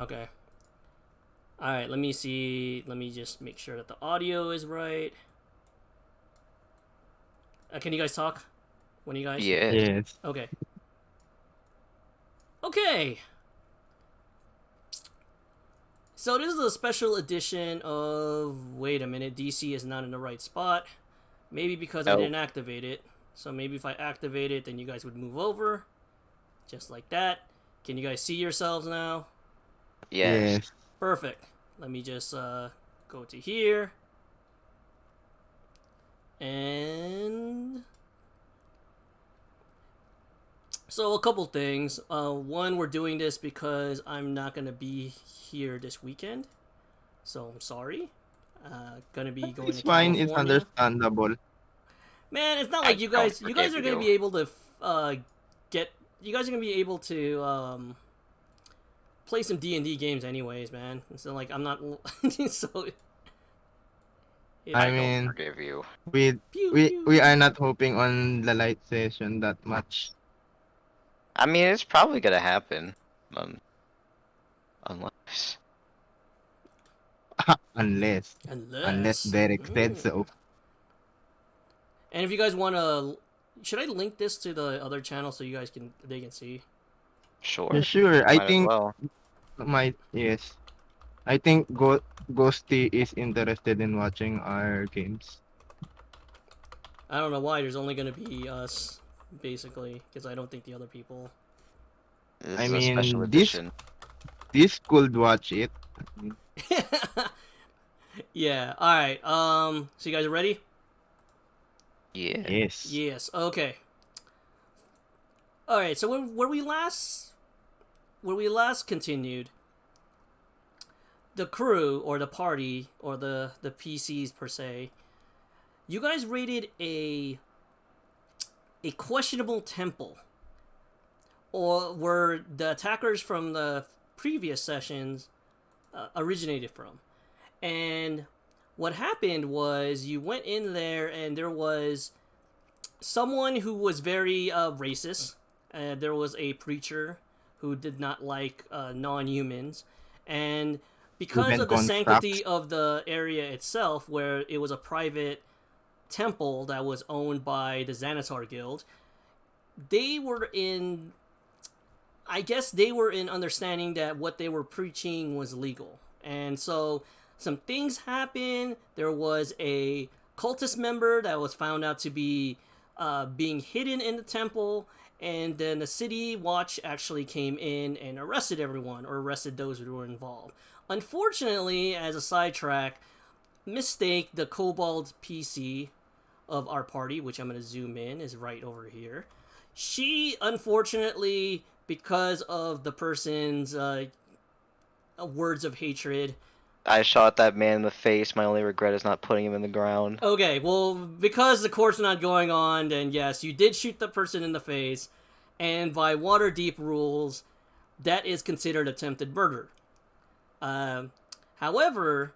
Okay. All right. Let me see. Let me just make sure that the audio is right. Can you guys talk? When you guys? Yeah. Yes. Okay. Okay. So this is a special edition of. Wait a minute. DC is not in the right spot. Maybe because I Oh, didn't activate it. So maybe if I activate it, then you guys would move over, just like that. Can you guys see yourselves now? yes. Yes. Perfect. Let me just go to here and so a couple things. One, we're doing this because I'm not gonna be here this weekend, so I'm sorry. Gonna be going to It's fine. It's California. understandable. Man, it's not like I you don't guys. You guys forgive are gonna you. be able to get. You guys are gonna be able to play some D&D games anyways, man. So like I'm not. So it's I I don't mean, forgive you. we pew we pew. are not hoping on the light session that much. I mean, it's probably gonna happen. Um, unless. Unless Unless. Derek said so. And if you guys want to, should I link this to the other channel so you guys can they can see? Yeah, Sure. sure. I Might as think well. my yes. I think Ghosty is interested in watching our games. I don't know why. There's only gonna be us, basically, because I don't think the other people. This I is a special mean, edition. this could watch it. Yeah. All right. So you guys are ready? Yeah. Yes. Yes. Okay. All right. So where we last continued, the crew or the party or the PCs per se, you guys raided a questionable temple, or where the attackers from the previous sessions originated from. And what happened was you went in there and there was someone who was very racist. There was a preacher who did not like non-humans, and because Even of the constructs. sanctity of the area itself, where it was a private temple that was owned by the Xanatar Guild, they were in. I guess they were in understanding that what they were preaching was legal, and so some things happened. There was a cultist member that was found out to be being hidden in the temple, and then the city watch actually came in and arrested everyone, or arrested those who were involved. Unfortunately, as a sidetrack, Mistake, the kobold PC of our party, which I'm going to zoom in, is right over here. She, unfortunately, because of the person's words of hatred. I shot that man in the face. My only regret is not putting him in the ground. Okay, well, because the court's not going on, then yes, you did shoot the person in the face, and by Waterdeep rules, that is considered attempted murder. Uh, However,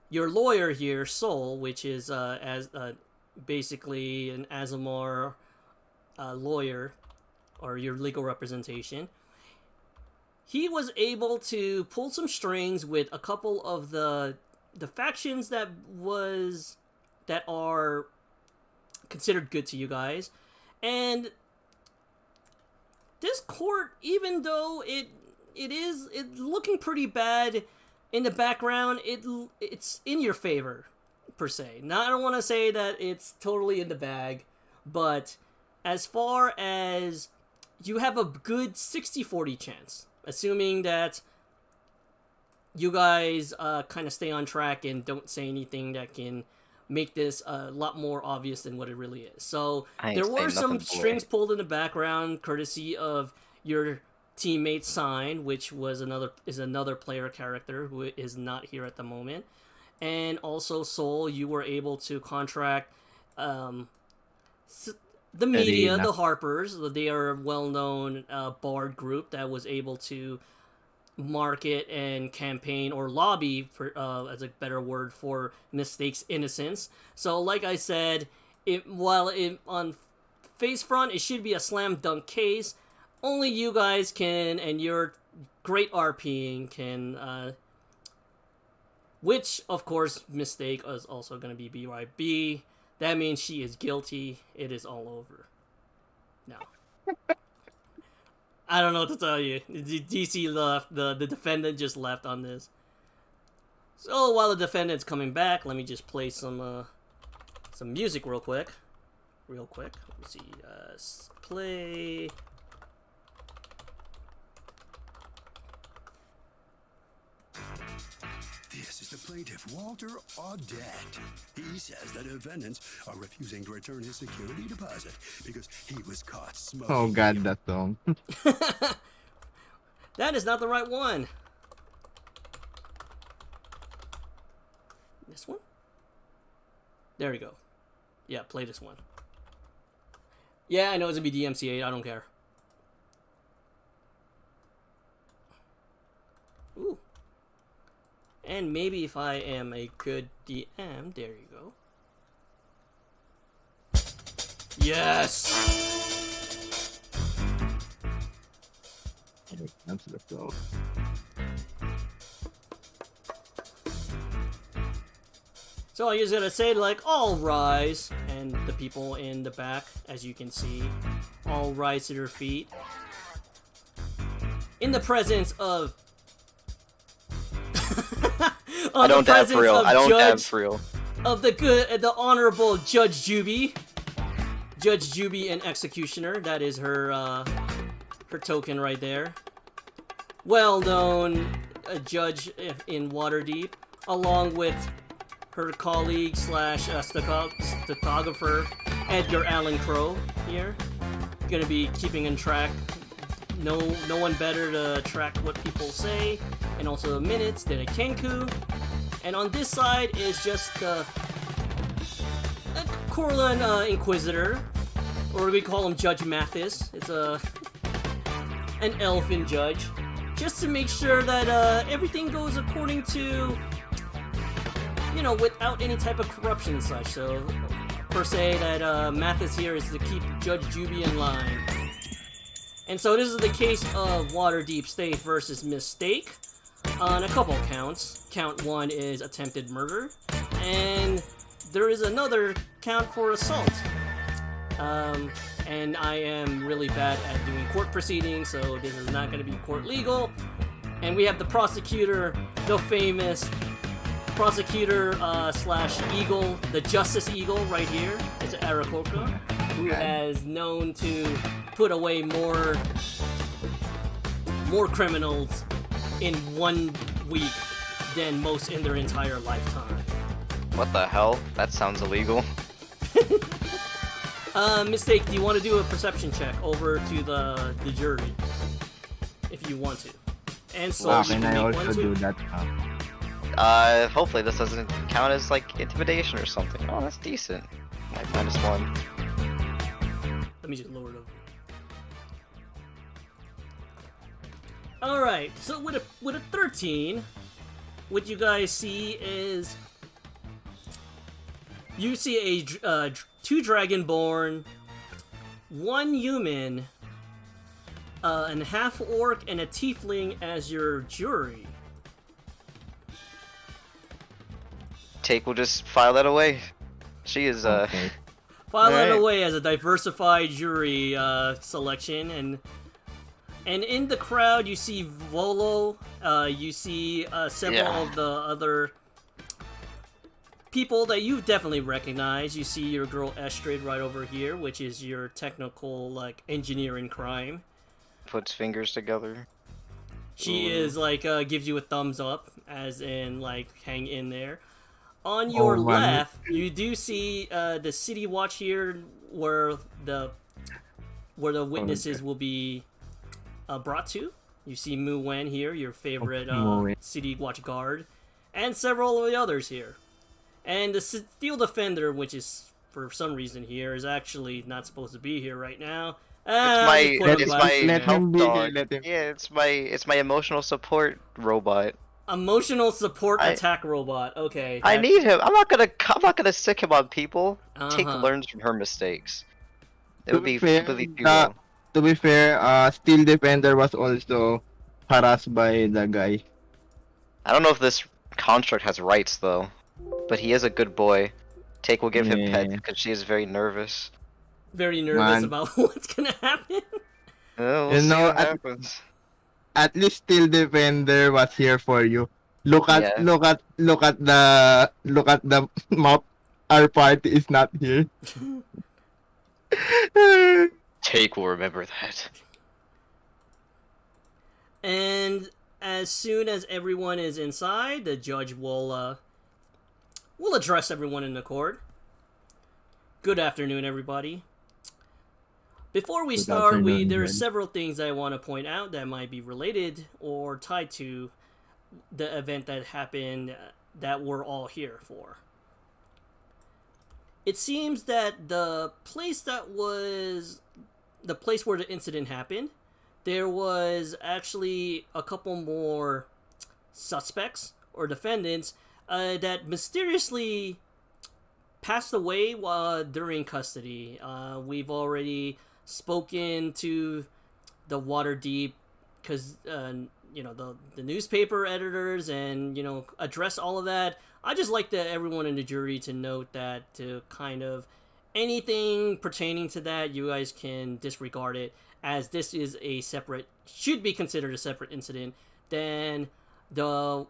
your lawyer here, Soul, which is as basically an Azamar lawyer or your legal representation, he was able to pull some strings with a couple of the factions that are considered good to you guys, and this court, even though it looking pretty bad in the background, it's in your favor per se. Now I don't want to say that it's totally in the bag, but as far as you have a good 60-40 chance, assuming that you guys kind of stay on track and don't say anything that can make this a lot more obvious than what it really is. So I ain't there were saying some nothing, boy. strings pulled in the background, courtesy of your teammate Sign, which is another player character who is not here at the moment, and also Soul. You were able to contract um, the media, Arena. the Harpers. They are a well-known bard group that was able to market and campaign or lobby for as a better word for Mistake's innocence. So like I said, while it on face front it should be a slam dunk case, only you guys can and your great RPing can, which of course Mistake is also going to be BYB. That means she is guilty. It is all over. No. I don't know what to tell you. DC left. The defendant just left on this. So while the defendant's coming back, let me just play some music real quick. Let me see. Play. This is the plaintiff, Walter Audette. He says the defendants are refusing to return his security deposit because he was caught smoking. Oh god, that song. That is not the right one. This one? There we go. Yeah, play this one. Yeah, I know it's gonna be DMCA. I don't care. Ooh. And maybe if I am a good DM, there you go. Yes! That's the flow. So I just gotta say, like, all rise, and the people in the back, as you can see, all rise to their feet. In the presence of... I don't dab for real. I don't dab for real. Of the honorable Judge Juby. Judge Juby and Executioner, that is her, her token right there. Well-known judge in Waterdeep, along with her colleague slash stenographer Edgar Allan Crow here. Gonna be keeping in track. No one better to track what people say, and also the minutes than a Kenku. And on this side is just a Corlin Inquisitor, or we call him Judge Mathis. It's an elfin judge, just to make sure that everything goes according to, you know, without any type of corruption and such. So, per se, that Mathis here is to keep Judge Juby in line. And so this is the case of Waterdeep State versus Mistake on a couple counts. Count 1 is attempted murder, and there is another count for assault. And I am really bad at doing court proceedings, so this is not going to be court legal. And we have the prosecutor, the famous prosecutor slash Eagle, the Justice Eagle right here. It's Aarakocra, who has known to put away more criminals in 1 week than most in their entire lifetime. What the hell? That sounds illegal. Mistake, do you want to do a perception check over to the jury? If you want to. And so you can can I make also one do too. that? Hopefully this doesn't count as like intimidation or something. Oh, that's decent. Like -1. Let me just lower it over. Alright, so with a 13, what you guys see is you see a 2 Dragonborn, 1 human, an half orc, and a tiefling as your jury. Take will just file that away. She is Okay. File that Alright. away as a diversified jury selection, and in the crowd you see Volo, you see several Yeah. of the other people that you definitely recognize. You see your girl Estrid right over here, which is your technical, like, engineer in crime. puts fingers together. She Ooh. is like, gives you a thumbs up, as in, like, hang in there. On your Oh, man. left, you do see the City Watch here, where the witnesses Okay. will be brought to. You see Mu Wen here, your favorite Mu Wen. City Watch guard, and several of the others here. And the Steel Defender, which is for some reason here, is actually not supposed to be here right now. It's my Let help him be here, dog. let him- Yeah, it's my emotional support robot. emotional support I- attack robot. Okay. I that- need him. I'm not gonna sick him on people. Take Uh-huh. learns from her mistakes. It To would be be fair, really too the- low. To be fair, Steel Defender was also harassed by the guy. I don't know if this construct has rights though, but he is a good boy. Take will give him pets Yeah, because she is very nervous. Very nervous man. about what's gonna happen. We'll You see know, what happens. at least Steel Defender was here for you. Yeah. Look at the map. Our party is not here. Take will remember that. And as soon as everyone is inside, the judge will address everyone in the court. Good afternoon, everybody. Before we Good start, afternoon, there are Jed. several things I want to point out that might be related or tied to the event that happened that we're all here for. It seems that the place where the incident happened, there was actually a couple more suspects or defendants that mysteriously passed away while during custody. We've already spoken to the Waterdeep because the newspaper editors and address all of that. I just like everyone in the jury to note that, to kind of anything pertaining to that, you guys can disregard it, as this is should be considered a separate incident than the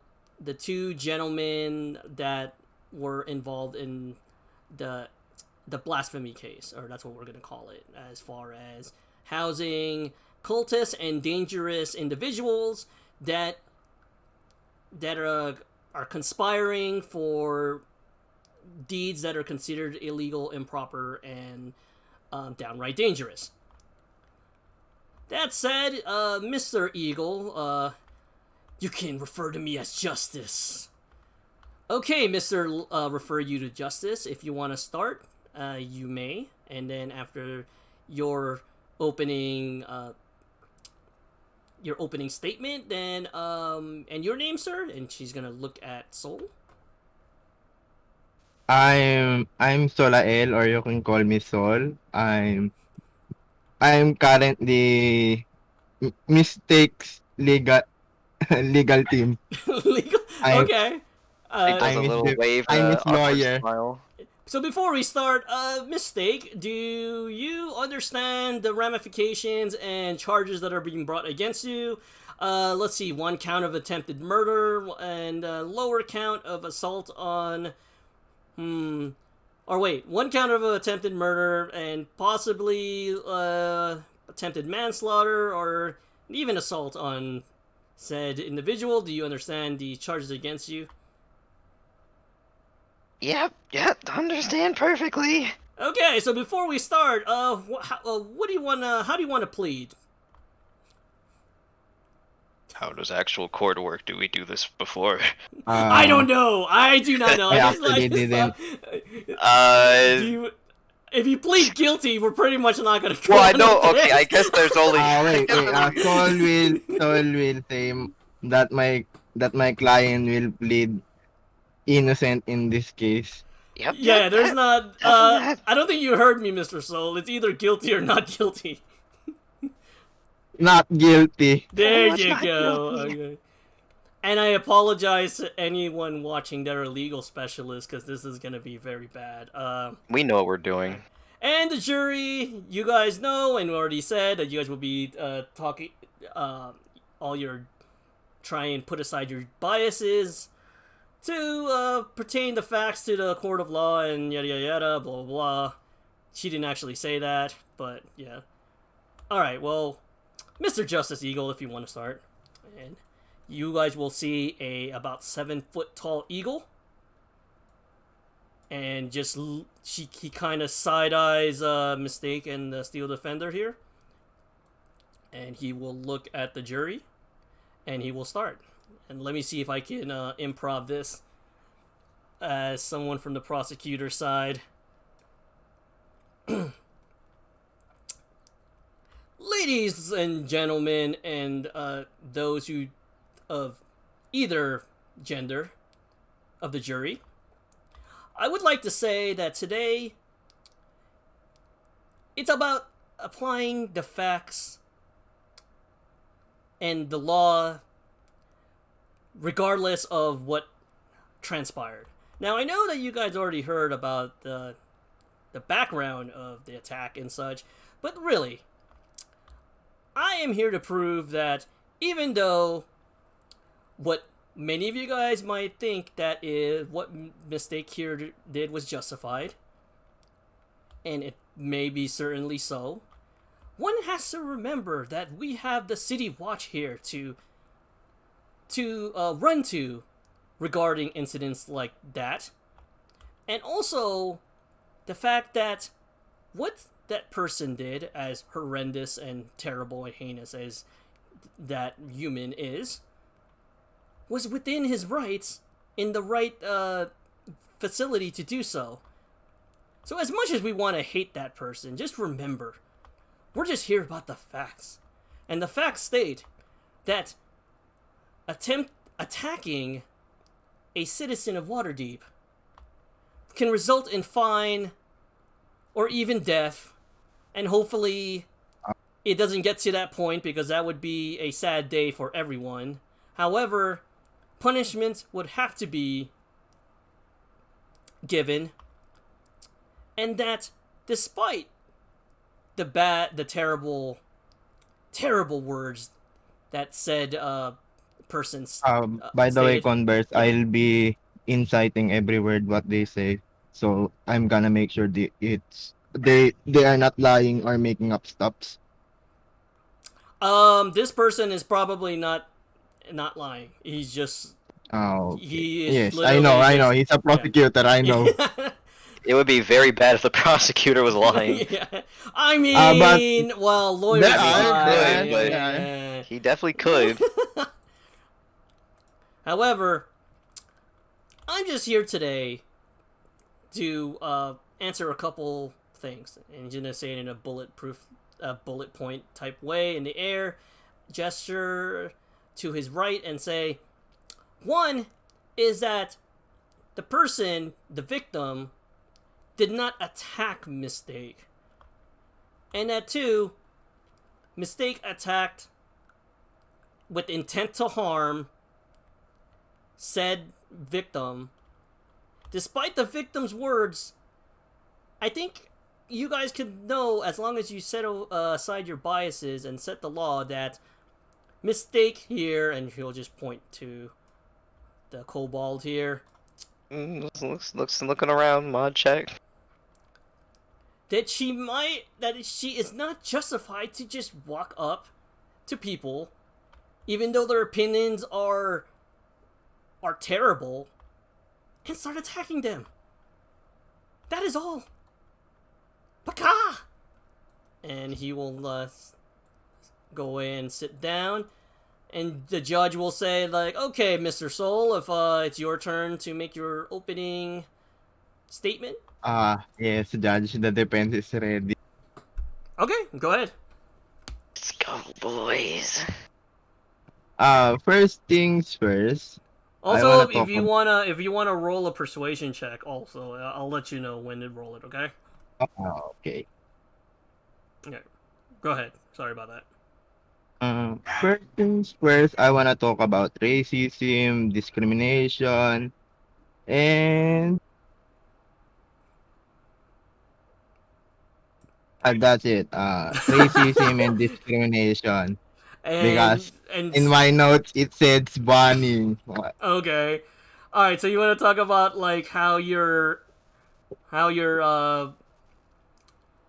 two gentlemen that were involved in the blasphemy case, or that's what we're going to call it, as far as housing cultists and dangerous individuals that are conspiring for deeds that are considered illegal, improper, and downright dangerous. That said, Mr. Eagle, you can refer to me as Justice. Okay, Mr. Refer you to Justice. If you want to start, you may. And then after your opening statement, then and your name, sir. And she's gonna look at Soul. I'm Solael, or you can call me Sol. I'm currently mistakes legal team. Legal. I'm Okay. Take does I'm a his little wave, I'm his awkward lawyer. smile. So before we start, Mistake, do you understand the ramifications and charges that are being brought against you? Let's see, 1 count of attempted murder and lower count of assault on... Or wait, 1 count of attempted murder and possibly attempted manslaughter or even assault on said individual. Do you understand the charges against you? Yep, understand perfectly. Okay, so before we start, what do you want? How do you want to plead? How does actual court work? Do we do this before? I don't know. I do not know. I I just actually didn't. If you plead guilty, we're pretty much not gonna. Well, I on know. with Okay, this. I guess there's only. Wait. Saul will say that my client will plead innocent in this case. Yep. Yeah, there's yep. not. Yep. I don't think you heard me, Mr. Soul. It's either guilty or not guilty. Not guilty. There it's you not go. guilty. Okay. And I apologize to anyone watching that are legal specialists, because this is gonna be very bad. We know what we're doing. And the jury, you guys know, and already said that you guys will be talking, all your, try and put aside your biases to pertain the facts to the court of law and yada yada yada, blah blah blah. She didn't actually say that, but yeah. Alright, well, Mr. Justice Eagle, if you want to start. And you guys will see a about 7-foot tall eagle. And just he kind of side eyes Mistake and the Steel Defender here, and he will look at the jury, and he will start. And let me see if I can improv this as someone from the prosecutor side. Ladies and gentlemen, and those who of either gender of the jury, I would like to say that today it's about applying the facts and the law, regardless of what transpired. Now, I know that you guys already heard about the background of the attack and such, but really, I am here to prove that even though what many of you guys might think that is what Mistake here did was justified, and it may be certainly so, one has to remember that we have the City Watch here to run to regarding incidents like that, and also the fact that what that person did, as horrendous and terrible and heinous as that human is, was within his rights in the right facility to do so. So as much as we want to hate that person, just remember, we're just here about the facts. And the facts state that attacking a citizen of Waterdeep can result in fine or even death, and hopefully it doesn't get to that point because that would be a sad day for everyone. However, punishment would have to be given, and that despite the terrible words that said person's By the way, stated. Converse, Yeah. I'll be inciting every word what they say. So I'm gonna make sure they are not lying or making up stuffs. This person is probably not lying. He's just Oh, he is yes, literally I know. just, He's a prosecutor. I know. It would be very bad if the prosecutor was lying. Yeah. I but mean, well, lawyers there are, lie. there are, but- Yeah. He definitely could. However, I'm just here today to answer a couple things, and I'm gonna say it in a bullet point type way in the air, gesture to his right, and say, one is that the person, the victim, did not attack Mistake, and that two, Mistake attacked with intent to harm said victim. Despite the victim's words, I think you guys could know, as long as you set aside your biases and set the law, that Mistake here, and he'll just point to the kobold here, Looking around, mod check. that she is not justified to just walk up to people, even though their opinions are terrible, and start attacking them. That is all. Paka! And he will go away and sit down, and the judge will say, like, okay, Mr. Soul, if it's your turn to make your opening statement. Yes, Judge. The defense is ready. Okay, go ahead. Let's go, boys. First things first. Also, wanna if you wanna roll a persuasion check, also I'll let you know when to roll it. Okay. Okay. Okay. Go ahead. Sorry about that. First things first, I wanna talk about racism, discrimination, and that's it. Racism and discrimination. Because And in my notes it says banning. okay, all right. So you want to talk about like how your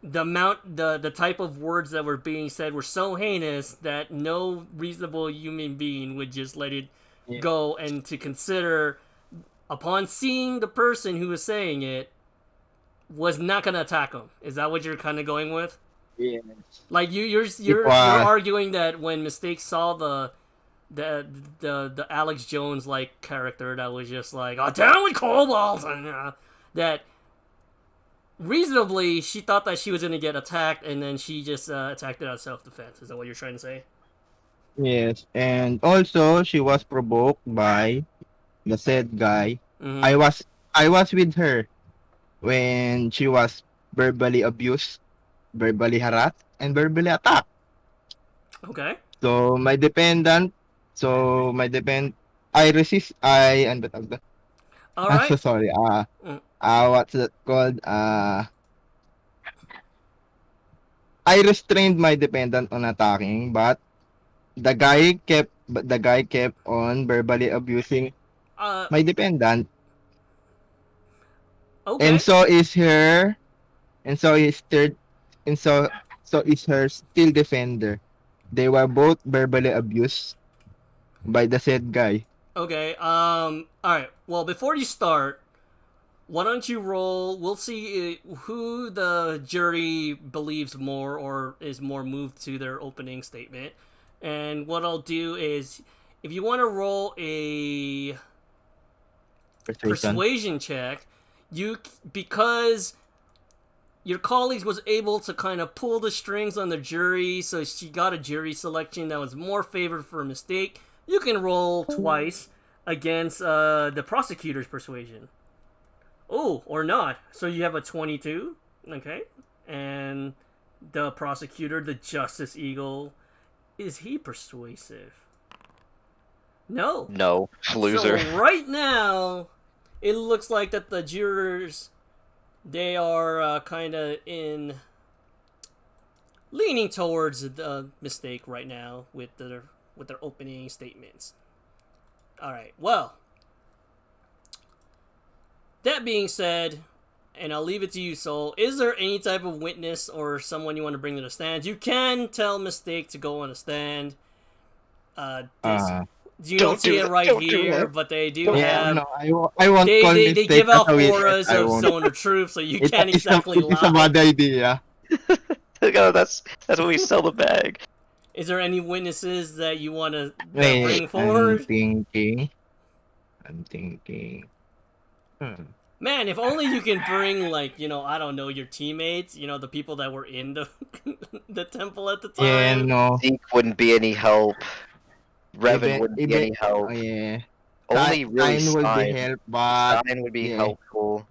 the type of words that were being said were so heinous that no reasonable human being would just let it go, and to consider, upon seeing the person who was saying it, was not gonna attack him. Is that what you're kind of going with? Yes. Like you're arguing that when Mistake saw the Alex Jones like character that was just like, oh, down with kobolds, and that reasonably she thought that she was gonna get attacked, and then she just attacked it out of self-defense. Is that what you're trying to say? Yes, and also she was provoked by the said guy. Mm-hmm. I was with her when she was verbally abused, verbally harassed, and verbally attacked. Okay. So my dependent, I resist. Ano ba tawag doon? All So right. sorry. Mm. What's that called? I restrained my dependent on attacking, but the guy kept on verbally abusing Uh, my dependent, and okay. so is her, and so is third, and so is her still defender. They were both verbally abused by the said guy. Okay. All right. Well, before you start, why don't you roll? We'll see who the jury believes more or is more moved to their opening statement. And what I'll do is, if you want to roll a persuasion check, because your colleagues was able to kind of pull the strings on the jury, so she got a jury selection that was more favored for a mistake. You can roll twice against the prosecutor's persuasion. Oh, or not. So you have a 22. Okay. And the prosecutor, the Justice Eagle, is he persuasive? No. No, loser. So right now, it looks like that the jurors, they are kind of leaning towards the mistake right now with their opening statements. All right. Well, that being said, and I'll leave it to you, Soul, is there any type of witness or someone you want to bring to the stand? You can tell Mistake to go on a stand. You don't see it right here, but they do have... No, I won't call They mistake give out as a witness. auras I of won't. Zone of Truth, so you can't It's exactly a lie. bad idea. Oh, that's when we sell the bag. Is there any witnesses that you want to Wait, bring forward? I'm thinking. Man, if only you can bring, like, I don't know, your teammates, the people that were in the the temple at the time. Yeah, no. Zeke wouldn't be any help. Revan Even- wouldn't be even- any help. Yeah. Only really Stein would be Stein. help, but Stein would be yeah. helpful.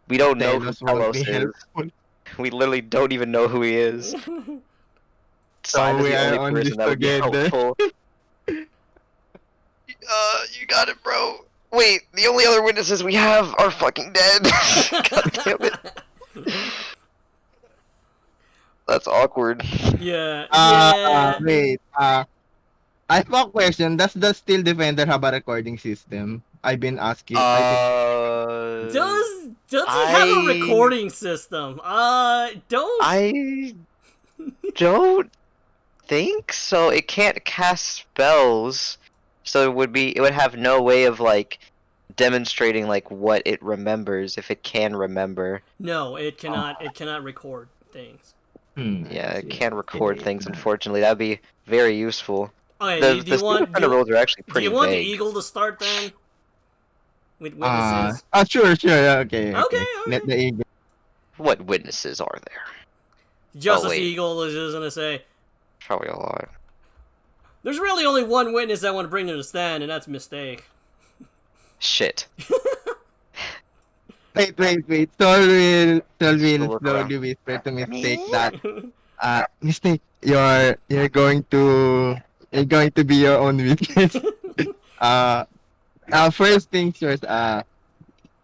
We don't know who Telos won't Telos be is. helpful. We literally don't even know who he is. So Stein is we the are only on person this that would be together. helpful. You got it, bro. Wait, the only other witnesses we have are fucking dead. God damn it. That's awkward. Yeah. Wait. I have a question. Does the Steel Defender have a recording system? I've been asking. Does it have a recording system? Don't. I don't think so. It can't cast spells, so it would have no way of like demonstrating like what it remembers if it can remember. No, it cannot. It cannot record things. Yeah, it can't record things. Unfortunately, that'd be very useful. Okay, The do you want? kind of rules are actually Do pretty you want the vague. eagle to start then? With witnesses. Sure. Okay. Okay, Let the eagle. What witnesses are there? Justice wait. Eagle is just gonna say, Probably a lot. "There's really only one witness I want to bring to the stand, and that's Mistake." Shit. Wait. Sol will look around. slowly whisper to Mistake that Mistake, you're going to be your own witness. First things first,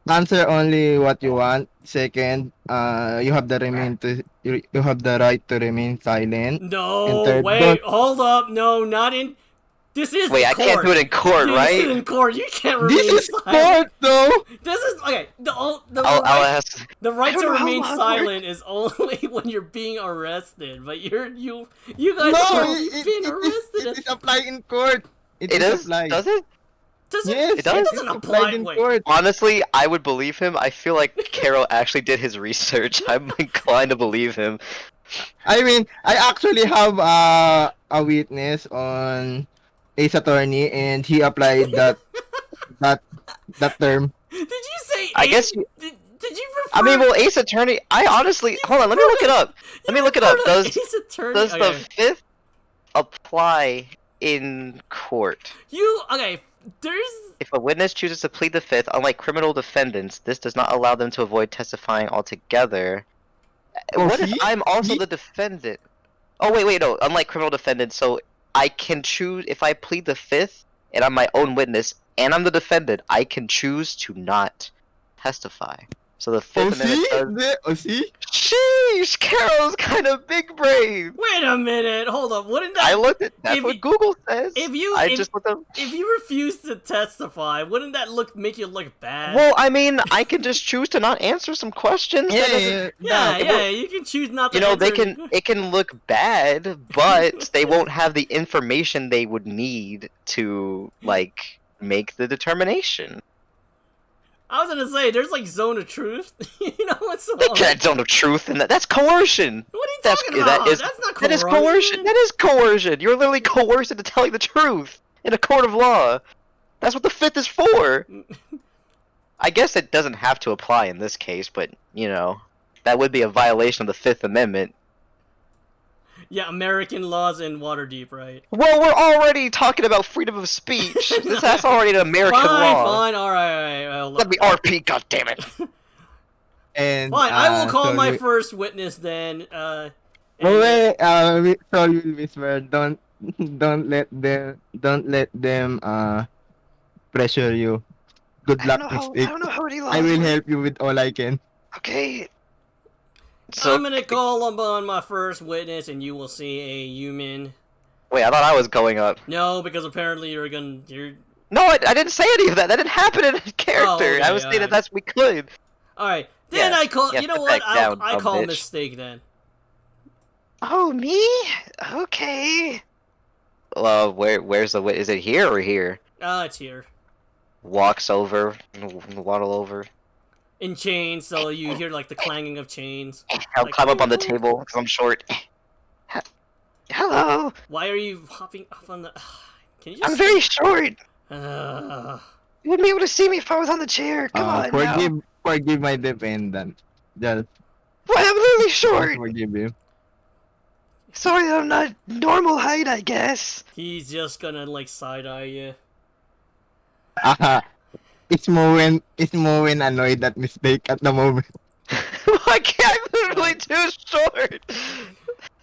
answer only what you want. Second, you have the right to remain silent. No, And third, wait, hold up, no, not in. This is Wait, I court. can't do it in court, This is right? in court. You can't remain This is silent. court though. This is okay. I'll Right, ask. the right I don't to know how remain long silent is only when you're being arrested. But you guys No, have already been it arrested. is applied in court. It is? applied. Does it? Yes, It does? doesn't it's apply. applied in Wait. court. Honestly, I would believe him. I feel like Carol actually did his research. I'm inclined to believe him. I mean, I actually have a witness on Ace Attorney, and he applied that term. Did you say? I guess you- Did you refer? I mean, well, Ace Attorney. I honestly hold on. Let me look it up. Let me look it up. Does Ace Attorney? does Okay. the fifth apply in court? Okay? There's If a witness chooses to plead the fifth, unlike criminal defendants, this does not allow them to avoid testifying altogether. Oh, What if see? I'm also See? the defendant? Oh wait, no. Unlike criminal defendants, so I can choose if I plead the fifth and I'm my own witness and I'm the defendant. I can choose to not testify. So the Fifth Amendment does. See? Sheesh, Carol's kind of big brain. Wait a minute, hold up. Wouldn't that I looked at that's if what you- Google says. if just looked up. if you refuse to testify, wouldn't that make you look bad? Well, I mean, I can just choose to not answer some questions. That doesn't- yeah, you can choose not to. You know, answer. it can look bad, but they won't have the information they would need to like make the determination. I was gonna say, there's like zone of truth. You know what's They can't zone of truth in that. That's coercion. What are you That's talking about? That's not that is coercion. That is coercion. You're literally coerced into telling the truth in a court of law. That's what the fifth is for. I guess it doesn't have to apply in this case, but you know, that would be a violation of the Fifth Amendment. Yeah, American laws in Waterdeep, right? Well, we're already talking about freedom of speech. That's already an American law. Fine, alright. Let me RP, goddammit. And Fine, I will call so my you- first witness then. Oh, wait, so you whisper, don't let them pressure you. Good luck, mistake. know how many laws. I will help you with all I can. Okay. So I'm gonna call on my first witness, and you will see a human. wait, I thought I was going up. No, because apparently you're. No, I didn't say any of that. That didn't happen in character. Oh, okay, I was saying that that's we could. All right, then Yes, I call. yes, You know sit what? back down, I dumb call bitch. mistake then. Oh, me? Okay. Where's the is it here or here? It's here Walks over, waddle over. in chains, so you hear like the clanging of chains. I'll Like, climb up on the "Ooh." table because I'm short. Hello. Why are you hopping up on the? Can you just? I'm very short. Uh, You wouldn't be able to see me if I was on the chair. Come on now. Forgive my dependent. Just What? I'm literally short. forgive him. Sorry that I'm not normal height, I guess. he's just gonna like side eye you. It's more when annoyed at mistake at the moment. Why can't I'm literally too short?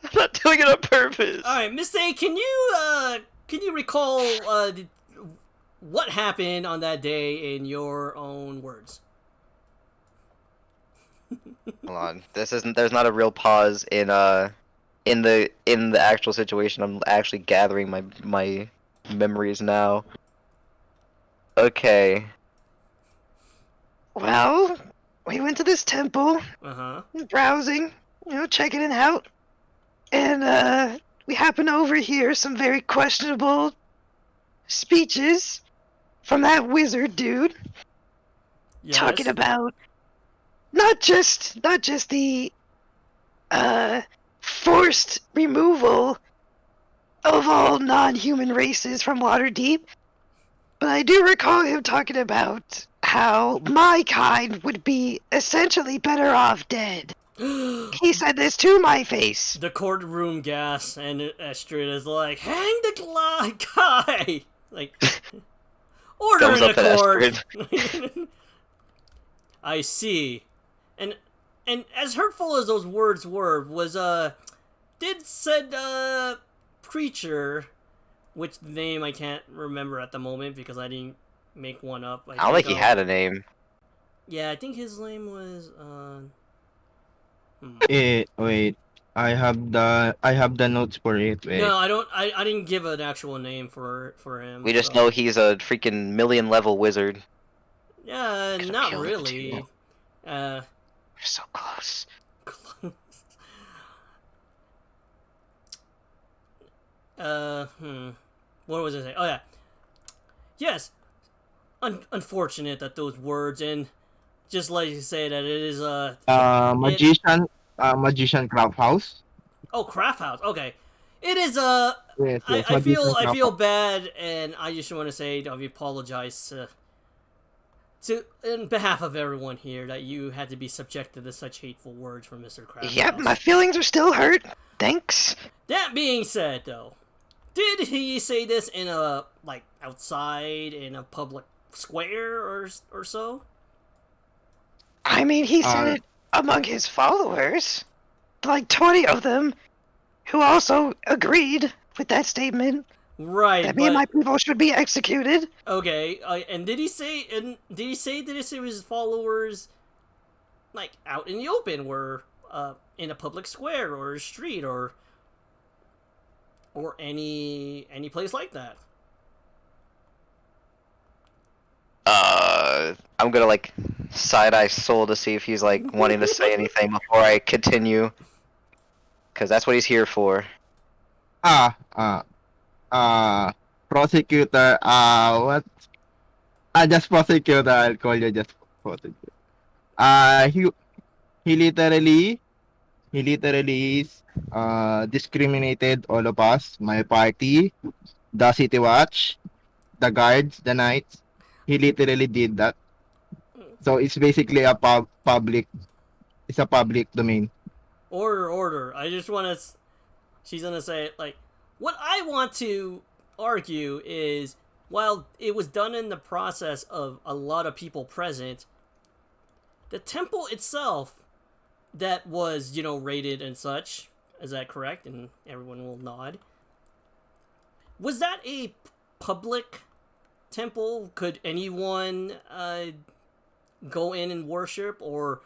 I'm not doing it on purpose. All right, Mistake, can you recall what happened on that day in your own words? Hold on. There's not a real pause in the actual situation. I'm actually gathering my memories now. Okay. Well, we went to this temple, Uh-huh. browsing, checking it out. And we happened to overhear some very questionable speeches from that wizard dude. Yes. Talking about not just the forced removal of all non-human races from Waterdeep, but I do recall him talking about how my kind would be essentially better off dead. He said this to my face. The courtroom gas, and Astrid is like, hang the guy! Like, order Thumbs in up the at court! I see. And as hurtful as those words were, did said, preacher, which name I can't remember at the moment because I didn't make one up. I don't think he had a name. Yeah, I think his name was, Wait. I have the notes for it. Wait. No, I don't. I didn't give an actual name for him. We just so- know he's a freaking million level wizard. Yeah, Could've not killed him really. too. Uh, We're so close. What was I saying? Oh yeah. Yes. Unfortunate that those words, and just like you say that it is Magician Craft House. Oh, Craft House. Okay. It is Yes, I feel bad, and I just want to say I apologize to in behalf of everyone here that you had to be subjected to such hateful words from Mr. Kraft. Yep, my feelings are still hurt. Thanks. That being said, though, did he say this in a outside in a public square or so? I mean, he said it among his followers. Like 20 of them, who also agreed with that statement Right, that me and but my people should be executed. okay. And did he say? And did he say that his followers, like out in the open, were in a public square or a street or any place like that? I'm gonna like side eye Soul to see if he's like wanting to say anything before I continue, because that's what he's here for. Ah, ah, prosecutor. What? Just prosecutor. I'll call you just prosecutor. He literally is discriminated all of us, my party, the City Watch, the guards, the knights. He literally did that. So it's basically a public. It's a public domain. Order. I just want to. She's gonna say it like, what I want to argue is, while it was done in the process of a lot of people present, the temple itself that was, raided and such, is that correct? And everyone will nod. Was that a public temple? Could anyone go in and worship, or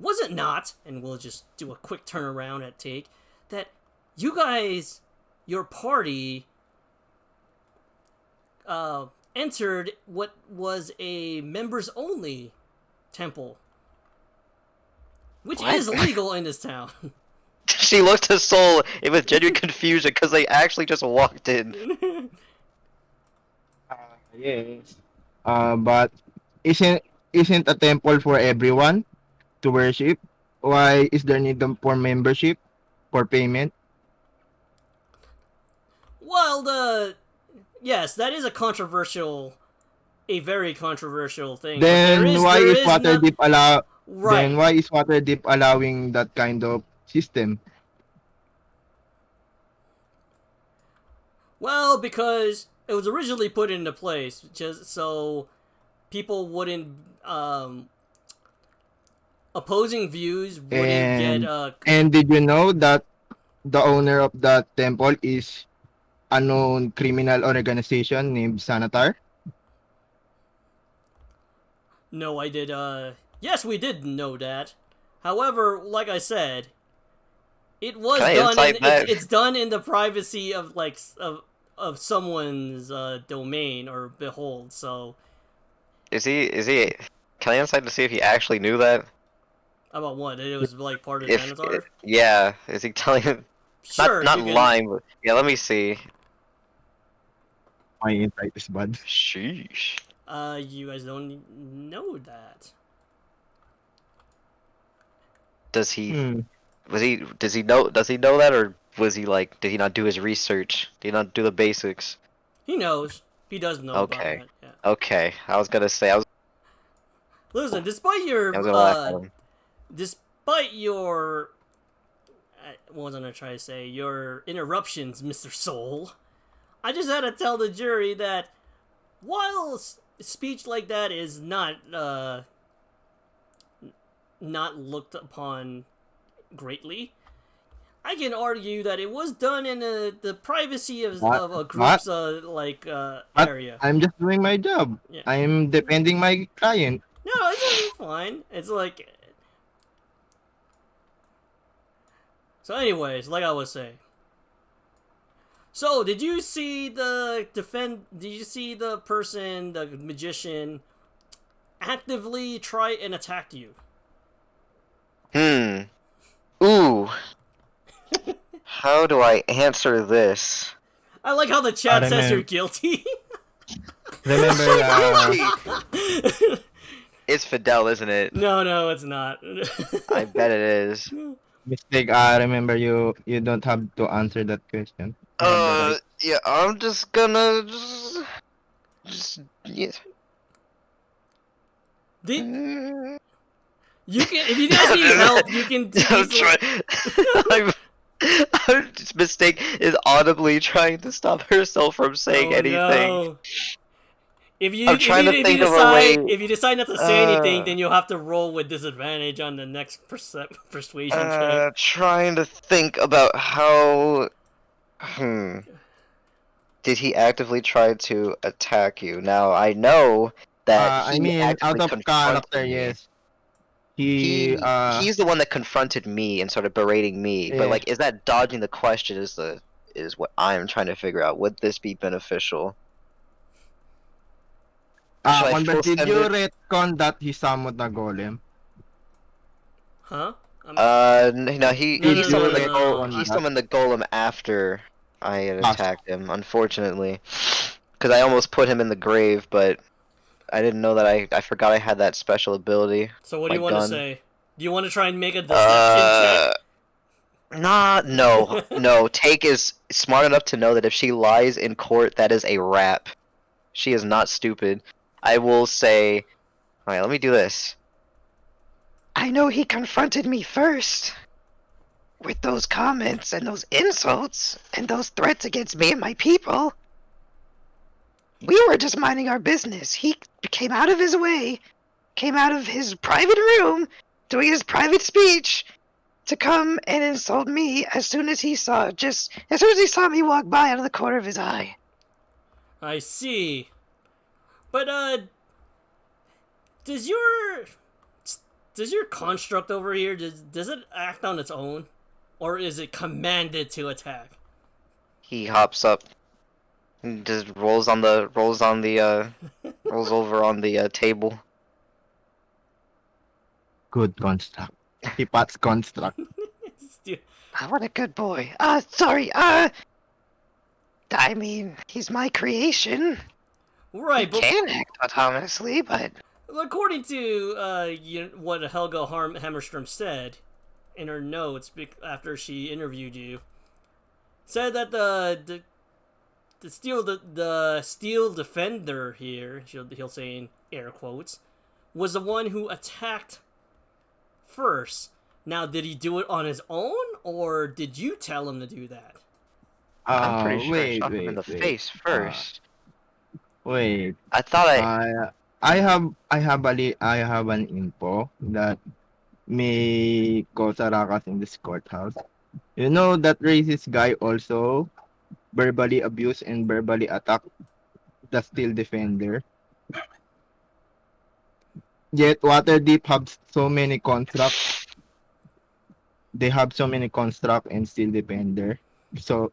was it not? And we'll just do a quick turnaround at take that you guys, your party, entered what was a members only temple, which What? is legal in this town. She looked to Soul with genuine confusion because they actually just walked in. Yes. But isn't a temple for everyone to worship? Why is there need for membership for payment? Well, yes, that is a very controversial thing. Then why is Waterdeep allow? Right. Then why is Waterdeep allowing that kind of system? Well, because it was originally put into place just so people wouldn't, opposing views wouldn't get, And did you know that the owner of that temple is a known criminal organization named Sanatar? No, I did, yes, we did know that. However, like I said, it was it's done in the privacy of, of someone's, domain or behold, so... Is he, can I insight to see if he actually knew that? About what? It was, part of Xanatar? Yeah, is he telling him? Sure, Not lying, but... Yeah, let me see. My insight is bad. Sheesh. You guys don't know that. Does he... Does he know that, or was he did he not do his research? Did he not do the basics? He knows. He does know about that, yeah. Okay, I was gonna say, Listen, despite your, I was gonna laugh at him. despite your, what was I gonna try to say, your interruptions, Mr. Soul, I just had to tell the jury that while speech like that is not looked upon greatly, I can argue that it was done in the privacy of a group's area. I'm just doing my job. Yeah. I'm defending my client. No, it's fine. It's like... So anyways, like I was saying. So, did you see the person, the magician, actively try and attack you? Ooh. How do I answer this? I like how the chat says you're guilty. Remember, It's Fidel, isn't it? No, it's not. I bet it is. mistake. Remember, you don't have to answer that question. Yeah, I'm just gonna yeah. You can, if you guys need help, you can. This mistake is audibly trying to stop herself from saying anything. No. If you decide not to say anything, then you'll have to roll with disadvantage on the next persuasion check. Trying to think about how Hmm. Did he actively try to attack you? Now I know that I he mean, out actively of character, confronted me. yes. He He's the one that confronted me and started berating me. But yeah. like, is that dodging the question? Is what I'm trying to figure out. Would this be beneficial? Should I Convert, full did send you it? retcon that he summoned the golem? Huh? No, he No, Did he no, no, you summoned no, the no, no, go no. he retcon that? summoned the golem after I had Ah, attacked him. Unfortunately, because I almost put him in the grave, but I didn't know that I forgot I had that special ability. So what do My you want to gun. say? Do you want to try and make a deception check? No, no. Take is smart enough to know that if she lies in court, that is a wrap. She is not stupid. I will say, alright, let me do this. I know he confronted me first with those comments and those insults and those threats against me and my people. We were just minding our business. He came out of his way, came out of his private room, doing his private speech, to come and insult me as soon as he saw me walk by out of the corner of his eye. I see. But does your construct over here does it act on its own, or is it commanded to attack? He hops up, and just rolls rolls over on the table. good construct. He pats construct. What a good boy. Sorry. I mean, he's my creation. Right, but Can act autonomously, but according to what Helga Hammerstrom said in her notes after she interviewed you, said that the steel defender here, he'll say in air quotes, was the one who attacked first. Now, did he do it on his own, or did you tell him to do that? I'm pretty sure I Wait, shot him in wait, the wait. face first. Wait. I thought I. I have an info that may cause a ruckus in this courthouse. You know that racist guy also verbally abused and verbally attacked the steel defender. Yet Waterdeep have so many constructs. They have so many construct and steel defender. So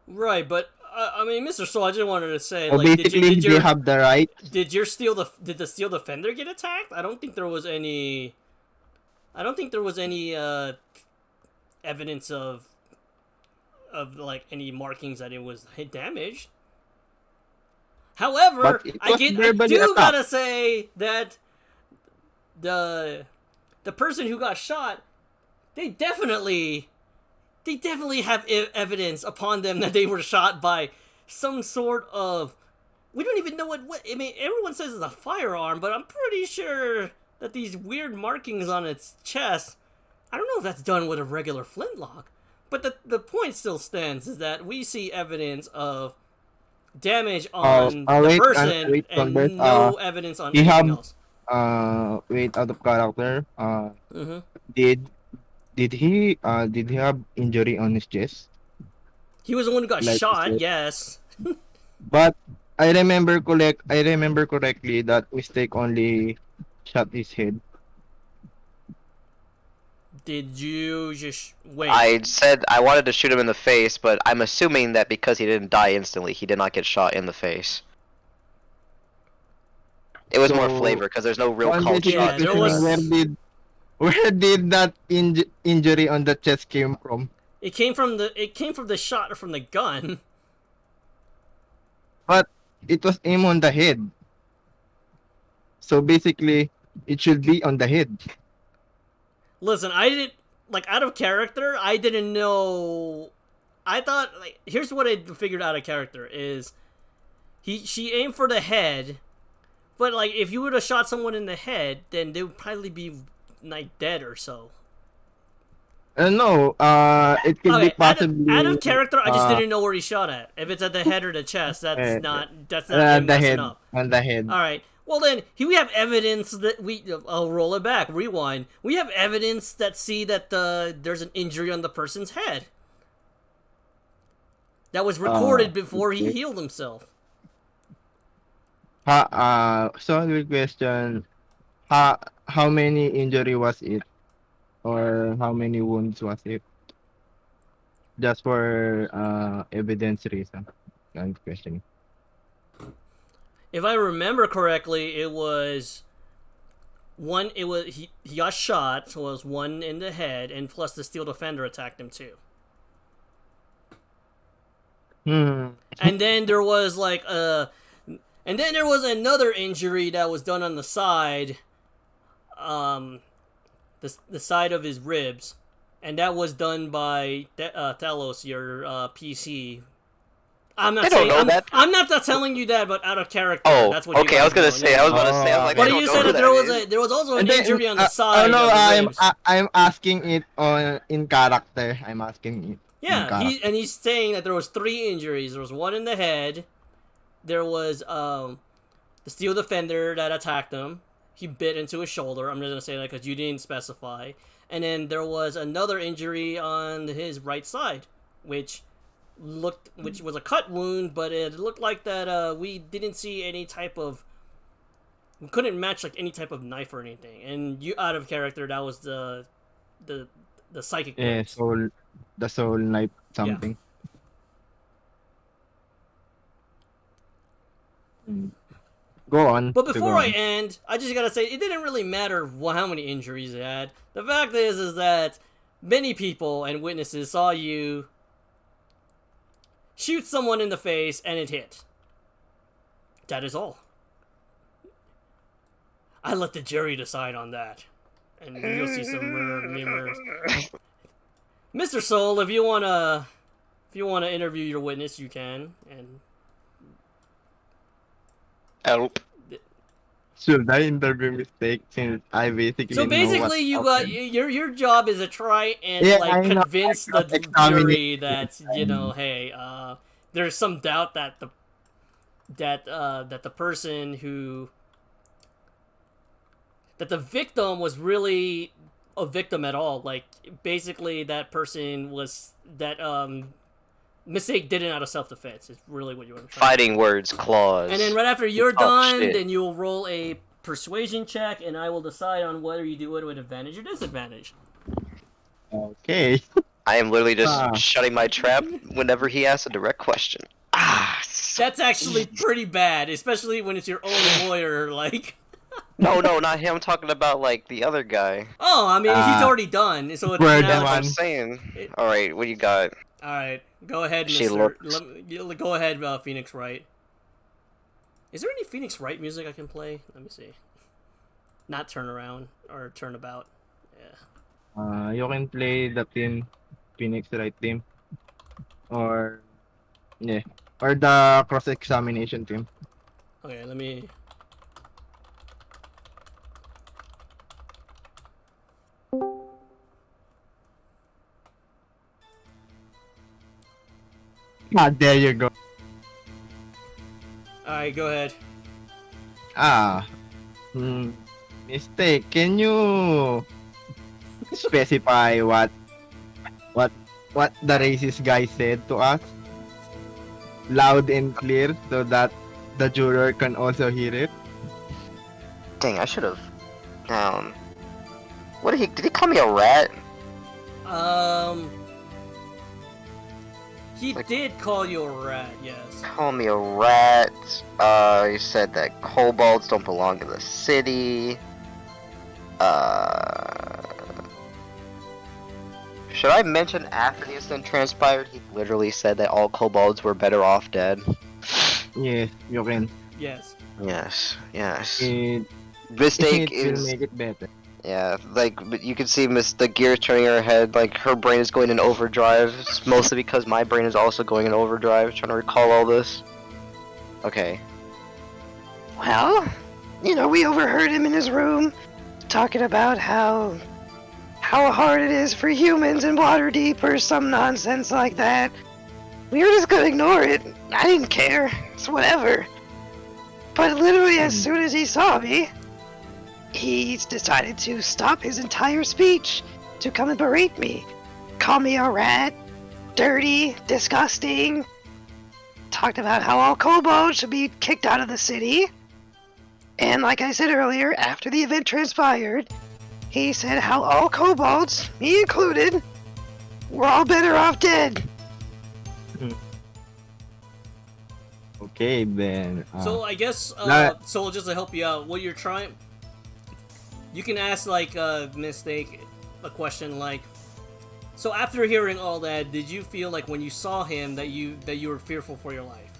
Right, but I mean, Mr. Soul, I just wanted to say, so like, basically they have the right. did the steel defender get attacked? I don't think there was any. I don't think there was any evidence of like any markings that it was damaged. However, But it was I verbally do attacked. gotta say that the person who got shot, they definitely have evidence upon them that they were shot by some sort of. We don't even know what. I mean, everyone says it's a firearm, but I'm pretty sure that these weird markings on its chest. I don't know if that's done with a regular flintlock, but the point still stands: is that we see evidence of damage on the wait, person wait, and Convert. no evidence on he anything have else. Wait, out of character. Mm-hmm. Did he have injury on his chest? He was the one who got Like you shot. said. Yes. But I remember correctly that Mistake only shot his head. Did you just wait? I said I wanted to shoot him in the face, but I'm assuming that because he didn't die instantly, he did not get shot in the face. It was more So, flavor because there's no real One called basically Yeah, shots. there in was- the- where did that injury on the chest came from? It came from the shot from the gun. But it was aimed on the head. So basically, it should be on the head. Listen, I didn't like out of character. I didn't know. I thought like here's what I figured out of character is she aimed for the head, but like if you would have shot someone in the head, then they would probably be like dead or so. No, it could be Okay, possibly out of character, I just uh, didn't know where he shot at. If it's at the head or the chest, that's not the messing head up. on the head. All right. Well, then we have evidence that I'll roll it back. Rewind. We have evidence that see that there's an injury on the person's head. That was recorded before he okay. healed himself. Solid question. How many injury was it? Or how many wounds was it? Just for evidence reason. I'm questioning. If I remember correctly, it was one. It was he got shot, so it was one in the head, and plus the steel defender attacked him too. And then there was and then there was another injury that was done on the side, the side of his ribs, and that was done by Talos, your PC. I'm not saying that. I'm not telling you that, but out of character. Oh, That's what you okay. I was guys gonna know. say. I was about to say. I was like, But I don't you know said who that there was also an injury on the side. No, of the ribs. I'm asking it in character. I'm asking it. Yeah, he's saying that there was 3 injuries. There was one in the head. There was the steel defender that attacked him. He bit into his shoulder. I'm just gonna say that because you didn't specify. And then there was another injury on his right side, which was a cut wound, but it looked like that we didn't see any type of. We couldn't match like any type of knife or anything. And you out of character, that was the psychic. Yeah, words. the soul knife something. Go on. But before I end, I just gotta say, it didn't really matter how many injuries it had. The fact is that many people and witnesses saw you shoot someone in the face and it hit. That is all. I let the jury decide on that. And you'll see some murmurs. Mr. Soul, if you wanna interview your witness, you can. And Help. Should I interview mistake since I basically so basically, you got your job is to try and convince the jury that hey, there's some doubt that the person who that the victim was really a victim at all. Like basically, that person was mistake did it out of self-defense. Is really what you want to try. Fighting words, claws. And then right after you're done, shit. then you'll roll a persuasion check, and I will decide on whether you do it with advantage or disadvantage. Okay. I am literally just shutting my trap whenever he asks a direct question. That's actually pretty bad, especially when it's your own lawyer. Like, No, not him. I'm talking about like the other guy. oh, I mean, he's already done, so it's Where now. the I'm saying. All right, what do you got? All right, go ahead, She Mister. looks- Go ahead, Phoenix Wright. Is there any Phoenix Wright music I can play? Let me see. Not turn around or turnabout. Yeah. You can play the team, Phoenix Wright team, or the cross-examination team. Okay, let me. There you go. All right, go ahead. Mistake. Can you specify what the racist guy said to us, loud and clear, so that the juror can also hear it? Dang, I should have. What did he call me a rat? He did call you a rat, yes. Call me a rat. He said that kobolds don't belong in the city. Should I mention after the incident transpired, he literally said that all kobolds were better off dead? Yes, you can. Yes. Yes. It Mistake will is... make it better. Yeah, but you can see the gears turning in her head, like her brain is going in overdrive. It's mostly because my brain is also going in overdrive, trying to recall all this. Okay. Well, we overheard him in his room talking about how hard it is for humans in Waterdeep or some nonsense like that. We were just gonna ignore it. I didn't care. It's whatever. But literally, as soon as he saw me, he decided to stop his entire speech to come and berate me. Call me a rat, dirty, disgusting. Talked about how all kobolds should be kicked out of the city. And like I said earlier, after the event transpired, he said how all kobolds, me included, were all better off dead. Okay, then. So I guess, That- so just to help you out, what you're trying, you can ask like Mistake a question like, so after hearing all that, did you feel like when you saw him that you were fearful for your life?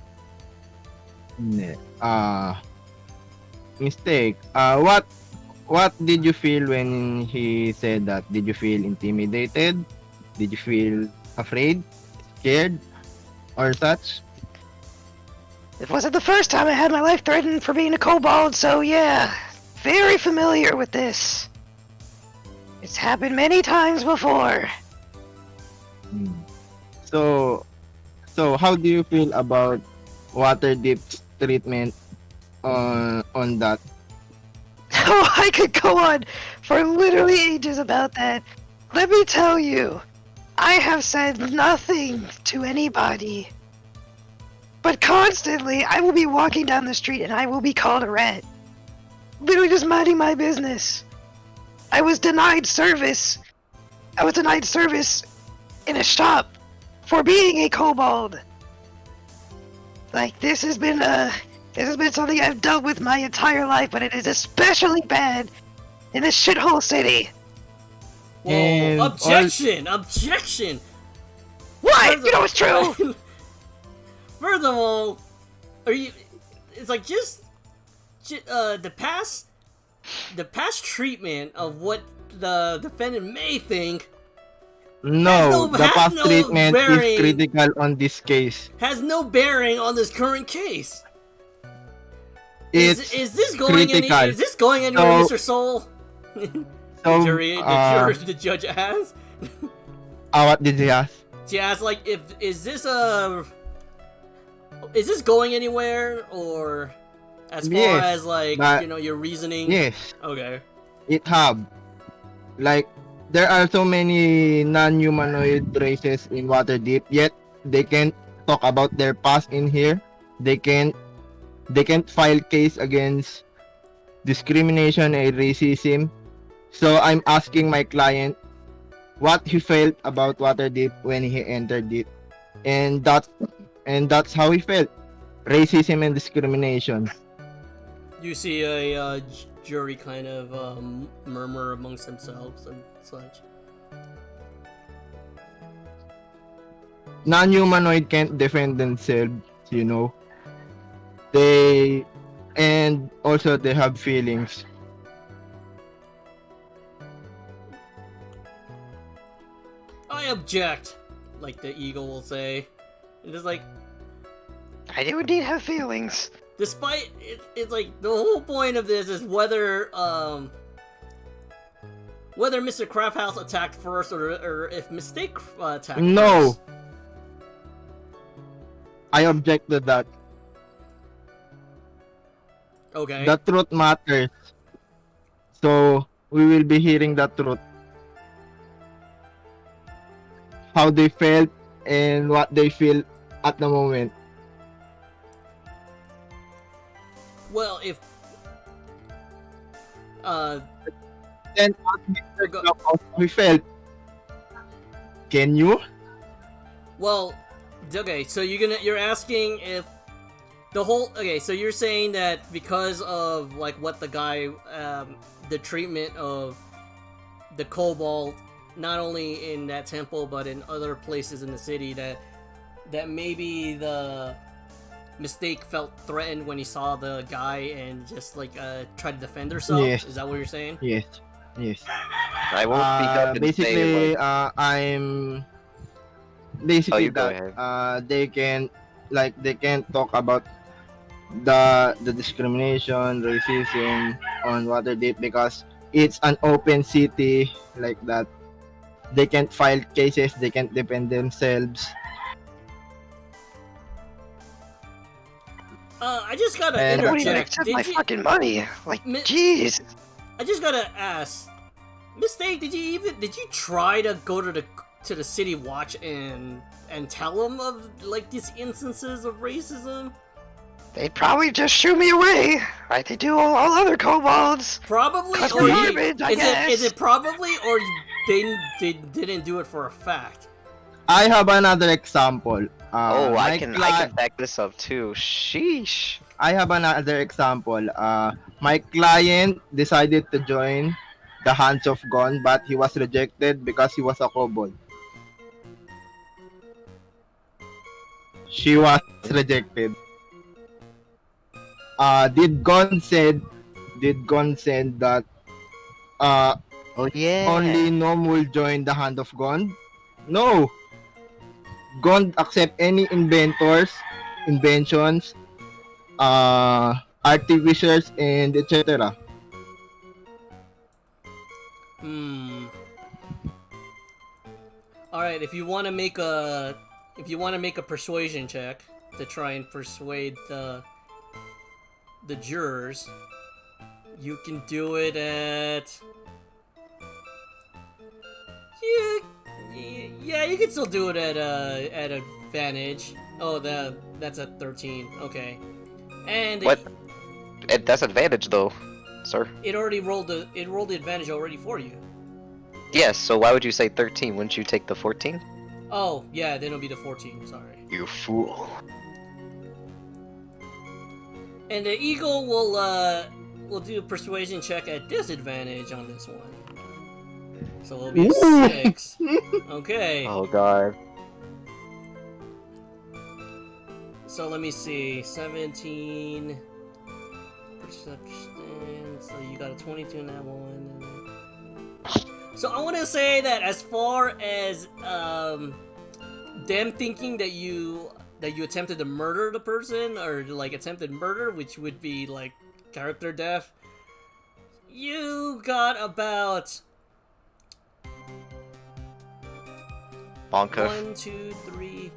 Mistake. What did you feel when he said that? Did you feel intimidated? Did you feel afraid, scared, or such? It wasn't the first time I had my life threatened for being a kobold, so yeah, very familiar with this. It's happened many times before. So how do you feel about Waterdeep's treatment on that? Oh, I could go on for literally ages about that. Let me tell you, I have said nothing to anybody. But constantly, I will be walking down the street and I will be called a rat. Literally just minding my business. I was denied service. I was denied service in a shop for being a kobold. Like, this has been something I've dealt with my entire life, but it is especially bad in this shithole city. Whoa, And objection! Objection! What? First You know of- it's true. First of all, are you? It's like the past treatment of what the defendant may think No, the has past no treatment bearing. is critical on this case. has no bearing on this current case. It's Is this going critical. Is this going anywhere, So- Mr. Soul? so, the jury, the judge asked. what did he ask? She asked, like, is this going anywhere, or as far Yes, as like but- your reasoning? Yes, Okay. it have. Like, there are so many non-humanoid races in Waterdeep, yet they can't talk about their past in here. They can't file case against discrimination and racism. So I'm asking my client what he felt about Waterdeep when he entered it, and that's how he felt: racism and discrimination. You see a jury kind of murmur amongst themselves and such. Non-humanoid can't defend themselves, you know. And also they have feelings. I object, like the eagle will say. And just like, I do indeed have feelings. despite it's like the whole point of this is whether Mr. Crafthouse attacked first or if Mistake attacked No. first. I object to that. Okay. The truth matters. So we will be hearing the truth. How they felt and what they feel at the moment. Well, if Then how we felt. Can you? well, okay, so you're asking if the whole so you're saying that because of like what the guy the treatment of the kobold not only in that temple but in other places in the city that maybe the Mistake felt threatened when he saw the guy and just like tried to defend herself. Yes. Is that what you're saying? Yes. Yes. I won't speak up and say Basically, what. I'm basically you go that they can't talk about the discrimination, racism on Waterdeep because it's an open city like that. They can't file cases, they can't defend themselves. I just gotta And- They won't even interject. accept my fucking money. Like, Mi- jeez. I just gotta ask, Mistake, did you try to go to the city watch and tell them of like these instances of racism? They'd probably just shoo me away, like they do all other kobolds. Probably, That's or garbage, I guess. is it probably, or they didn't do it for a fact? I have another example. Oh, I my can cli- back this up too. Sheesh. I have another example. My client decided to join the Hands of Gone, but he was rejected because he was a kobold. She was rejected. Did Gon said that Oh yeah. only Nom will join the Hand of Gon? No. Gon accept any inventions, artificers, and etc. All right, if you want to make a persuasion check to try and persuade the jurors, you can do it at yeah, you can still do it at advantage. Oh, that's at 13. Okay, and What? That's advantage though, sir. it already rolled the advantage already for you. Yes. So why would you say 13? Wouldn't you take the 14? Oh yeah, then it'll be the 14. Sorry. You fool. And the eagle will do a persuasion check at disadvantage on this one. So it'll be a 6. Okay. Oh god. So let me see. 17 perception. So you got a 22 in that one. So I want to say that as far as them thinking that you attempted to murder the person, or like attempted murder, which would be like character death, you got about Bonka. 1, 2, 3.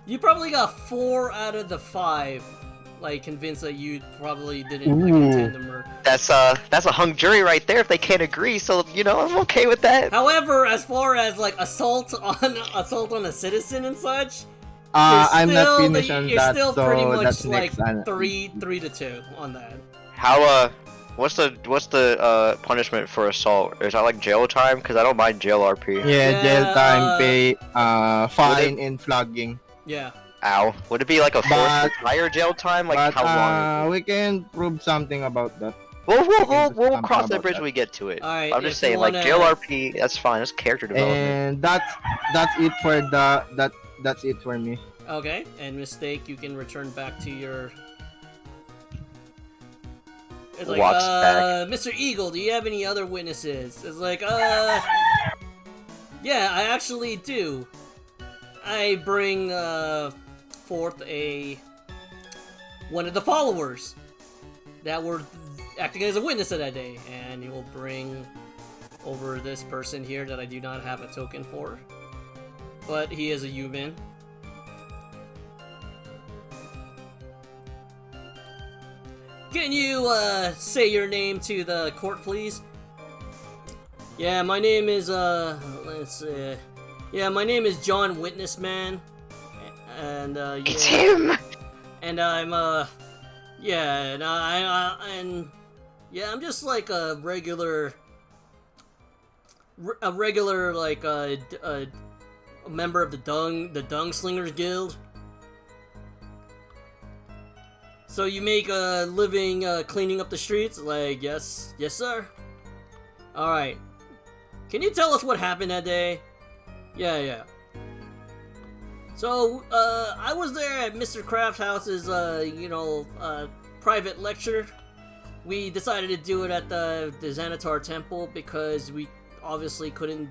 You probably got 4 out of the 5, like convinced that you probably didn't like, intend to murder. That's a hung jury right there if they can't agree. So I'm okay with that. However, as far as like assault on a citizen and such, I'm not finished on you're that, still so pretty much that's like next. 3-2 on that. How what's the punishment for assault? Is that like jail time? Because I don't mind jail RP. Yeah, jail Yeah, time, pay, fine, and flogging. Yeah. Ow. Would it be like a forced But- retire jail time? Like But how long? we can prove something about that. We'll something cross that about bridge that. when we get to it. Alright, I'm just if saying, you like wanna- jail RP, that's fine. That's character development. And that's it for that's it for me. Okay, and Mistake, you can return back to your. It's like, Walks back. Mr. Eagle, do you have any other witnesses? It's like, yeah, I actually do. I bring, forth one of the followers that were acting as a witness that day, and he will bring over this person here that I do not have a token for, but he is a human. Can you, say your name to the court, please? Yeah, my name is, let's see. Yeah, my name is John Witnessman. And, yeah. It's him! And I'm, yeah, and yeah, I'm just like a regular, like, a member of the Dung Slingers Guild. So you make a living cleaning up the streets? Like, yes, sir. Alright. Can you tell us what happened that day? Yeah. So, I was there at Mr. Crafthouse's, private lecture. We decided to do it at the Xanatar Temple because we obviously couldn't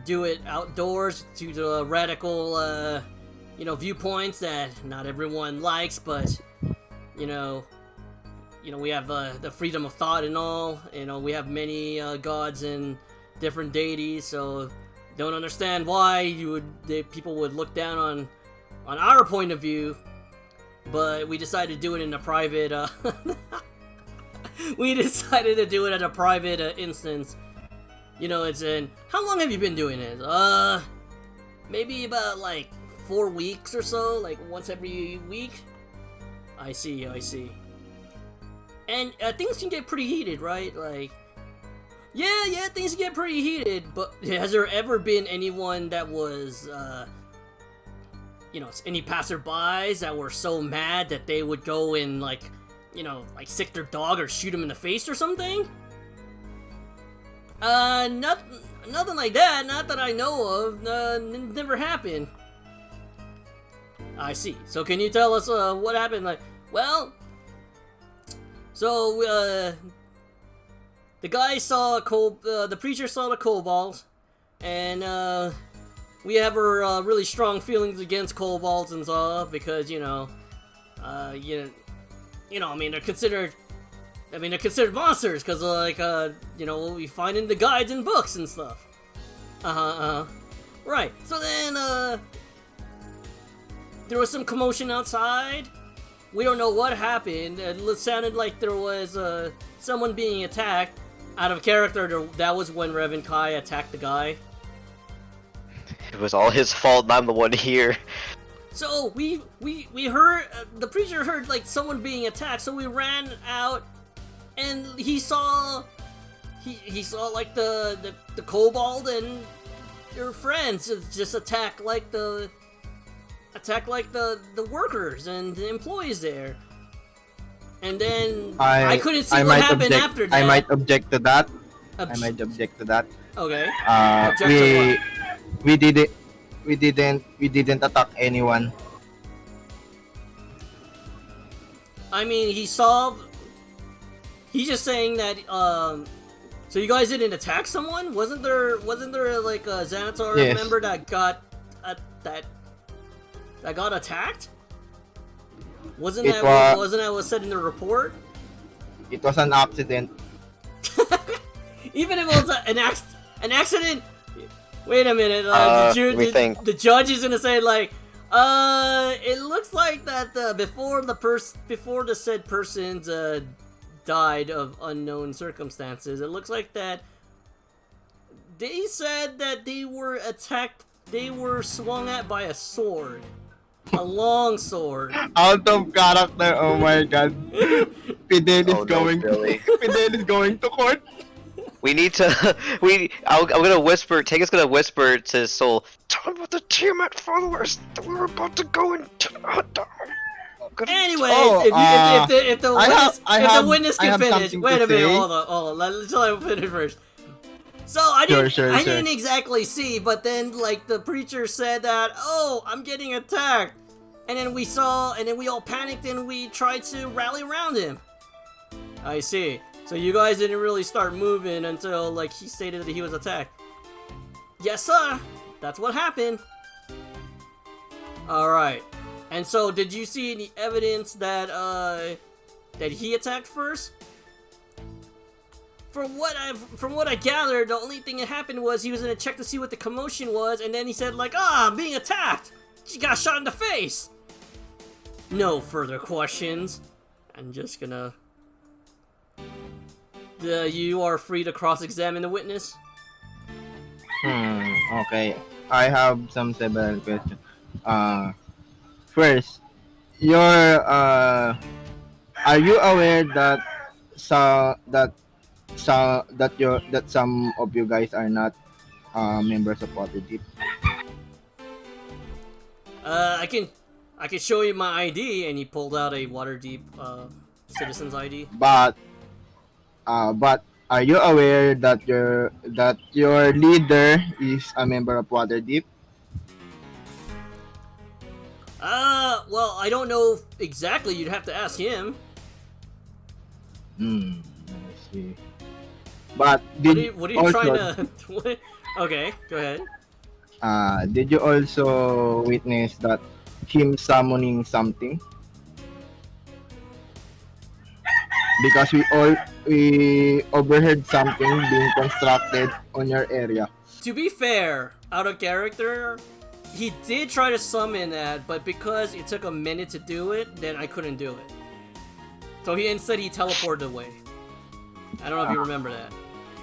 do it outdoors due to radical, viewpoints that not everyone likes, but we have the freedom of thought and all. We have many gods and different deities, so don't understand why people would look down on our point of view. but we decided to do it in a private. We decided to do it at a private instance. You know, it's in. How long have you been doing this? Maybe about like 4 weeks or so, like once every week. I see. And things can get pretty heated, right? Like, yeah, things get pretty heated. But has there ever been anyone that was, you know, any passerbys that were so mad that they would go and like, you know, like sick their dog or shoot him in the face or something? Nothing like that. Not that I know of. Never happened. I see. So can you tell us what happened? Like, well, so the guy saw the preacher saw the kobolds, and we have our really strong feelings against kobolds and stuff because you know, I mean they're considered monsters because like you know what we find in the guides and books and stuff. Right. So then there was some commotion outside. We don't know what happened. It sounded like there was someone being attacked. Out of character, that was when Revan Kai attacked the guy. It was all his fault, and I'm the one here. So we heard the preacher heard like someone being attacked. So we ran out, and he saw like the kobold and your friends just attack like the workers and the employees there. And then I couldn't see what happened after that. I might object to that. Okay. We didn't attack anyone. I mean, he's just saying that so you guys didn't attack someone? Wasn't there like a Xanatar member that got that got attacked? Wasn't that what said in the report? It was an accident. Even if it was an accident. Wait a minute. The judge is gonna say like, it looks like that before the said persons died of unknown circumstances. It looks like that they said that they were attacked. They were swung at by a sword. A long sword. Out of character, oh my god. Fidel is going to court. We need to. I'm gonna whisper. Tanka's gonna whisper to his soul. Tell him about the Tiamat followers that we're about to go and hunt down. Anyways, if the witness can finish. Wait a minute. Hold on. Let's let him finish first. So I didn't exactly see, but then like the preacher said that, oh, I'm getting attacked, and then we all panicked and we tried to rally around him. I see. So you guys didn't really start moving until like he stated that he was attacked. Yes, sir. That's what happened. All right. And so, did you see any evidence that that he attacked first? From what I gathered, the only thing that happened was he was gonna check to see what the commotion was, and then he said like, I'm being attacked. She got shot in the face. No further questions. I'm just gonna. You are free to cross-examine the witness. Okay. I have several questions. First, are you aware that some of you guys are not members of Waterdeep? I can show you my ID, and he pulled out a Waterdeep citizen's ID. But are you aware that your leader is a member of Waterdeep? Well, I don't know exactly. You'd have to ask him. I see. But what are you trying to? Okay, go ahead. Did you also witness that him summoning something? Because we overheard something being constructed on your area. To be fair, out of character, he did try to summon that, but because it took a minute to do it, then I couldn't do it. So he teleported away. I don't know if you remember that.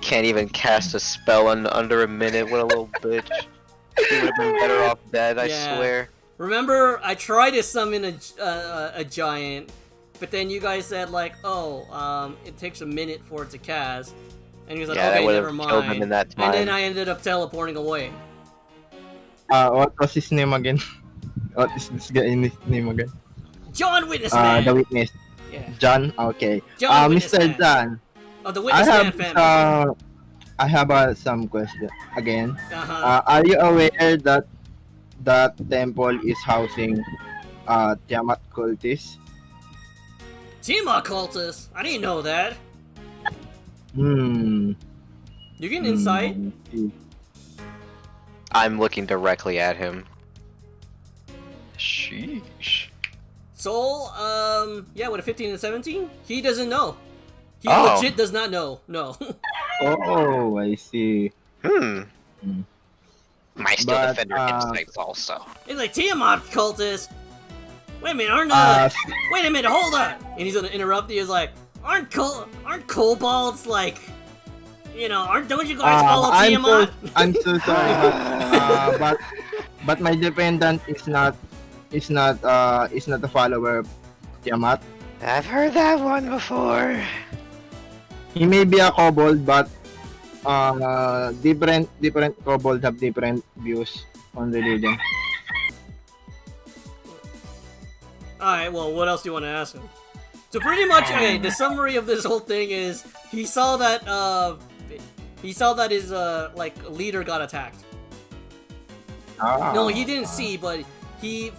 Can't even cast a spell in under a minute. What a little bitch. He would have been better off dead, I Yeah. swear. Remember, I tried to summon a giant, but then you guys said like, oh, it takes a minute for it to cast, and he was like, Yeah, that okay, would've never killed him mind. in that And then time. I ended up teleporting away. What was his name again? What is this guy's name again? John Witness Man. The witness. Yeah. John. Okay. John Witness Mr. Man. John. Oh, the I Witness Man have family. I have some question again. Uh-huh. Are you aware that that temple is housing Tiamat cultists? Tiamat cultists. I didn't know that. Hmm. You get an insight. I'm looking directly at him. Sheesh. Soul, yeah, with a 15 and 17, he doesn't know. He Oh. legit does not know. No. Oh, I see. Hmm. Hmm. My Steel But, Defender insights also. He's like, Tiamat cultists. Wait a minute, aren't wait a minute, hold on. And he's gonna interrupt you. He's like, aren't kobolds like, don't you guys follow Tiamat? I'm so sorry, but my dependent is not a follower of Tiamat. I've heard that one before. He may be a kobold, but different kobolds have different views on religion. Alright, well, what else do you want to ask him? So pretty much, okay, the summary of this whole thing is, he saw that his, leader got attacked. No, he didn't see, but because he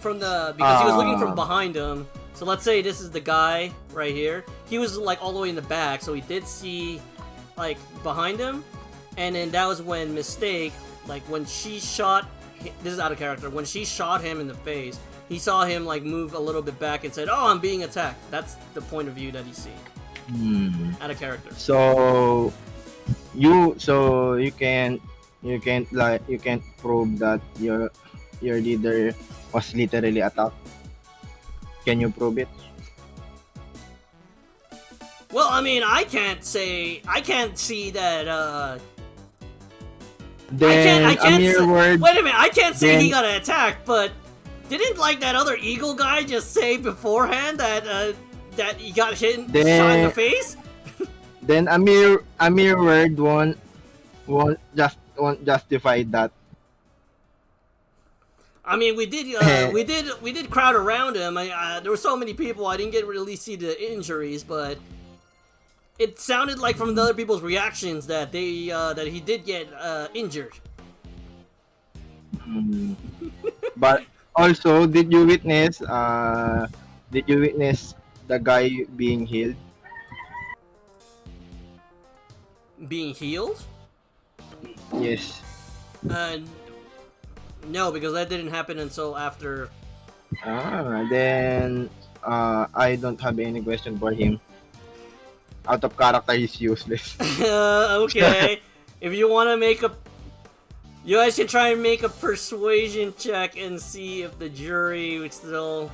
was looking from behind him. So let's say this is the guy right here. He was like all the way in the back, so he did see like behind him. And then that was when Mistake, like when she shot, this is out of character, when she shot him in the face, he saw him like move a little bit back and said, "Oh, I'm being attacked." That's the point of view that he see. Out of character. So you can't prove that your leader was literally attacked. Can you prove it? Well, I mean, I can't see that. Then I can't a mere say, word. wait a minute, I can't say he then- got attacked, but didn't like that other eagle guy just say beforehand that he got shot in the face? Then a mere word won't justify that. I mean, we did crowd around him. There were so many people, I didn't really see the injuries, but it sounded like from the other people's reactions that that he did get injured. But also, did you witness the guy being healed? Being healed? Yes. No, because that didn't happen until after. Then I don't have any question for him. Out of character, he's useless. Okay. If you want to you guys can try and make a persuasion check and see if the jury would still.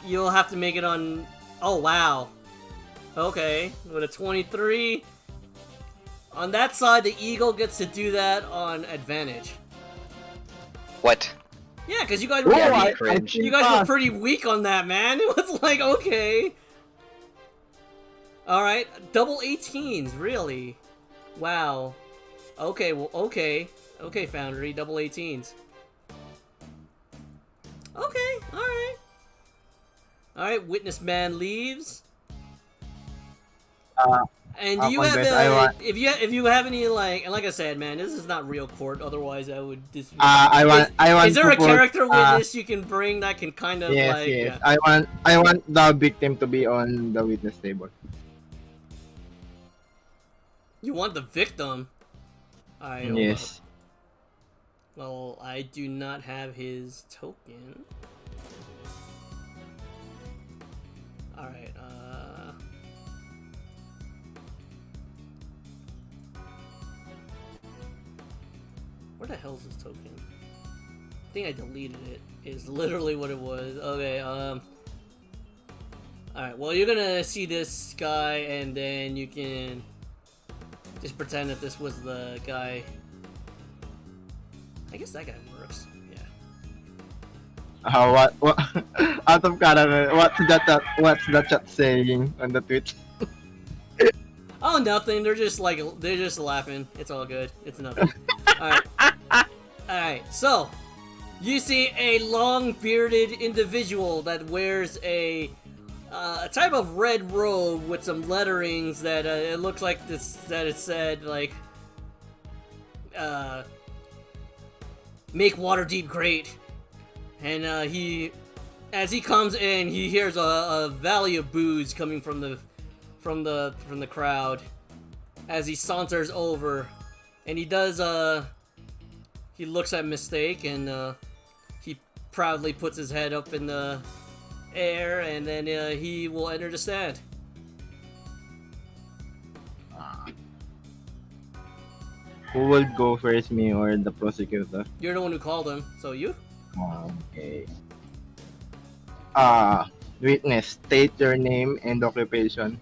You'll have to make it on. Oh wow. Okay, with a 23. On that side, the eagle gets to do that on advantage. What? Yeah, because you guys Oh, were I cringe. you guys were pretty weak on that, man. It was like, okay. Alright, double 18s, really? Wow. Okay, well, okay. Okay, Foundry, double 18s. Okay, alright. Alright, Witness Man leaves. And do you have if you have any like I said, man, this is not real court. Otherwise, I would. I want. Is there to a put, character witness you can bring that can kind of Yes, like? yes. Yeah. I want the victim to be on the witness table. You want the victim? Hold Yes. up. Well, I do not have his token. All right. Where the hell's his token? I think I deleted it. Is literally what it was. Okay, alright, well, you're gonna see this guy, and then you can just pretend that this was the guy. I guess that guy works. Yeah. What out of character, what's the chat saying on the Twitch? Oh, nothing. They're just laughing. It's all good. It's nothing. Alright. Alright, so you see a long bearded individual that wears a type of red robe with some letterings that it looks like that it said like make Waterdeep great. And as he comes in, he hears a valley of boos coming from the crowd as he saunters over, and he looks at Mistake, and he proudly puts his head up in the air, and then he will enter the stand. Who will go first, me or the prosecutor? You're the one who called him, so you? Okay. Witness, state your name and occupation.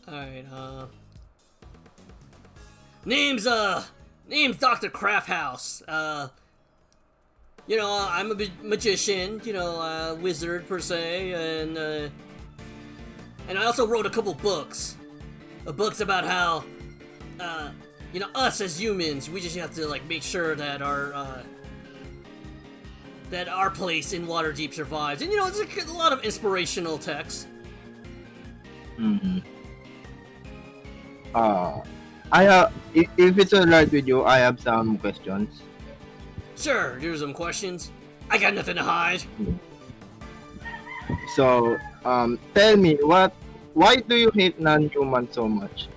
Alright, name's Dr. Crafthouse. I'm a magician, wizard per se, and I also wrote a couple books. Books about how, us as humans, we just have to, make sure that our place in Waterdeep survives. And, it's a lot of inspirational text. Mm-hmm. If it's alright with you, I have some questions. Sure, here's some questions. I got nothing to hide. So, tell me, why do you hate non-human so much?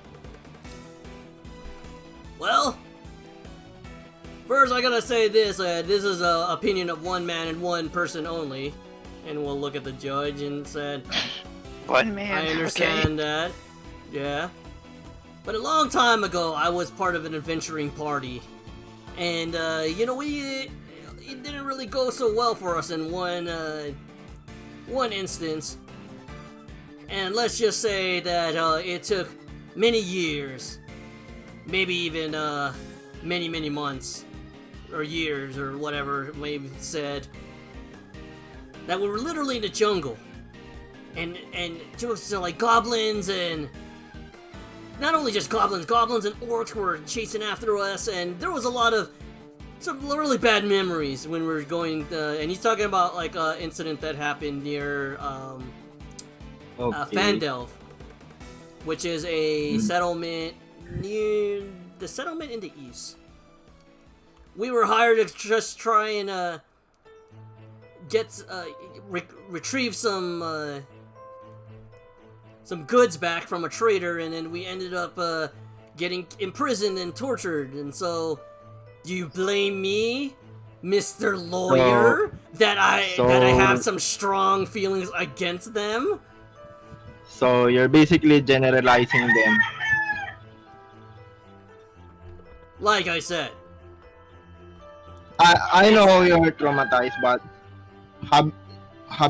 Well, first I gotta say this, this is an opinion of one man and one person only. And we'll look at the judge and said, One man. I understand that. Yeah. But a long time ago, I was part of an adventuring party. And, it didn't really go so well for us in one instance. And let's just say that it took many years, maybe even many months, or years, or whatever it may be said, that we were literally in the jungle. And just like goblins and... Not only just goblins and orcs were chasing after us, and there was a lot of some really bad memories when we were going. And he's talking about like an incident that happened near Fandelv, which is a settlement near the settlement in the east. We were hired to just try and retrieve some goods back from a trader, and then we ended up getting imprisoned and tortured. And so, do you blame me, Mr. Lawyer, that I have some strong feelings against them? So you're basically generalizing them. Like I said. I know you're traumatized, but have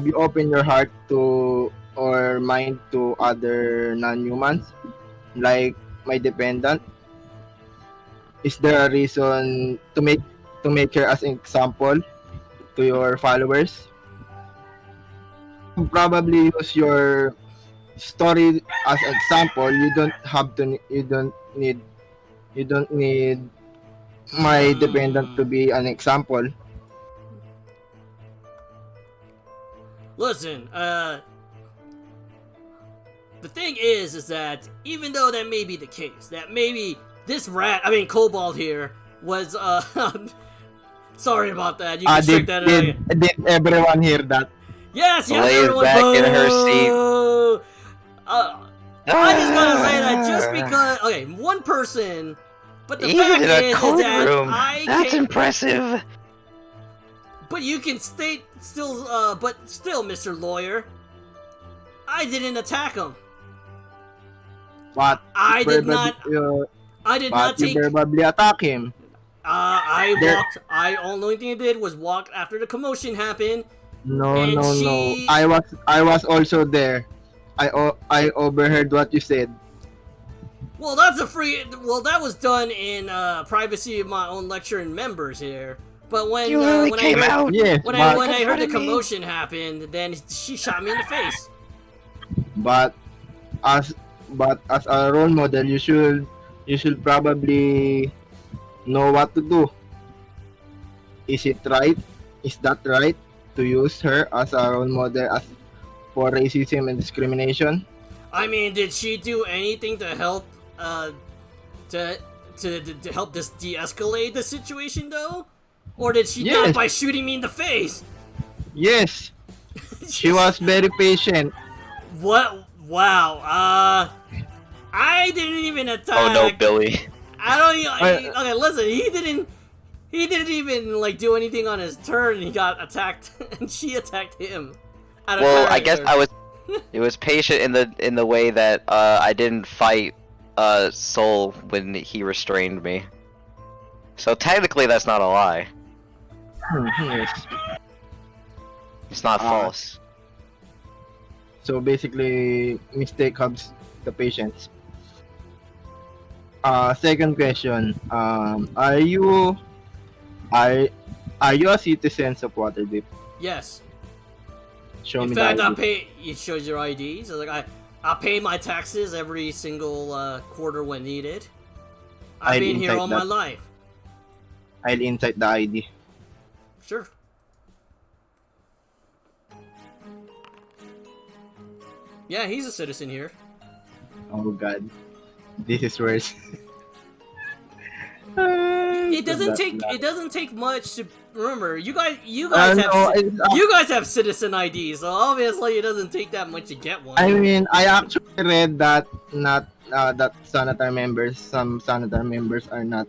you opened your heart to or mind to other non-humans, like my dependent? Is there a reason to make her as an example to your followers? Probably use your story as example. You don't need my dependent to be an example. Listen, the thing is that even though that may be the case, that maybe this Kobold here was, sorry about that. You can check that out. Did everyone hear that? Yes, Lays everyone. back in her seat. I just gotta say that just because, okay, one person, but the Even fact in a is that courtroom. That's impressive. But you can state still, Mr. Lawyer, I didn't attack him. But I did not you take. verbally attack him. I There- I only thing I did was walk after the commotion happened. No, And no, she- no. I was also there. I overheard what you said. Well, that's a free. Well, that was done in privacy of my own lecture and members here. But when You really when came I heard, out. Yes, when but I heard the Confronted me. commotion happened, then she shot me in the face. but as as a role model, you should probably know what to do. Is it right? Is that right to use her as a role model as for racism and discrimination? I mean, did she do anything to help to help this de-escalate the situation though? Or did she do Yes. it by shooting me in the face? Yes, she was very patient. What? Wow. I didn't even attack. Oh no, Billy. I don't even. I- Okay, listen. He didn't even like do anything on his turn. And he got attacked, and she attacked him. Out of Well, I guess character. I was. It was patient in the way that I didn't fight Soul when he restrained me. So technically, that's not a lie. Yes. It's not Ah. false. So basically, mistake helps the patients. Second question. Are you a citizen of Waterdeep? Yes. Show In me fact, the I ID. pay. It shows your ID. So like I pay my taxes every single quarter when needed. I've I'll been here insight all my that. life. I'll insert the ID. Sure. Yeah, he's a citizen here. Oh god, this is worse. It doesn't take much to remember. You guys have citizen IDs, so obviously it doesn't take that much to get one. I mean, I actually read that that some Sanatar members are not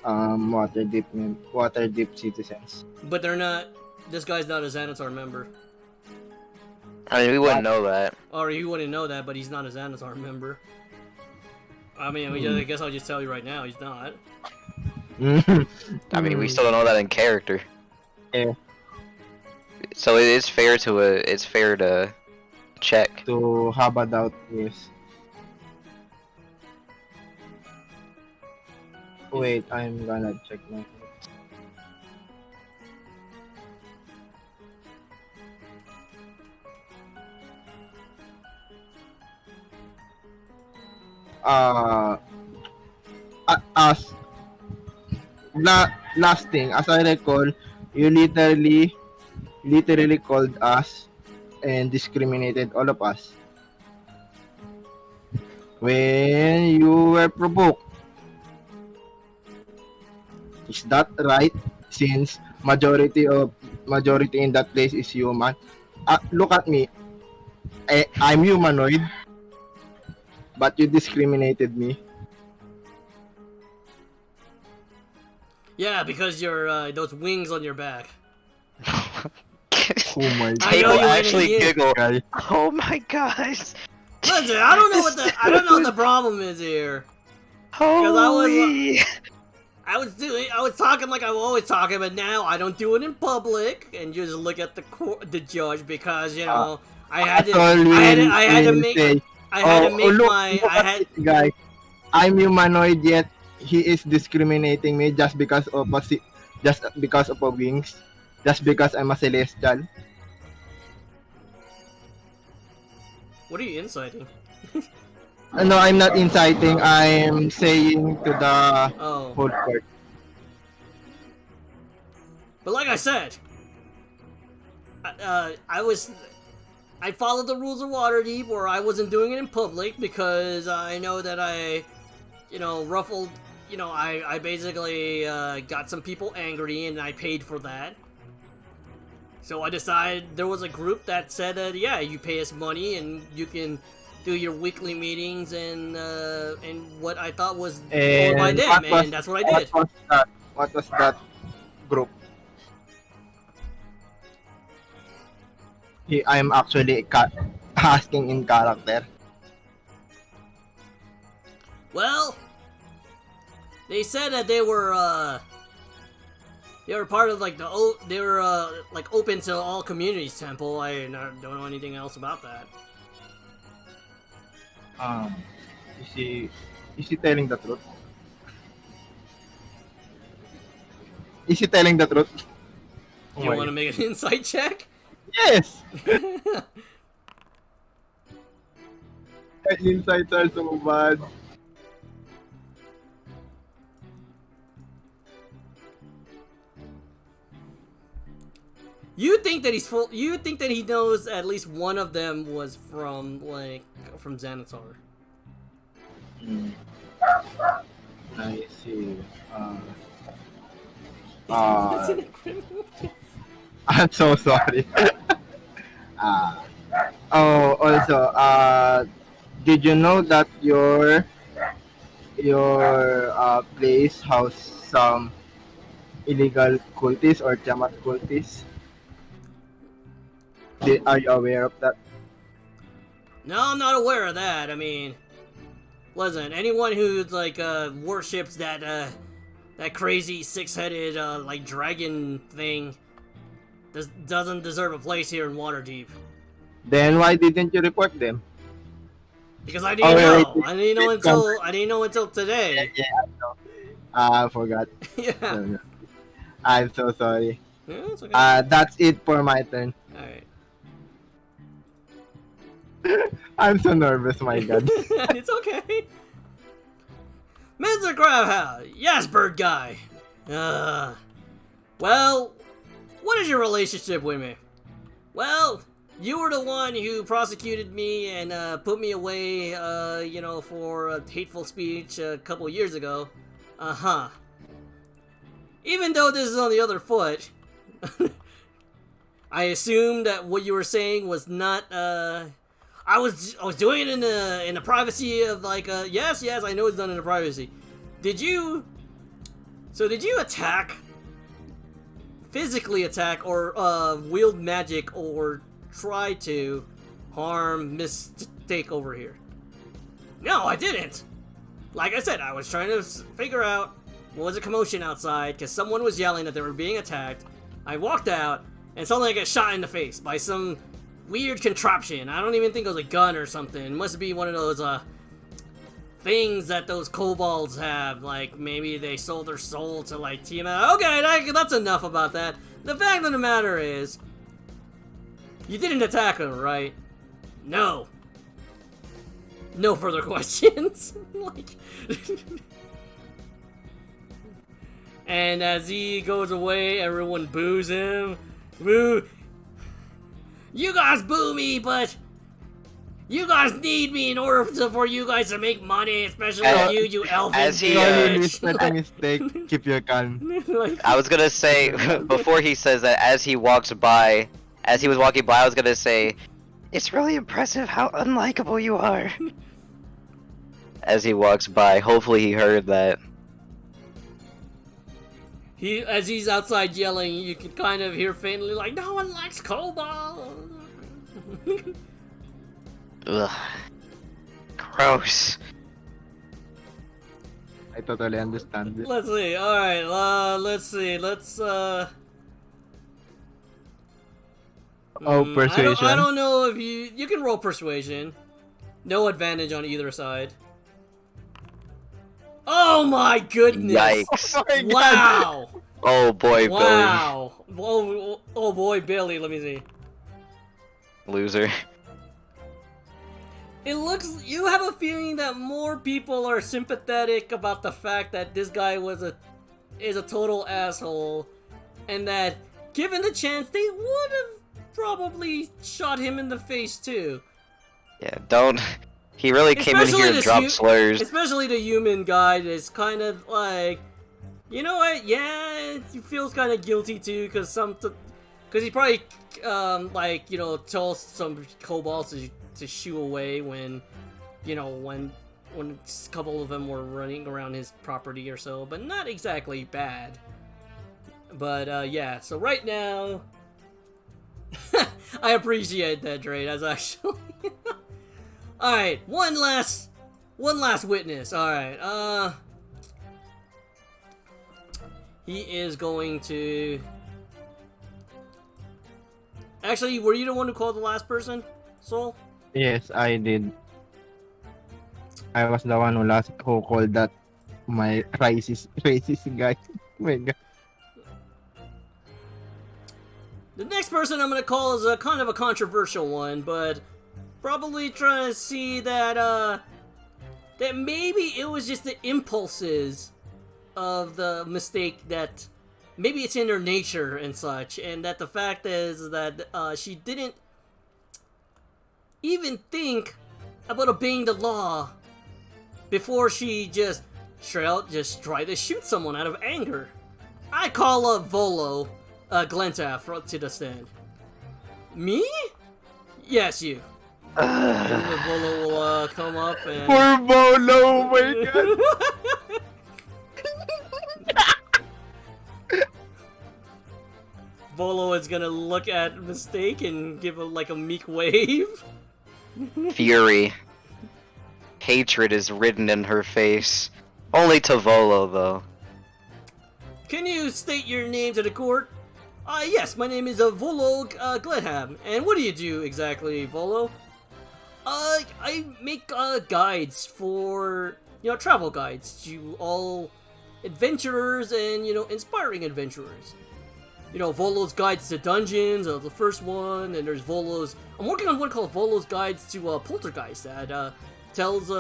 Waterdeep citizens. But they're not. This guy's not a Xanatar member, I mean, we wouldn't know that. or you wouldn't know that. But he's not a Xanatar member. I mean, I guess I'll just tell you right now, he's not. I mean, we still don't know that in character. Yeah. So it is fair to check. To have a doubt, yes. Wait, I'm gonna check my. As last thing, as I recall, you literally called us and discriminated all of us when you were provoked. Is that right? Since majority in that place is human. Look at me. I'm humanoid, but you discriminated me. Yeah, because you're those wings on your back. Oh my I Table know you actually ain't here. giggled. god. Oh my gosh. Listen, I don't know what the problem is here. Holy. I was talking like I'm always talking, but now I don't do it in public and just look at the judge because you know I had to make Look my at this guy. I'm humanoid yet he is discriminating me just because of a wings, just because I'm a celestial. What are you inciting? No, I'm not inciting. I'm saying to the Oh, whole court. but like I said, I followed the rules of Waterdeep, where I wasn't doing it in public because I know that I, ruffled. I basically got some people angry, and I paid for that. So I decided there was a group that said that yeah, you pay us money and you can do your weekly meetings and what I thought was told by them, and that's what I did. What was that group? I'm actually asking in character. Well, they said that they were They were part of like they were like open to all communities temple. I don't know anything else about that. Is he telling the truth? Is he telling the truth? Oh You my want to make an insight check? Yes! Insights are so bad. You think that he's full? You think that he knows at least one of them was from Xanatar? I see. I'm so sorry. Also, did you know that your place house some illegal cultists or Tiamat cultists? Are you aware of that? No, I'm not aware of that. I mean, listen, anyone who like worships that crazy six-headed like dragon thing doesn't deserve a place here in Waterdeep. Then why didn't you report them? Because I didn't know. wait, I didn't know until today. Yeah, I know. I forgot. Yeah. No. I'm so sorry. Yeah, it's okay. That's it for my turn. All right. I'm so nervous, my god. It's okay. Mr. Crabhouse, yes, bird guy. Well, what is your relationship with me? Well, you were the one who prosecuted me and put me away, for hateful speech a couple years ago. Uh-huh. Even though this is on the other foot, I assumed that what you were saying was not, I was doing it in the privacy of like yes I know it's done in the privacy. Did you physically attack or wield magic or try to harm Mistake over here? No, I didn't. Like I said, I was trying to figure out what was a commotion outside because someone was yelling that they were being attacked. I walked out and suddenly I got shot in the face by some weird contraption. I don't even think it was a gun or something. It must be one of those things that those kobolds have. Like maybe they sold their soul to like Tiamat. Okay, that's enough about that. The fact of the matter is, you didn't attack her, right? No. No further questions. Like. And as he goes away, everyone boos him. Boo. You guys boo me, but you guys need me in order for you guys to make money, especially you elfin as he, bitch. Make a mistake. Keep your calm. Like, I was gonna say before he says that, as he was walking by, I was gonna say, It's really impressive how unlikable you are. as he walks by. Hopefully he heard that. as he's outside yelling, you can kind of hear faintly like, "No one likes kobold." Ugh. Gross. I totally understand it. Let's see. All right. Let's see. Let's Persuasion. I don't know if you can roll persuasion. No advantage on either side. Oh my goodness! Yikes. Oh my God. Wow! Oh boy, Wow! Oh boy, Billy. Let me see. Billy. Loser. It looks. You have a feeling that more people are sympathetic about the fact that this guy is a total asshole, and that given the chance, they would have probably shot him in the face too. Yeah, don't. He really came in here and dropped slurs. Especially the human guy that's kind of like, you know what? Yeah, he feels kind of guilty too, because he probably told some kobolds to shoo away when a couple of them were running around his property or so, but not exactly bad. But yeah, so right now, I appreciate that, Dre. That's actually. All right, one last witness. All right, he is going to. Actually, were you the one who called the last person, Soul? Yes, I did. I was the one who called that my racist guy. Oh my God. The next person I'm gonna call is a kind of a controversial one, but probably trying to see that that maybe it was just the impulses of the mistake, that maybe it's in her nature and such, and that the fact is that she didn't even think about obeying the law before she just straight out just tried to shoot someone out of anger. I call up Volo Glentaf to the stand. Me? Yes, you. And Volo will come up and... Poor Bolo, oh my God. Volo is gonna look at Mistake and give a meek wave. Fury. Hatred is written in her face. Only to Volo, though. Can you state your name to the court? Yes, my name is Volo Gledham. And what do you do exactly, Volo? I make guides for, travel guides to all adventurers and, inspiring adventurers. Volo's Guides to Dungeons, the first one, and there's Volo's... I'm working on one called Volo's Guides to Poltergeist that tells,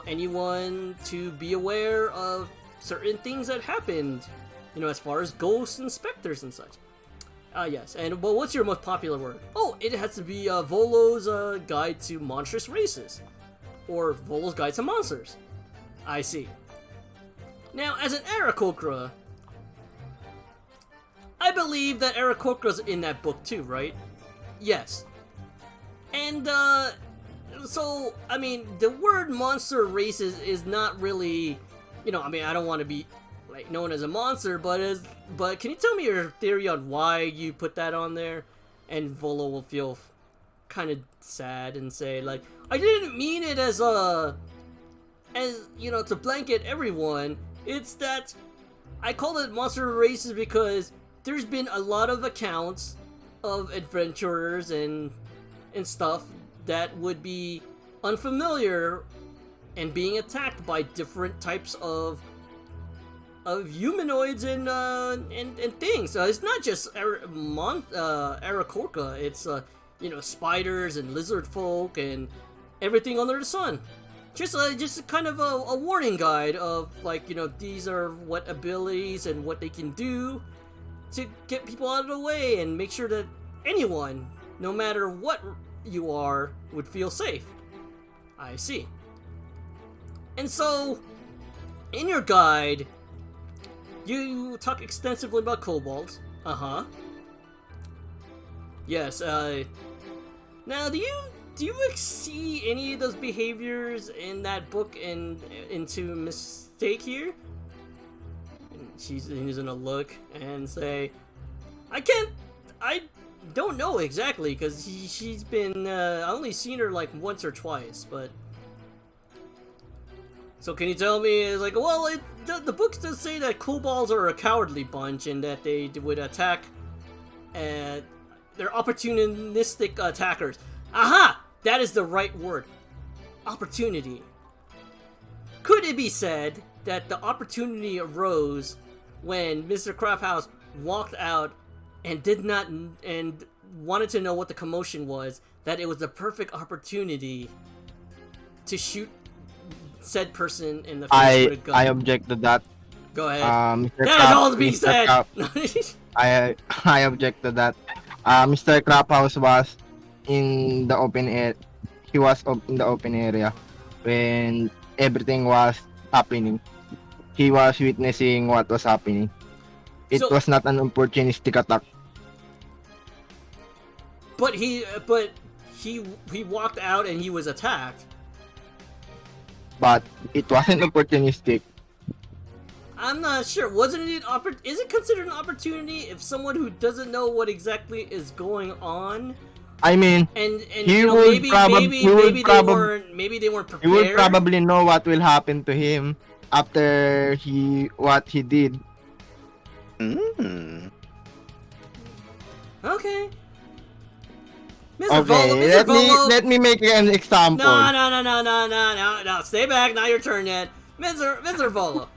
anyone to be aware of certain things that happened, as far as ghosts and specters and such. Yes, and well, what's your most popular word? Oh, it has to be Volo's Guide to Monstrous Races, or Volo's Guide to Monsters. I see. Now, as an Aarakocra, I believe that Aarakocra's in that book too, right? Yes. And, so, I mean, the word monster races is not really, I don't want to be, known as a monster, but can you tell me your theory on why you put that on there? And Volo will feel kind of sad and say, I didn't mean it as, to blanket everyone. It's that I call it monster races because there's been a lot of accounts of adventurers and stuff that would be unfamiliar and being attacked by different types of humanoids and things. So it's not just Aarakocra. It's spiders and lizard folk and everything under the sun. Just kind of a warning guide of these are what abilities and what they can do to get people out of the way and make sure that anyone, no matter what you are, would feel safe. I see. And so, in your guide, you talk extensively about kobolds. Uh-huh. Yes, now, do you see any of those behaviors in that book and into Mistake here? And he's gonna look and say, I don't know exactly, because she's been, I only seen her once or twice, but... So can you tell me, the books does say that kobolds are a cowardly bunch and that they would attack, they're opportunistic attackers. Aha! That is the right word. Opportunity. Could it be said that the opportunity arose when Mr. Crafthouse walked out and and wanted to know what the commotion was, that it was the perfect opportunity to shoot said person in the face with a gun? I object to that. Go ahead. That is all to be said. I object to that. Mr. Craphouse was in the open air. He was in the open area when everything was happening. He was witnessing what was happening. It was not an opportunistic attack. But he walked out and he was attacked. But it wasn't opportunistic. I'm not sure. Wasn't it is it considered an opportunity if someone who doesn't know what exactly is going on? I mean, and maybe they weren't prepared. He would probably know what will happen to him after what he did. Mm. Okay. Mr. Okay, Volo, Mr. Volo. let me make an example. No. Stay back. Not your turn yet. Mr. Volo.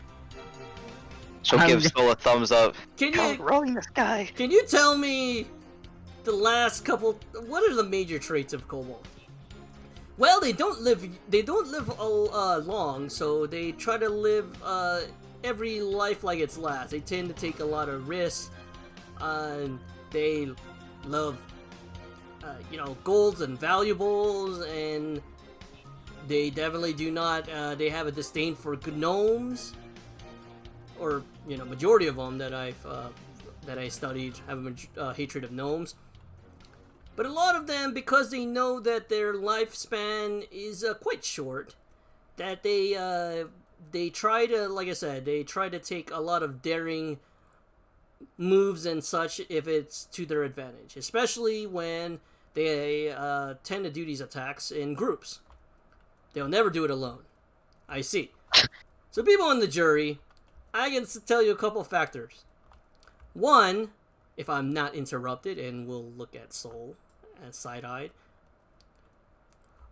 She'll give Soul a thumbs up. Can Go you rolling the sky. can you tell me the last couple? What are the major traits of kobold? Well, they don't live long, so they try to live every life like its last. They tend to take a lot of risks. They love golds and valuables, and they definitely do not. They have a disdain for gnomes, or majority of them that I studied have a hatred of gnomes. But a lot of them, because they know that their lifespan is quite short, that they try to, like I said, they try to take a lot of daring moves and such if it's to their advantage, especially when they tend to do these attacks in groups. They'll never do it alone. I see. So people in the jury, I can tell you a couple factors. One, if I'm not interrupted, and we'll look at Soul as side-eyed.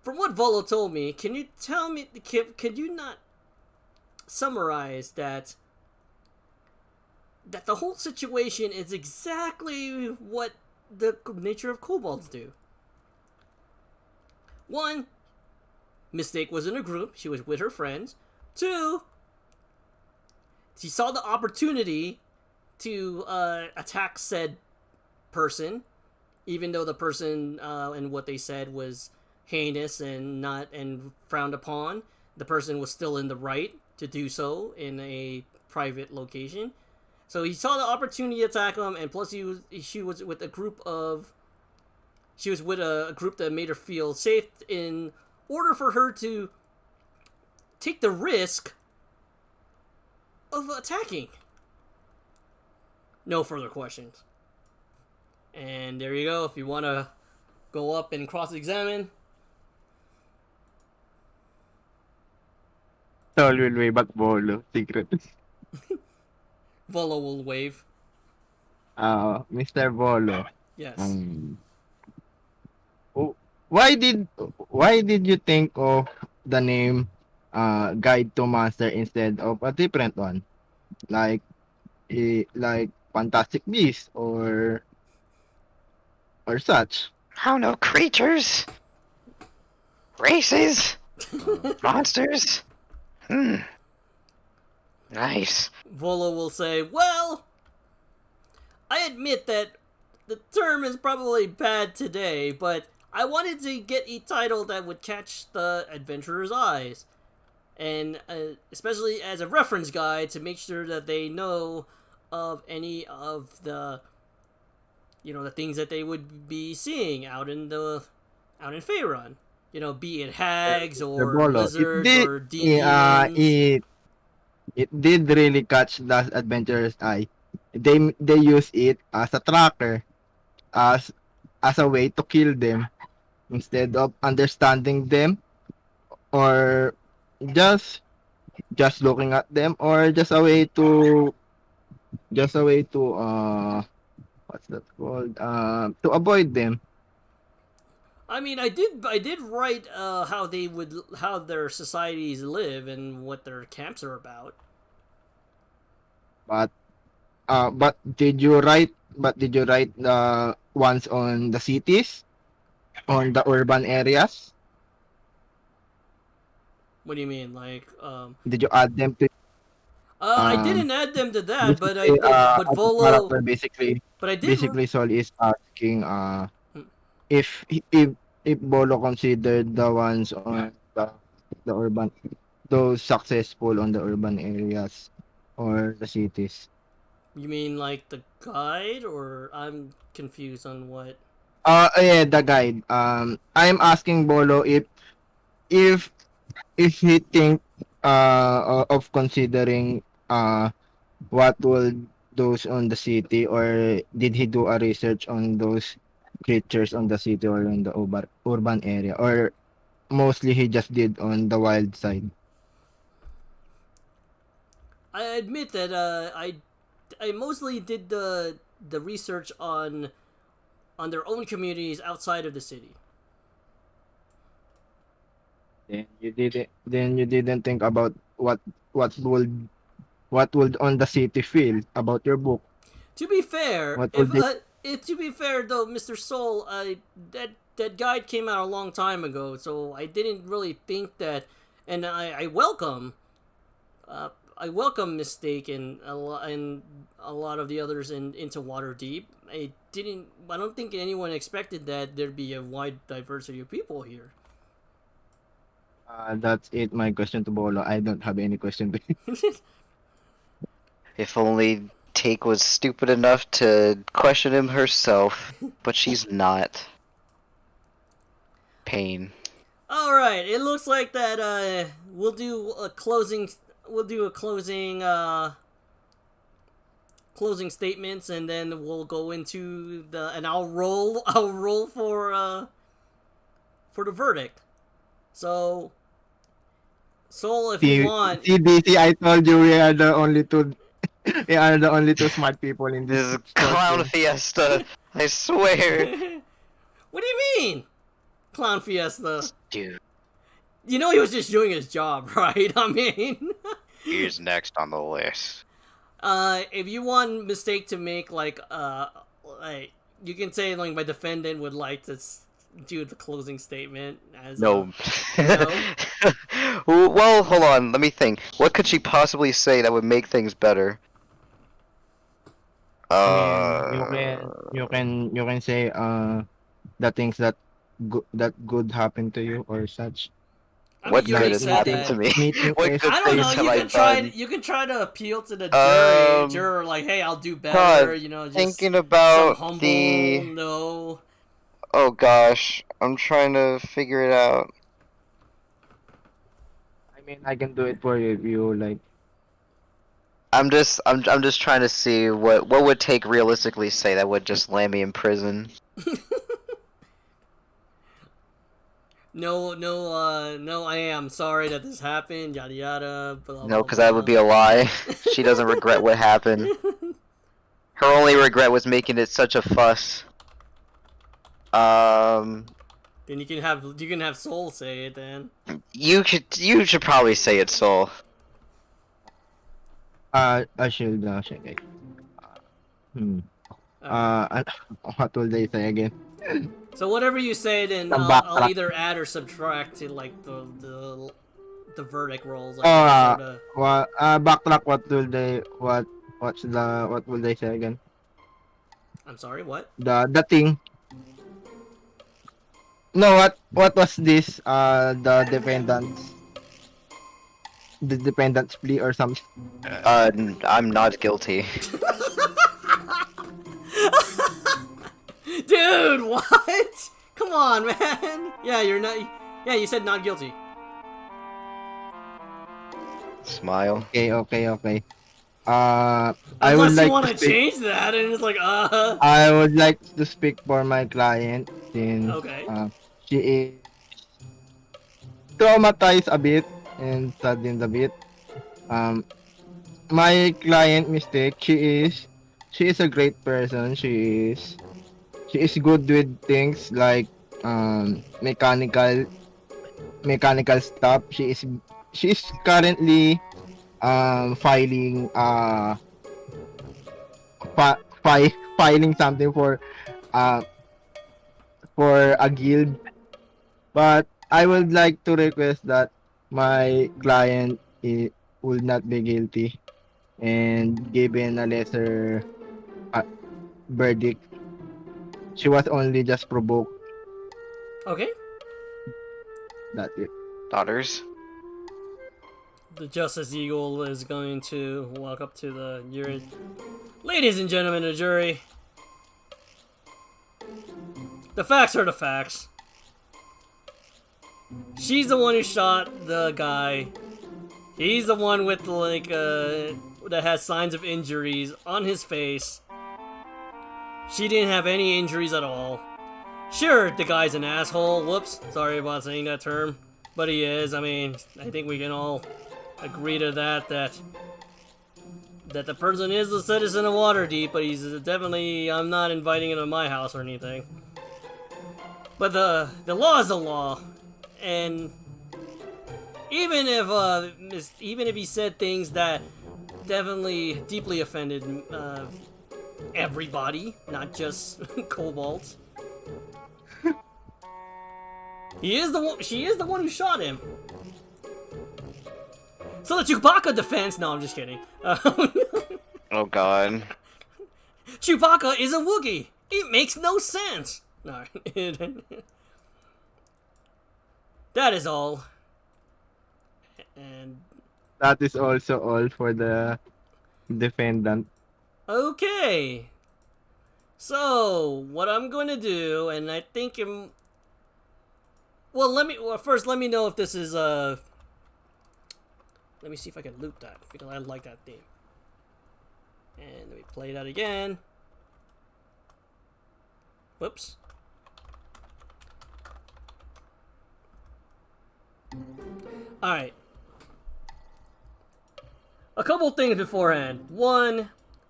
From what Volo told me, can you tell me, can you not summarize that the whole situation is exactly what the nature of kobolds do? One, Mistake was in a group. She was with her friends. Two, she saw the opportunity to attack said person, even though the person and what they said was heinous and frowned upon. The person was still in the right to do so in a private location. So he saw the opportunity to attack him, and plus she was with a group that made her feel safe in order for her to take the risk of attacking. No further questions. And there you go. If you want to go up and cross-examine. Sol will way back Bolo. Secret. Volo will wave. Mr. Bolo. Yes. Why did you think of the name Guide to Master instead of a different one? Like Fantastic Beasts or such? I don't know, creatures, races, monsters. Nice. Volo will say, well, I admit that the term is probably bad today, but I wanted to get a title that would catch the adventurer's eyes. And especially as a reference guide to make sure that they know of any of the the things that they would be seeing out in Faerun. Be it hags or Bolo. lizards or demons. It did really catch the adventurer's eye. They use it as a tracker, as a way to kill them instead of understanding them, or just looking at them, or just a way to what's that called, to avoid them. I mean, I did write how their societies live and what their camps are about. But did you write the ones on the cities, on the urban areas? What do you mean, Did you add them to I didn't add them to that, but I basically, did. But as a Volo, character, basically but I did. Sol is asking if Bolo considered the ones on the urban, those successful on the urban areas or the cities. You mean like the guide, or I'm confused on what? Yeah, the guide. I'm asking Bolo if he think of considering what will those on the city, or did he do a research on those creatures on the city or on the urban area, or mostly he just did on the wild side? I admit that I mostly did the research on their own communities outside of the city. Then you didn't think about what would what would on the city feel about your book. To be fair, What if would they to be fair though, Mr. Soul, that guide came out a long time ago, so I didn't really think that, and I welcome, I welcome Mistake and a lot of the others into Waterdeep. I don't think anyone expected that there'd be a wide diversity of people here. That's it. My question to Bolo. I don't have any question to you. If only Take was stupid enough to question him herself, but she's not. Pain. All right, it looks like that. We'll do a closing. We'll do a closing. Closing statements, and then we'll go into the. And I'll roll. I'll roll for the verdict. So, Soul, if you want. See, DC, I told you we are the only two. We are the only two smart people in This this. is Clown Fiesta. I swear. What do you mean, Clown Fiesta? Dude. You know he was just doing his job, right? I mean, He's next on the list. if you want Mistake to make like you can say like my defendant would like to do the closing statement as No. no? Well, hold on. Let me think. What could she possibly say that would make things better? You can say the things that good happen to you or such. I mean, What you good already has said happened that. to me? Meeting What face good I don't things know. have You I can try. done? You can try to appeal to the jury. Um, Juror, like, hey, I'll do better. God, You know, just Thinking some about humble the... no. Oh gosh, I'm trying to figure it out. I mean, I can do it for you if you like. I'm just trying to see what would Take realistically say that would just land me in prison. No, I am sorry that this happened. Yada yada. Blah, No, blah, because that would be a lie. She doesn't regret what happened. Her only regret was making it such a fuss. Then you can have Soul say it then. You should probably say it, Soul. I should okay. What will they say again? So whatever you say, then Some I'll backtrack. either add or subtract to like the verdict rolls. Like, Backtrack. What will they what will they say again? I'm sorry, what? The thing. No, what was this? The defendant's plea or something. I'm not guilty. Dude, what? Come on, man. Yeah, you're not. Yeah, you said not guilty. Smile. Okay. I would Unless like you want to to speak. change that, and it's like, I would like to speak for my client since Okay. she is traumatized a bit and saddened a bit. My client Mistake, she is a great person. She is good with things like mechanical stuff. She is currently filing filing something uh for a guild, but I would like to request that my client will not be guilty and given a lesser uh, verdict. She was only just provoked. Okay. That's it. Daughters. The Justice Eagle is going to walk up to the jury. Ladies and gentlemen of the jury, the facts are the facts. She's the one who shot the guy. He's the one with like that has signs of injuries on his face. She didn't have any injuries at all. Sure, the guy's an asshole. Whoops, sorry about saying that term, but he is. I mean, I think we can all agree to that. that the person is a citizen of Waterdeep, but he's definitely, I'm not inviting him to my house or anything. But the law is the law, and even if he said things that definitely deeply offended everybody, not just kobolds, she is the one who shot him. So the Chewbacca defense, no, I'm just kidding. Oh god. Chewbacca is a Wookiee. It makes no sense. No, that is all. And That is also all for the defendant. okay. So what I'm going to do, and I think first let me know if this is let me see if I can loop that because I like that theme. And let me play that again. Whoops. Alright. A couple things beforehand. One,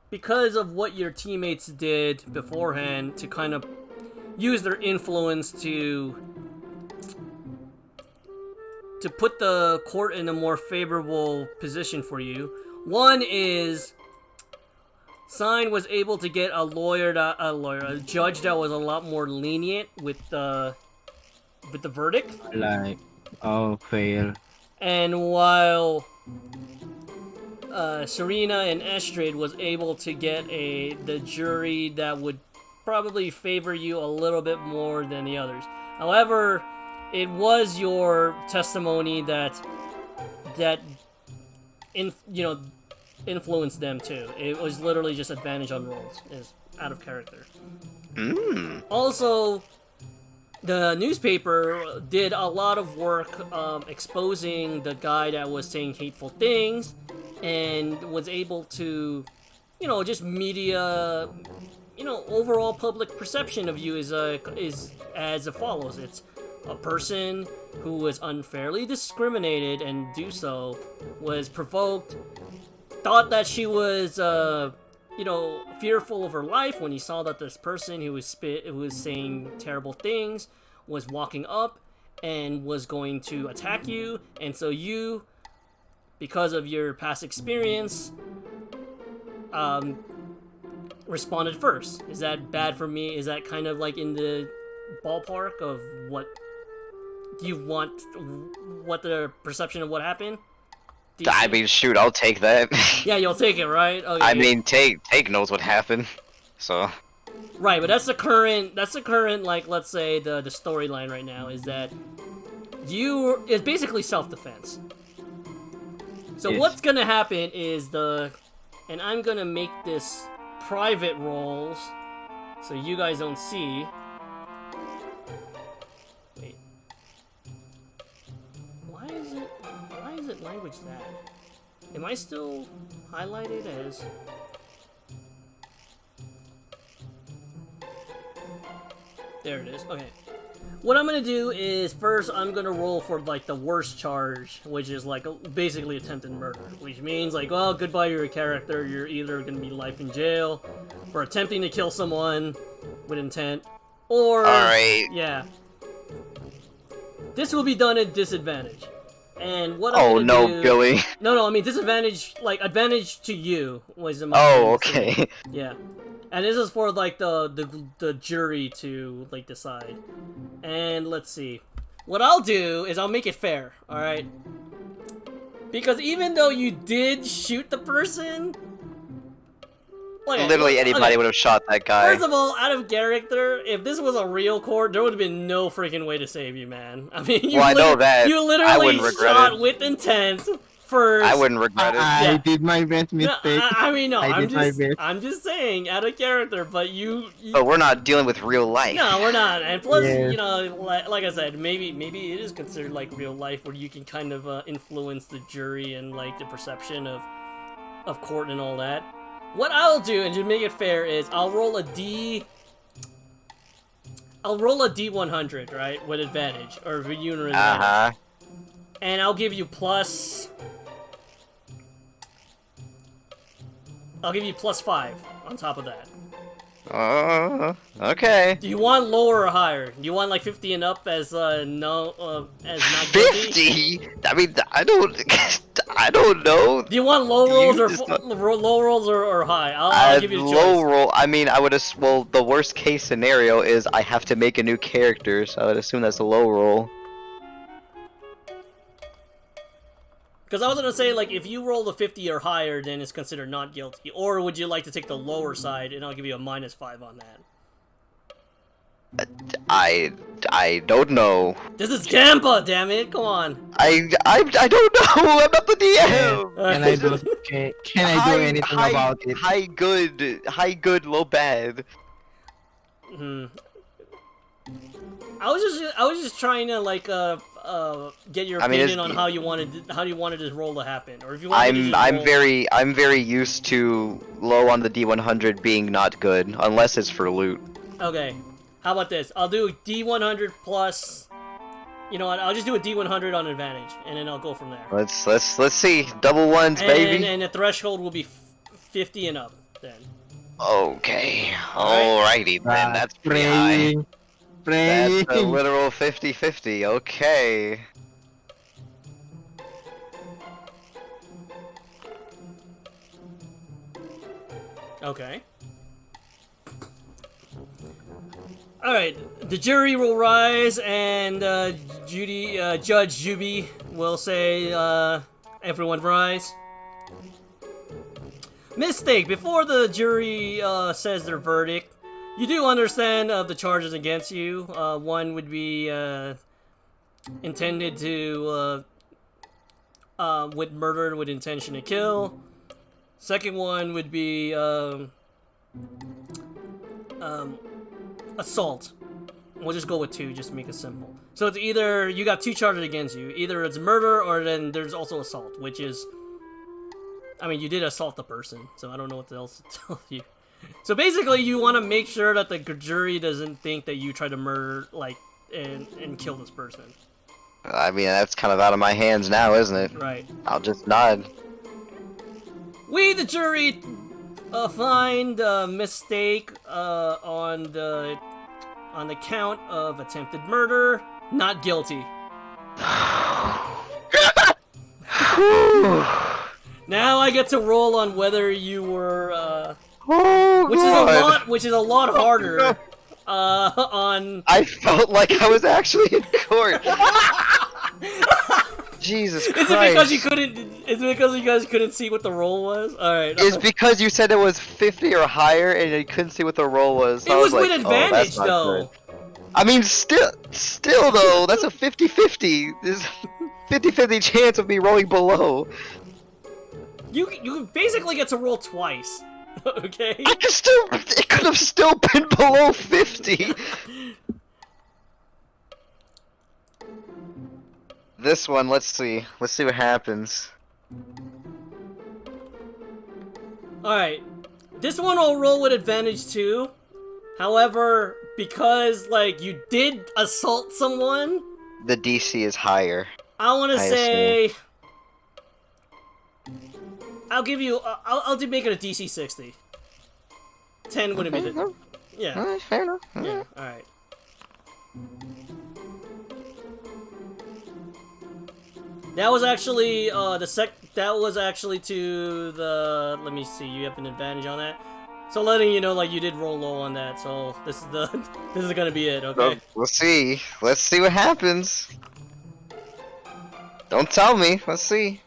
because of what your teammates did beforehand to kind of use their influence to put the court in a more favorable position for you. One is Sign was able to get a judge that was a lot more lenient with the verdict. Like, oh, fail. And while Serena and Estrid was able to get the jury that would probably favor you a little bit more than the others. However, it was your testimony that influenced them too. It was literally just advantage on rolls, is out of character. Also, the newspaper did a lot of work exposing the guy that was saying hateful things, and was able to, just media, overall public perception of you is as follows. It's a person who was unfairly discriminated and was provoked, thought that she was, fearful of her life when he saw that this person who was saying terrible things was walking up and was going to attack you, and so you, because of your past experience, responded first. Is that bad for me? Is that kind of like in the ballpark of what you want, what the perception of what happened? I mean, shoot, I'll take that. Yeah, you'll take it, right? Okay. I mean, take knows what happened, so. Right, but that's the current, like, let's say the storyline right now is that it's basically self-defense. So Yes. what's gonna happen is and I'm gonna make this private rolls so you guys don't see. Wait. Why is it language that? Am I still highlighted as? There it is. Okay. What I'm gonna do is first I'm gonna roll for like the worst charge, which is like basically attempted murder, which means like, well, goodbye to your character. You're either gonna be life in jail for attempting to kill someone with intent, or Alright. yeah, this will be done at disadvantage. And what I'm Oh gonna no, do, Billy. No, I mean disadvantage, like advantage to you was in my Oh, opinion, so- okay. yeah. And this is for like the jury to like decide. And let's see. What I'll do is I'll make it fair, alright? Because even though you did shoot the person, Literally anybody would have shot that guy. First of all, out of character, if this was a real court, there would have been no freaking way to save you, man. I mean, Well, I know that. You I literally wouldn't regret shot it. with intent first. I wouldn't regret it. I Yeah. did my best No, mistake. I mean, no, I I'm did my just, best. I'm just saying, out of character. But you But we're not dealing with real life. no, we're not. And plus, Yeah. like I said, maybe it is considered like real life, where you can kind of influence the jury and like the perception of court and all that. What I'll do, and to make it fair, is I'll roll a D100, right, with advantage, or with unit advantage, and I'll give you plus. I'll give you +5 on top of that. Okay. Do you want lower or higher? Do you want like 50 and up as as not guilty? 50? I mean, I don't. I don't know. Do you want low rolls You or just low rolls or high? I'll give you a low choice. roll. I mean, I would. Well, the worst case scenario is I have to make a new character, so I would assume that's a low roll. Because I was gonna say, like, if you roll the 50 or higher, then it's considered not guilty. Or would you like to take the lower side, and I'll give you a -5 on that. I don't know. This is Gampa, damn it! Come on. I don't know. I'm not the DM. Can I do anything about it? High good, low bad. I was just trying to like get your I mean, opinion on how you wanted this roll to happen, or if you wanted to just I'm roll... I'm very used to low on the D100 being not good, unless it's for loot. Okay, how about this? I'll do D100 plus. You know what? I'll just do a D100 on advantage, and then I'll go from there. Let's see. Double ones, baby. And the threshold will be 50 and up then. Okay. Alright. Alrighty then. That's pretty high. Praying. That's a literal 50-50. Okay. Okay. Alright, the jury will rise, and Judge Juby will say, everyone rise. Mistake, before the jury says their verdict, you do understand the charges against you. One would be intended to, with murder with intention to kill. Second one would be assault. We'll just go with 2, just to make it simple. So it's either you got 2 charges against you. Either it's murder, or then there's also assault, which is, I mean, you did assault the person, so I don't know what else to tell you. So basically, you want to make sure that the jury doesn't think that you tried to murder, like, and kill this person. I mean, that's kind of out of my hands now, isn't it? Right. I'll just nod. We, the jury, find a mistake on the count of attempted murder. Not guilty. Now I get to roll on whether you were, which is a lot harder. On. I felt like I was actually in court. Jesus Christ. Is it because you couldn't? Is it because you guys couldn't see what the roll was? All right. It's because you said it was 50 or higher, and you couldn't see what the roll was. So It I was like, with advantage, that's not though. good. I mean, still though, that's a 50-50. There's 50-50 chance of me rolling below. You basically get to roll twice. Okay. It could have still been below 50. This one, let's see what happens. Alright. This one I'll roll with advantage too. However, because, like, you did assault someone, The DC is higher. I want to I say... I'll give you... I'll make it a DC 60. 10 would have been it. Yeah. Alright, fair enough. Yeah, alright. That was actually, that was actually to the... Let me see, you have an advantage on that. So letting you know, like, you did roll low on that, so this is the... this is gonna be it, okay? We'll see. Let's see what happens. Don't tell me. Let's see.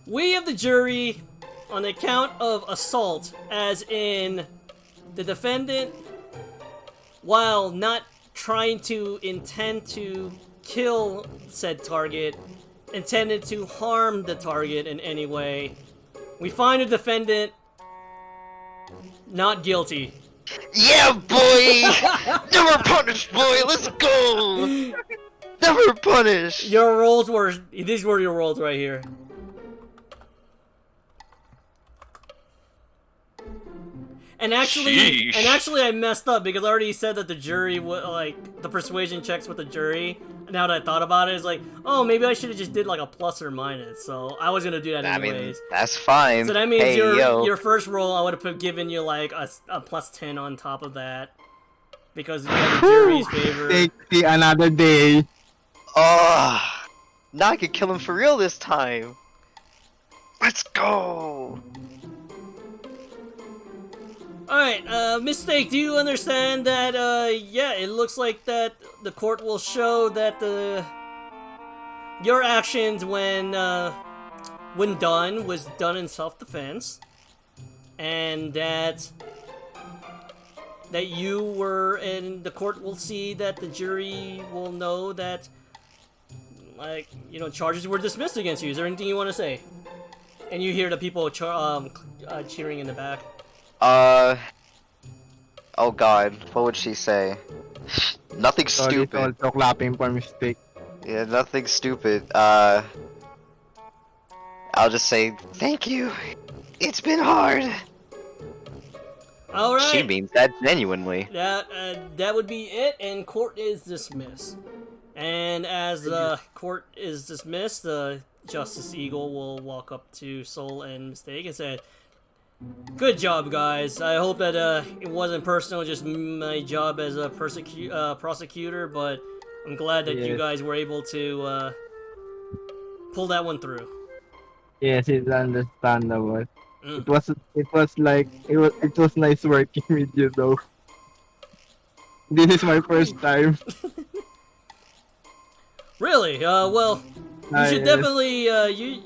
We have the jury on the count of assault, as in the defendant, while not trying to intend to kill said target, intended to harm the target in any way. We find the defendant not guilty. Yeah, boy! Never punished, boy! Let's go! Never punished! Your rolls were... These were your rolls right here. And actually, Sheesh. I messed up because I already said that the jury would like the persuasion checks with the jury. Now that I thought about it, it's like, oh, maybe I should have just did like a plus or minus. So I was gonna do that I mean, anyways. that's fine. So that means hey, your yo. your first roll, I would have given you like a plus 10 on top of that because you got the jury's favor. Take the another day. Oh, now I can kill him for real this time. Let's go. Alright, Mistake, do you understand that, yeah, it looks like that the court will show that your actions when done was done in self-defense, and that you were, and the court will see that the jury will know that, like, you know, charges were dismissed against you. Is there anything you want to say? And you hear the people cheering in the back. Oh god, what would she say? Nothing Sorry, stupid. also clapping for mistake. Yeah, nothing stupid. I'll just say, Thank you. It's been hard. Alright. she means that genuinely. That would be it, and court is dismissed. And as the court is dismissed, the Justice Eagle will walk up to Soul and Mistake and say, "Good job, guys. I hope that it wasn't personal, just my job as a prosecutor, but I'm glad that you Yes. guys were able to pull that one through." Yes, it's understandable. Mm. It was nice working with you though. This is my first time. Really? Well, you should Yes. definitely,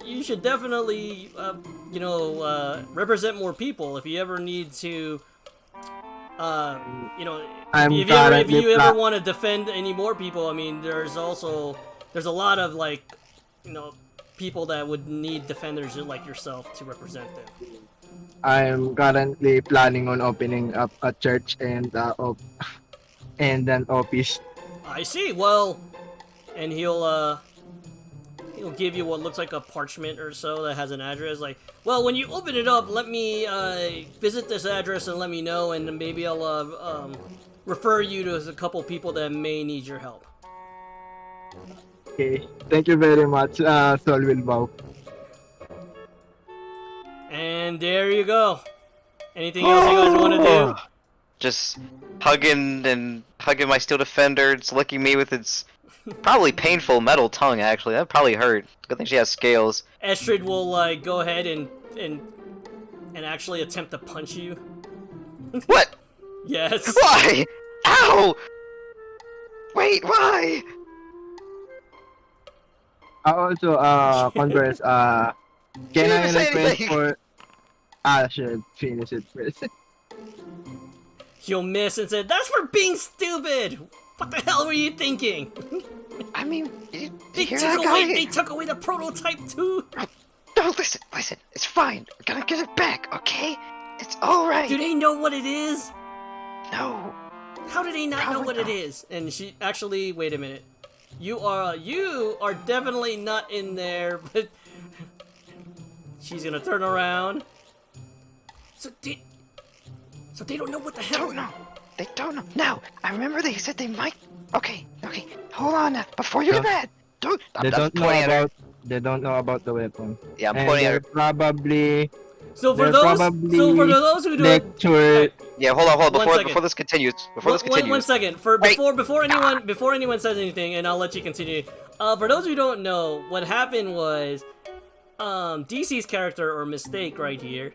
you should definitely, represent more people if you ever need to, you know, I'm if currently you ever want to defend any more people. I mean, there's a lot of like, you know, people that would need defenders like yourself to represent them. I'm currently planning on opening up a church and and an office. I see. Well, and he'll give you what looks like a parchment or so that has an address. Like, well, when you open it up, let me visit this address and let me know, and then maybe I'll refer you to a couple people that may need your help. Okay, thank you very much, Sol Wilbao. And there you go. Anything else you guys want to do? Just hugging my steel defender. It's licking me with its probably painful metal tongue. Actually, that probably hurt. Good thing she has scales. Estrid will like go ahead and actually attempt to punch you. What? Yes. Why? Ow! Wait, why? Also, Converse, can She I didn't say request anything. for... I should finish it first. He'll miss and say, "That's for being stupid. What the hell were you thinking? I mean, They hear took that away. guy? They took away the prototype too. No, listen. It's fine. We're gonna get it back, okay? It's all right. Do they know what it is? No. How do they not know Probably what it not. is?" And she actually, wait a minute. You are definitely not in there, but she's gonna turn around. So they don't know what the hell. Don't know. They don't know. No, I remember they said they might. Okay. Hold on now. Before you get mad. Don't. They I'm don't know pointing at her. about the weapon. Yeah, I'm And pointing at they're her. probably So for They're those who don't. lecture. Yeah, hold on. One Before second. this continues. One second. Wait. Before anyone says anything, and I'll let you continue. For those who don't know, what happened was, DC's character or Mistake right here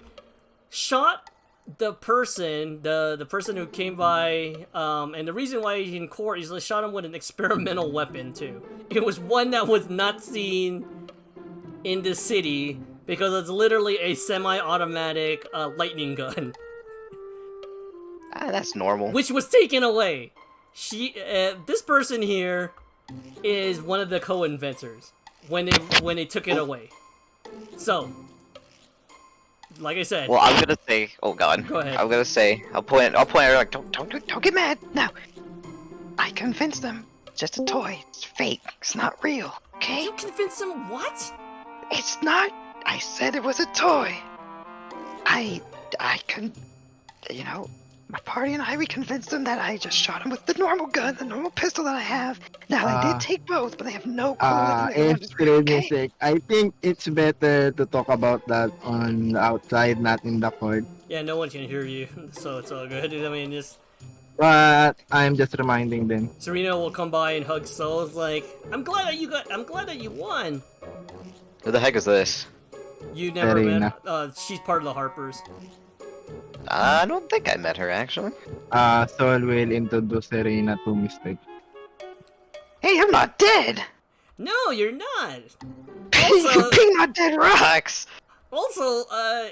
shot the person, the person who came by, and the reason why he's in court is they shot him with an experimental weapon too. It was one that was not seen in the city because it's literally a semi-automatic lightning gun. That's normal. Which was taken away. This person here is one of the co-inventors when they took it away. So, like I said, Well, I'm gonna say. Oh God. Go ahead. I'm gonna say. I'll point at her like, Don't get mad. Now. I convinced them. It's just a toy. It's fake. It's not real. Okay? you convinced him what? It's not. I said it was a toy. I you know, my party and I, we convinced them that I just shot him with the normal gun, the normal pistol that I have. Now, they Ah. did take both, but they have no clue that the other one is Excuse me, okay. sake. I think it's better to talk about that on the outside, not in the court. Yeah, no one can hear you, so it's all good. I mean, just But I'm just reminding them. Serena will come by and hug Soul. It's like, I'm glad that you won. Who the heck is this? You never Serena. met. She's part of the Harpers. I don't think I met her actually. Sol will introduce Serena to Mistake. Hey, I'm not dead! No, you're not. You're Also, being not dead rocks! also,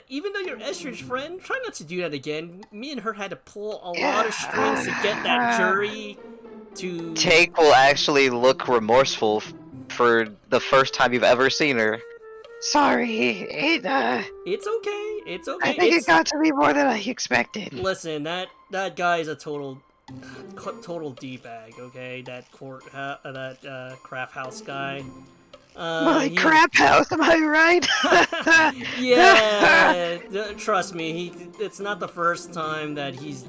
even though you're Estrid's friend, try not to do that again. Me and her had to pull a lot of strings to get that jury to. Take will actually look remorseful for the first time you've ever seen her. Sorry, It's okay. It's okay. I think It's- it got to be more than I expected. Listen, that guy is a total d-bag. Okay, that craft house guy. My He- crap house, am I right? Yeah, trust me. It's not the first time that he's.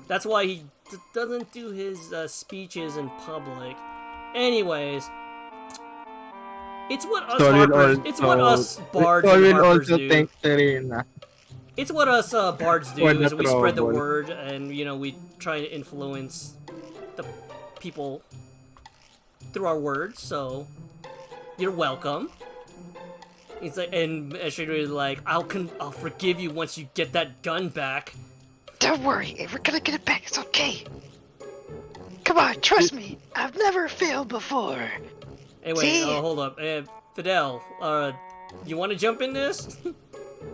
That's why he doesn't do his speeches in public. Anyways, it's what us Sol will Harpers. also, It's what us bards Sol and will Harpers also do. thank Serena. It's what us bards do. For the Is we spread the trouble. word, and we try to influence the people through our words. So you're welcome. He's like, and Estrid is like, I'll forgive you once you get that gun back. Don't worry, we're gonna get it back, it's okay. Come on, trust me, I've never failed before. Hey, wait, See? hold up, Fidel, you want to jump in this?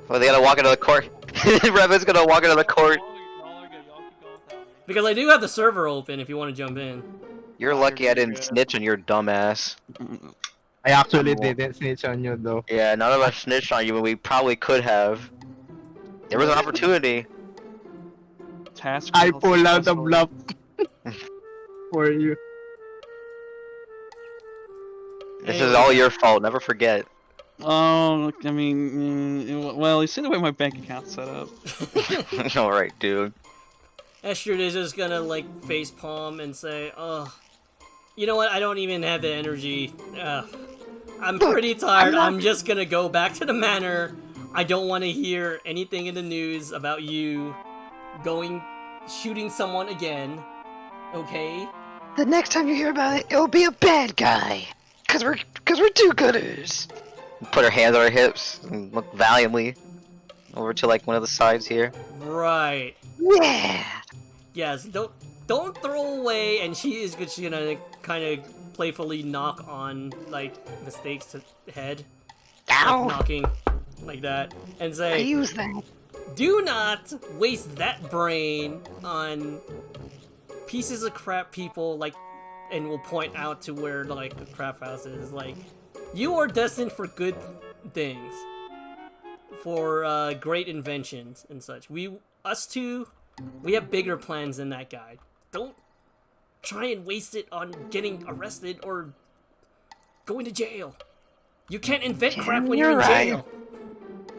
Well, they gotta walk into the court. Revan's gonna walk into the court. Because I do have the server open if you want to jump in. You're lucky I didn't snitch on your dumbass. I actually didn't snitch on you though. Yeah, none of us snitched on you, and we probably could have. There was an opportunity. Task I failed pulled out the successfully. bluff for you. This is all your fault. Never forget. Oh, I mean, well, you see the way my bank account's set up. All right, dude. Estrid is just gonna like face palm and say, "Oh, you know what? I don't even have the energy. I'm Look, pretty tired. I'm not- I'm just gonna go back to the manor. I don't want to hear anything in the news about you shooting someone again. Okay? The next time you hear about it, it'll be a bad guy. Cause we're do-gooders. Put her hands on her hips and look valiantly over to like one of the sides here. Right. Yeah. Yes. Don't throw away." And she's gonna kind of playfully knock on like Mistake's head, like, Ow. knocking like that, and I say, use that. do not waste that brain on pieces of crap people, like, and we'll point out to where, like, the crap house is. Like, you are destined for good things. For, great inventions and such. Us two, we have bigger plans than that guy. Don't try and waste it on getting arrested or going to jail. You can't invent crap when you're in You're right. jail.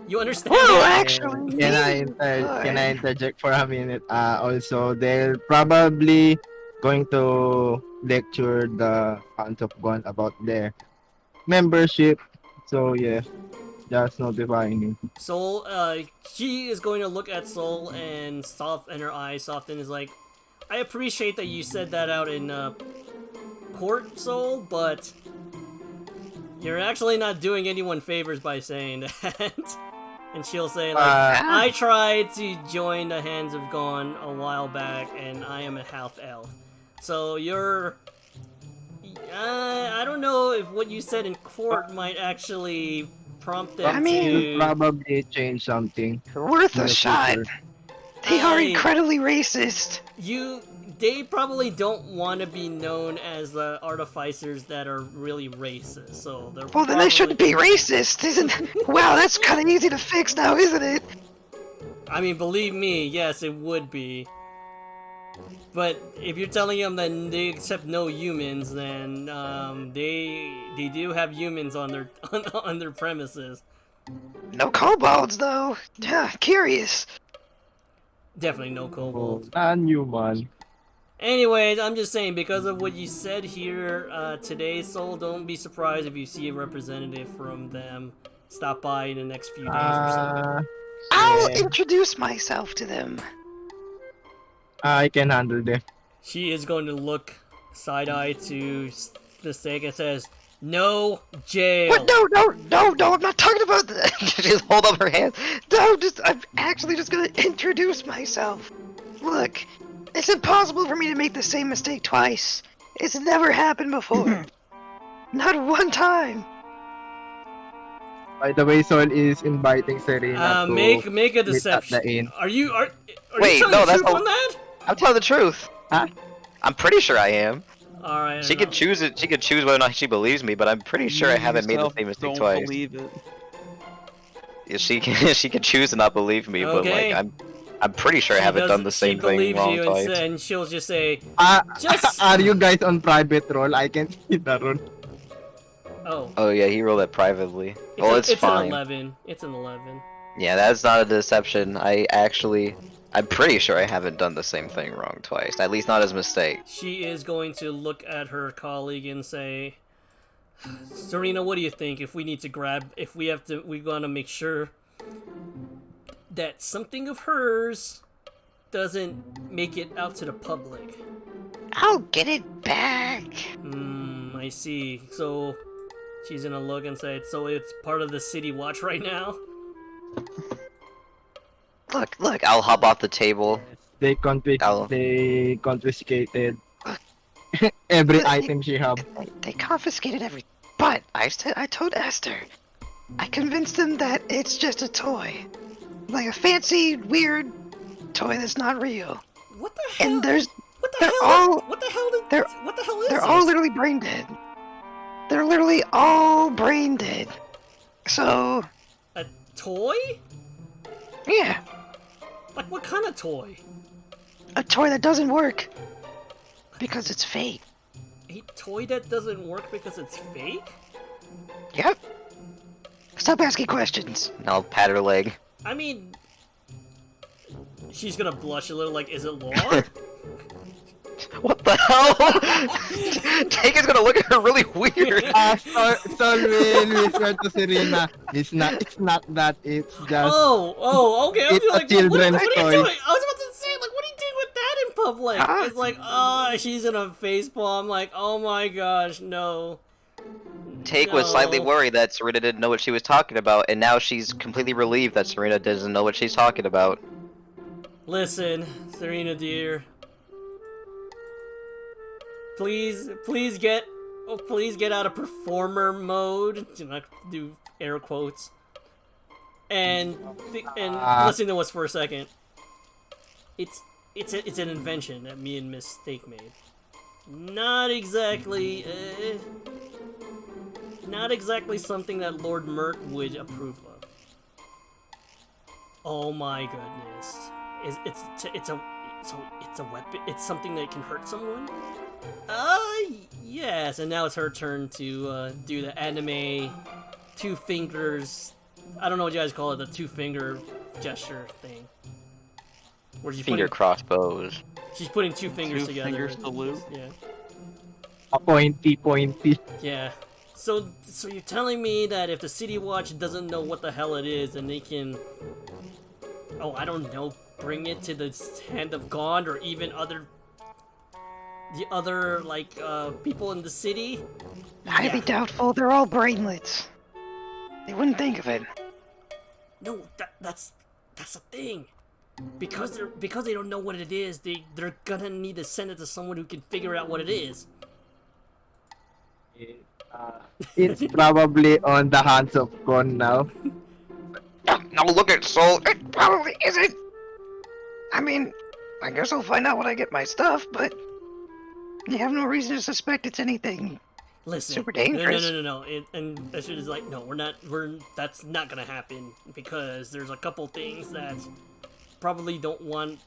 You understand? Well, that? actually, Can I interject for a minute? Also, they're probably going to lecture the Hounds of Gun about their membership. So yeah, just notifying you. Soul, she is going to look at Soul and her eyes soften is like, I appreciate that you said that out in, court, Soul, but you're actually not doing anyone favors by saying that. And she'll say, like, I tried to join the Hands of Gone a while back, and I am a half elf. So you're... I don't know if what you said in court might actually prompt them I mean- to... Probably change something. worth in a the shot. future. They are I- incredibly racist. They probably don't want to be known as the artificers that are really racist, so they're Well, then they shouldn't be racist, isn't? Wow, that's kind of easy to fix now, isn't it? I mean, believe me, yes, it would be. But if you're telling them that they accept no humans, then they do have humans on their on their premises. No kobolds, though. Yeah, curious. Definitely no Oh, kobold. non-human. Anyways, I'm just saying, because of what you said here today, Soul, don't be surprised if you see a representative from them stop by in the next few days or so. I'll Yeah. introduce myself to them. I can handle them. She is going to look side-eye to the steak and says, "No jail." What? No, I'm not talking about that. Just hold up her hand. No, I'm actually just gonna introduce myself. Look, it's impossible for me to make the same mistake twice. It's never happened before. Not one time. By the way, Sol is inviting Serena to Make a meet at deception. the inn. Are you Wait, telling no, the that's truth not- on that? I'm telling the truth. Huh? I'm pretty sure I am. All right. She can choose it. She can choose whether or not she believes me, but I'm pretty sure I You haven't made the yourself same mistake don't twice. believe it. Yeah, she can. She can choose to not believe me, but Okay. like I'm pretty sure I haven't done the same thing believes wrong you twice. and she'll just say, Ah, Just- are you guys on private roll? I can see the roll. "Oh, Oh yeah, he rolled it privately. Well, it's it's fine. an 11. It's an 11." Yeah, that's not a deception. I'm pretty sure I haven't done the same thing wrong twice. At least not as a mistake. She is going to look at her colleague and say, "Serena, what do you think? If we need to we gotta make sure that something of hers doesn't make it out to the public." I'll get it back. I see. So she's gonna look and say, "So it's part of the city watch right now?" Look, I'll hop off the table. They confiscated every item she have. they confiscated everything. But I told Esther, I convinced them that it's just a toy. Like a fancy, weird toy that's not real. What the hell? And there's what the they're hell? all- what the hell? they're- What the hell is they're this? all literally brain dead. They're literally all brain dead. So, A toy? yeah, Like what kind of toy? a toy that doesn't work because it's fake. A toy that doesn't work because it's fake? Yep. Stop asking questions. And I'll pat her leg. I mean, she's gonna blush a little. Like, is it law? What the hell? Taken's gonna look at her really weird. Sol will whisper to Serena. It's not that. It's just. Okay. I was It's a like, what children's are you toy. doing? I was about to say, like, what are you doing with that in public? Huh? It's like, she's in a facepalm. Like, oh my gosh, no. Take was slightly No. worried that Serena didn't know what she was talking about, and now she's completely relieved that Serena doesn't know what she's talking about. Listen, Serena dear. Please get out of performer mode. Do not do air quotes. And listen to us for a second. It's an invention that me and Miss Steak made. Not exactly something that Lord Mert would approve of. Oh my goodness. It's a weapon. It's something that can hurt someone. Yes. And now it's her turn to do the anime two fingers. I don't know what you guys call it. The 2-finger gesture thing. Where she's Finger crossbows. she's putting 2 fingers Two together. fingers salute. Yeah. A pointy. Yeah. So you're telling me that if the City Watch doesn't know what the hell it is, and they can, I don't know, bring it to the Hand of God or even the other people in the city? Highly doubtful. They're all brainlets. They wouldn't think of it. No, that's the thing. Because they don't know what it is, they're gonna need to send it to someone who can figure out what it is. It's probably on the hands of Gon now. Now look at Soul. It probably isn't. I mean, I guess I'll find out when I get my stuff, but you have no reason to suspect it's anything. Listen, Super dangerous. No. And Ashton is like, no, that's not gonna happen because there's a couple things that probably don't want.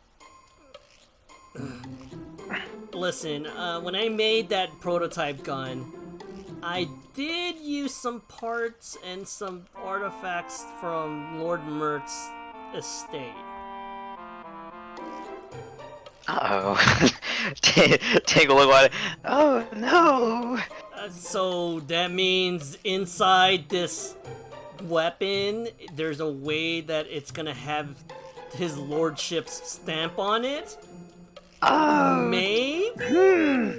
Listen, when I made that prototype gun, I did use some parts and some artifacts from Lord Mert's estate. Uh-oh. Take a look at it. Oh no! So that means inside this weapon, there's a way that it's gonna have his lordship's stamp on it? Oh, Maybe? hmm.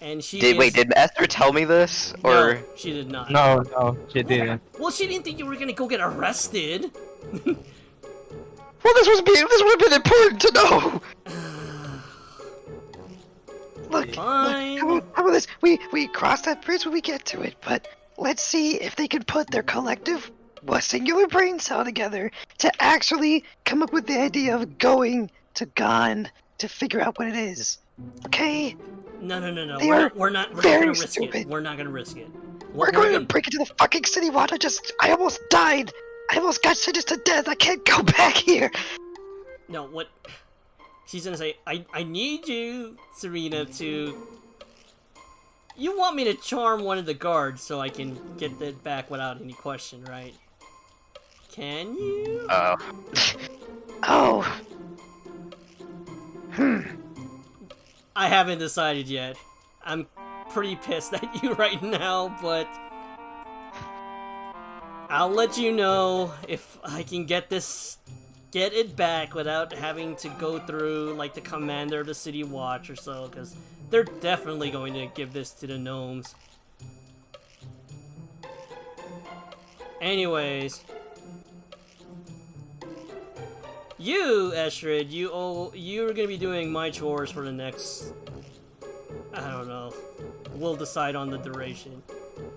And she Did Esther tell me this? Or No, she did not. No, she didn't. Well, she didn't think you were gonna go get arrested. well, this would have been important to know. Look, Fine. how about this? We cross that bridge when we get to it, but let's see if they can put their collective, singular brain cell together to actually come up with the idea of going to Gon to figure out what it is. Okay? No. They We're are not gonna very risk it. stupid. We're not gonna risk it. We're going to break into the fucking city watch. I almost died. I almost got sentenced to death. I can't go back here. No, what? She's gonna say, I need you, Serena, to... You want me to charm one of the guards so I can get that back without any question, right? Can you? Oh. I haven't decided yet. I'm pretty pissed at you right now, but... I'll let you know if I can get it back without having to go through, like, the commander of the City Watch or so, because they're definitely going to give this to the gnomes. Anyways. You, Estrid, you're gonna be doing my chores for the next... I don't know. We'll decide on the duration.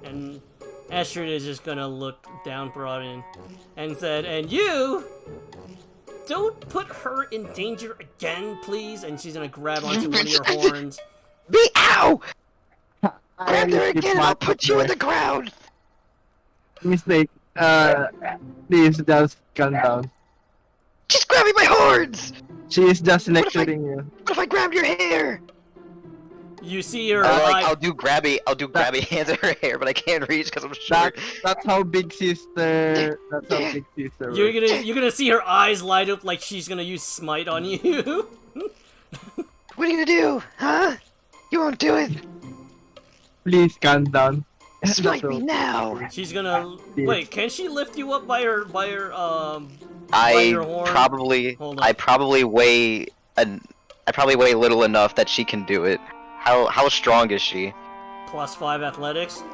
And Estrid is just gonna look downtrodden and said, and you... Don't put her in danger again, please. And she's gonna grab onto one of your horns. Me, ow! Grab I her keep again and I'll my- put you in the ground. Mistake. Please just calm down. She's grabbing my horns! She is just What if I- lecturing you. What if I grabbed your hair? You see her Like, eye... I'll do grabby hands in her hair, but I can't reach because I'm short. That's how big sister. That's how big sister. You're works. gonna see her eyes light up like she's gonna use smite on you. What are you gonna do, huh? You won't do it. Please calm down. Smite That's me all. now. She's gonna Yes. wait. Can she lift you up by her by I your horn? probably Hold on. I probably weigh little enough that she can do it. How strong is she? +5 athletics?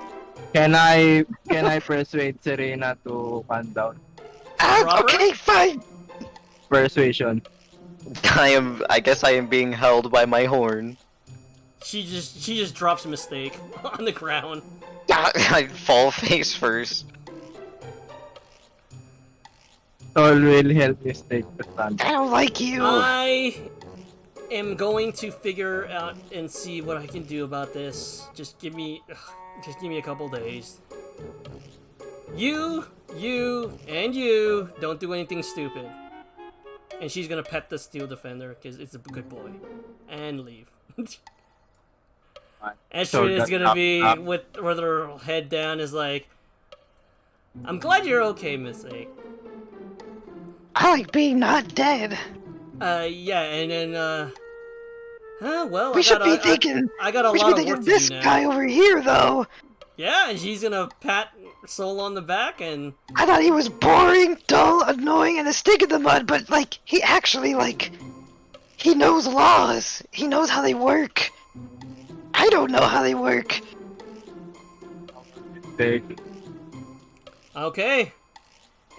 Can I persuade Serena to calm down? Robert? Okay, fine. Persuasion. I guess I am being held by my horn. She just drops a mistake on the ground. I fall face first. All will help mistake to stand. I don't like you. I am going to figure out and see what I can do about this. Just give me a couple days. You, and you don't do anything stupid. And she's gonna pet the steel defender because it's a good boy, and leave. Estrid is that's gonna be up. with her head down, is like, I'm glad you're okay, Miss A. I like being not dead. Yeah, and then, well, We should be thinking. I got a We should lot be of work thinking to this do now. guy over here, though. Yeah, and she's gonna pat Soul on the back, and I thought he was boring, dull, annoying, and a stick in the mud, but he actually he knows laws. He knows how they work. I don't know how they work. Mistake. okay.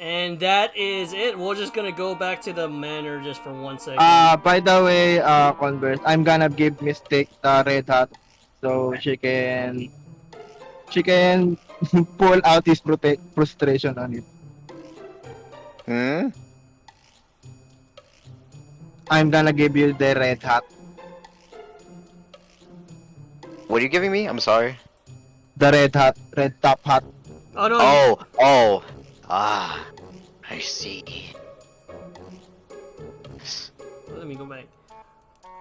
And that is it. We're just gonna go back to the manor just for 1 second. By the way, Converse, I'm gonna give Mistake the red hat so she can pull out his frustration on it. Hmm? I'm gonna give you the red hat. What are you giving me? I'm sorry. The red hat, red top hat. Oh no! Oh. Ah. I see. Let me go back.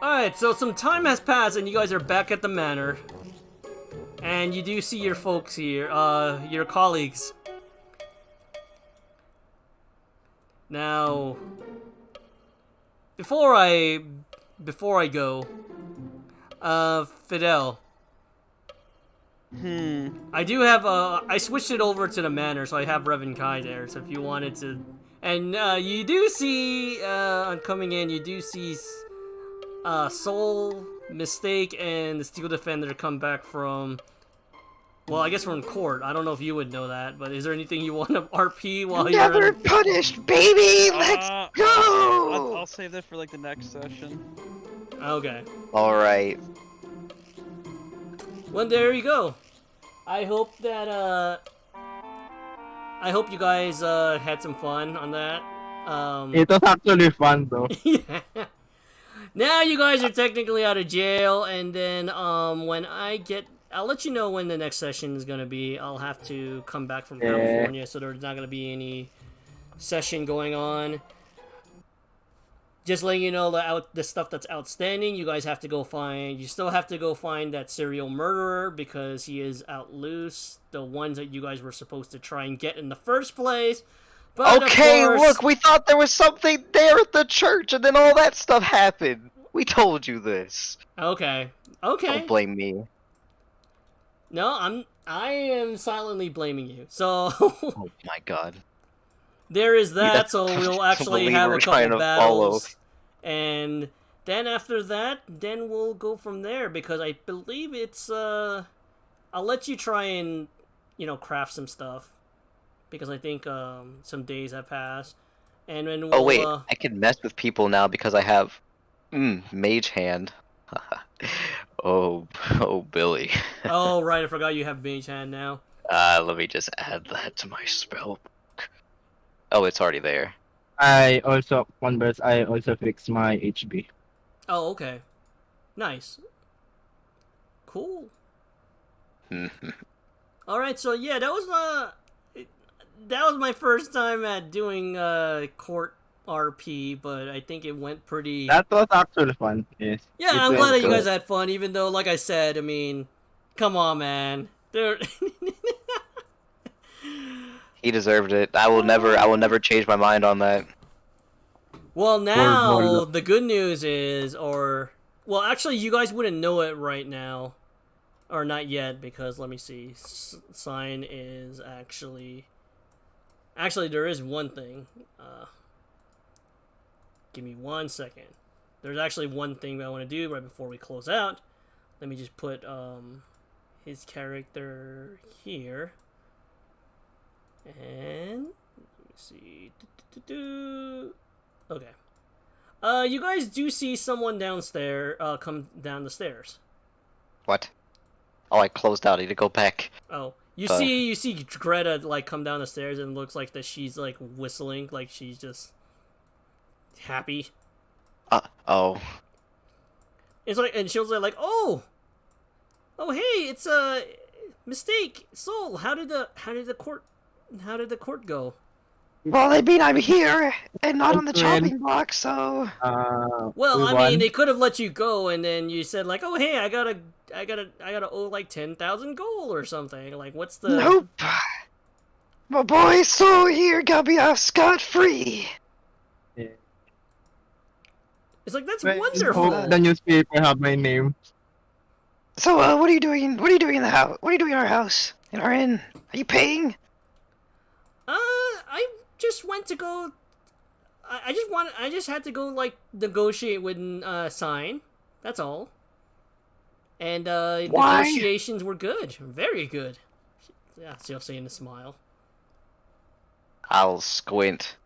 Alright, so some time has passed and you guys are back at the manor. And you do see your folks here, your colleagues. Now, before I before I go, Fidel, I do have I switched it over to the manor, so I have Revan Kai there. So if you wanted to, and you do see on coming in, you do see Soul, Mistake, and the Steel Defender come back from. Well, I guess from court. I don't know if you would know that, but is there anything you want to RP while you're Never punished, baby. Let's go. I'll save that for like the next session. Okay. All right. Well, there you go. I hope that I hope you guys had some fun on that. It was actually fun though. Yeah. Now you guys are technically out of jail, and then when I'll let you know when the next session is gonna be. I'll have to come back from California, so there's not gonna be any session going on. Just letting you know the stuff that's outstanding. You guys have to go find. You still have to go find that serial murderer because he is out loose. The ones that you guys were supposed to try and get in the first place. But Okay, of course, look, we thought there was something there at the church, and then all that stuff happened. We told you this. Okay. Don't blame me. No, I am silently blaming you. So Oh my god. there is that. That's So we'll the actually lead have we're a trying couple to follow. battles, and then after that, then we'll go from there because I believe it's I'll let you try and craft some stuff because I think some days have passed, and then we'll, Oh wait, I can mess with people now because I have mage hand. oh Billy. oh right, I forgot you have mage hand now. Let me just add that to my spell book. Oh, it's already there. I also fixed my HB. Oh okay, nice, cool. All right, so yeah, that was my first time at doing court RP, but I think it went pretty. That was actually fun. Yes. Yeah, It I'm went glad that you good. guys had fun, even though, like I said, I mean, come on, man. There. He deserved it. I will never change my mind on that. Well, now Or- the good news is, well, actually, you guys wouldn't know it right now, or not yet, because let me see. Sign is actually there is one thing. Give me 1 second. There's actually one thing that I want to do right before we close out. Let me just put his character here. And let me see. Okay. You guys do see someone downstairs come down the stairs. What? Oh, I closed out. I need to go back. Oh. You see Greta like come down the stairs and it looks like that she's like whistling, like she's just happy. Oh. It's like, and she'll say like, oh hey, it's a mistake, Soul. How did the court go? Well, I mean, I'm here and not on the Okay. chopping block, so Well, we I won. mean, they could have let you go, and then you said like, oh hey, I gotta owe like 10,000 gold or something. Like, what's the? nope. My boy Soul here got me off scot-free. It's like that's Well, wonderful. hope the newspaper have my name. So, what are you doing? What are you doing in the house? What are you doing in our house? In our inn? Are you paying? I just went to go. I just had to go like negotiate with Sign. That's all. And Why? negotiations were good, very good. Yeah, still saying a smile. I'll squint.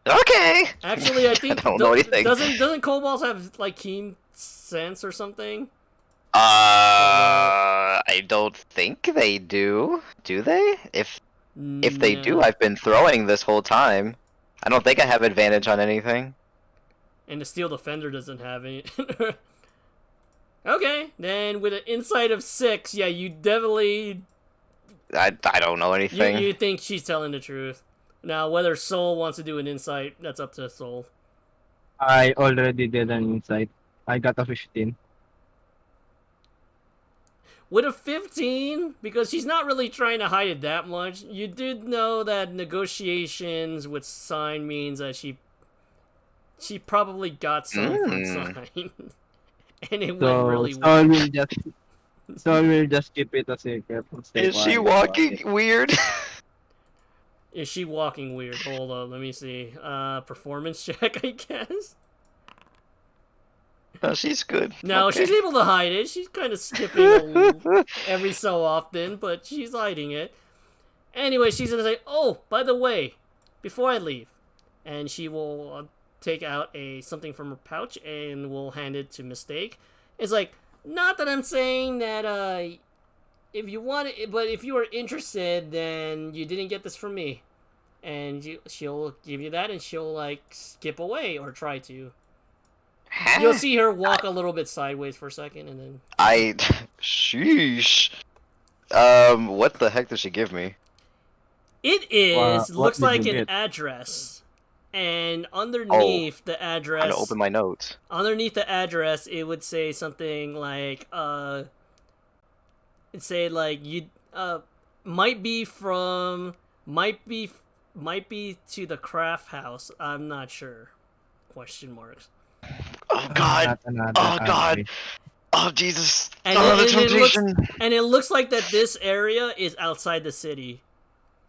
Okay. Actually, I think don't know anything. doesn't kobolds have like keen sense or something? I don't think they do. Do they? If they do, No. I've been throwing this whole time. I don't think I have advantage on anything. And the Steel Defender doesn't have any. Okay, then with an insight of 6, yeah, you definitely I don't know anything. you think she's telling the truth. Now, whether Soul wants to do an insight, that's up to Soul. I already did an insight. I got a 15. With a 15, because she's not really trying to hide it that much, you did know that negotiations with Sign means that she she probably got some from Sign. And it went So really Sol weird. will just keep it a secret. Stay Is she quiet walking about weird? Is she walking weird? Hold on, let me see. Performance check, I guess. No, she's good. No, Okay. she's able to hide it. She's kind of skipping a little every so often, but she's hiding it. Anyway, she's gonna say, "Oh, by the way, before I leave," and she will take out something from her pouch and will hand it to Mistake. It's like, not that I'm saying that if you want it, but if you are interested, then you didn't get this from me, and she'll give you that, and she'll like skip away or try to. You'll see her walk a little bit sideways for a second, and then Sheesh. What the heck did she give me? it is What looks did like you an get? address, and underneath the I'm address, gonna open my notes. underneath the address, it would say something like it'd say like you might be to the craft house. I'm not sure. Question marks. Oh it. God. Not another Oh God. address. Oh Jesus. And, Oh, the it looks temptation. and it looks like that this area is outside the city.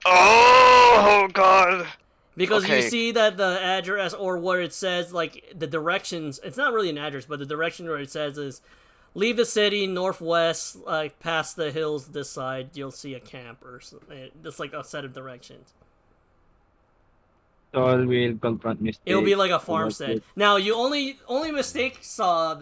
Oh God. Because you Okay. see that the address, or what it says, like the directions, it's not really an address, but the direction where it says is leave the city northwest, like past the hills this side, you'll see a camp or something. It's like a set of directions. Sol will confront Mistake. It'll be like a about farmstead. it. Now, you only Mistake saw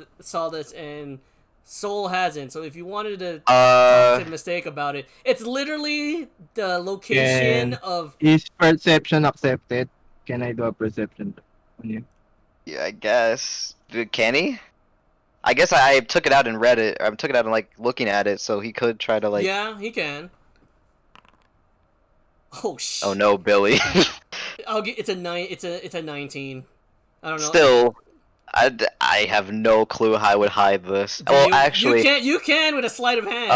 this, and Soul hasn't. So if you wanted to talk to Mistake about it, it's literally the location Can- of. Is perception accepted? Can I do a perception on you? Yeah, I guess. Can he? I guess I took it out and read it. I took it out and like looking at it, so he could try to like. Yeah, he can. Oh shit. Oh no, Billy. I'll get it's a 19. I don't know. Still, I have no clue how I would hide this. Well, actually, you can with a sleight of hand.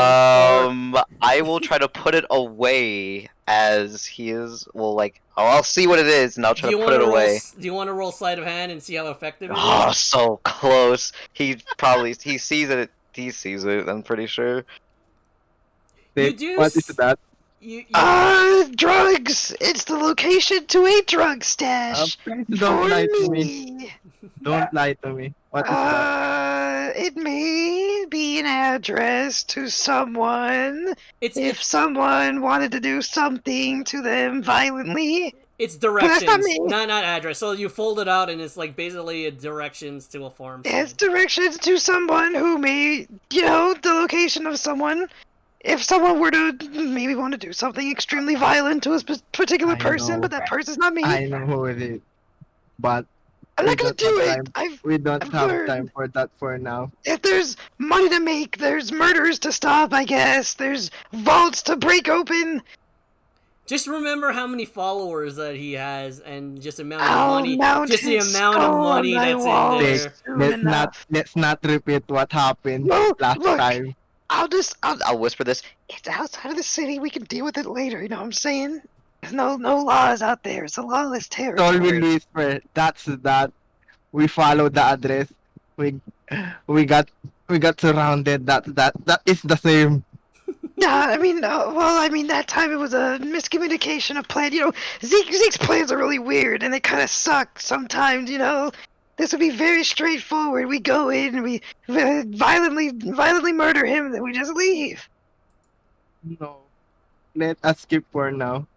I will try to put it away as he is. Well, like, I'll see what it is, and I'll try to put it away. Do you want to roll sleight of hand and see how effective it is? Oh, so close. He sees it. He sees it. I'm pretty sure. You do What is that? Drugs! It's the location to a drug stash. Please For don't lie to me. me. Don't lie to me. What is that? It may be an address to someone. It's If someone wanted to do something to them violently. it's that's not directions, me. not address. So you fold it out, and it's like basically directions to a farm. It's directions to someone who may, the location of someone. If someone were to maybe want to do something extremely violent to a particular I person, know. but that person's not me. I know who it is. But I'm not gonna we don't do have it. time. We don't I've have learned. time for that for now. If there's money to make, there's murders to stop, I guess. There's vaults to break open. Just remember how many followers that he has, and just the amount of I'll money. mount Just the his amount of skull money on my that's wall. in Take, there. Soon enough. let's not repeat what happened No, last look. time. I'll whisper this. It's outside of the city. We can deal with it later. You know what I'm saying? There's no laws out there. It's a lawless Sol will territory. whisper. That's that. We followed the address. We got surrounded. That is the same. Yeah, I mean, that time it was a miscommunication of plan. Zeke's plans are really weird and they kind of suck sometimes. This would be very straightforward. We go in and we violently murder him, and then we just leave. No. Let us skip for now.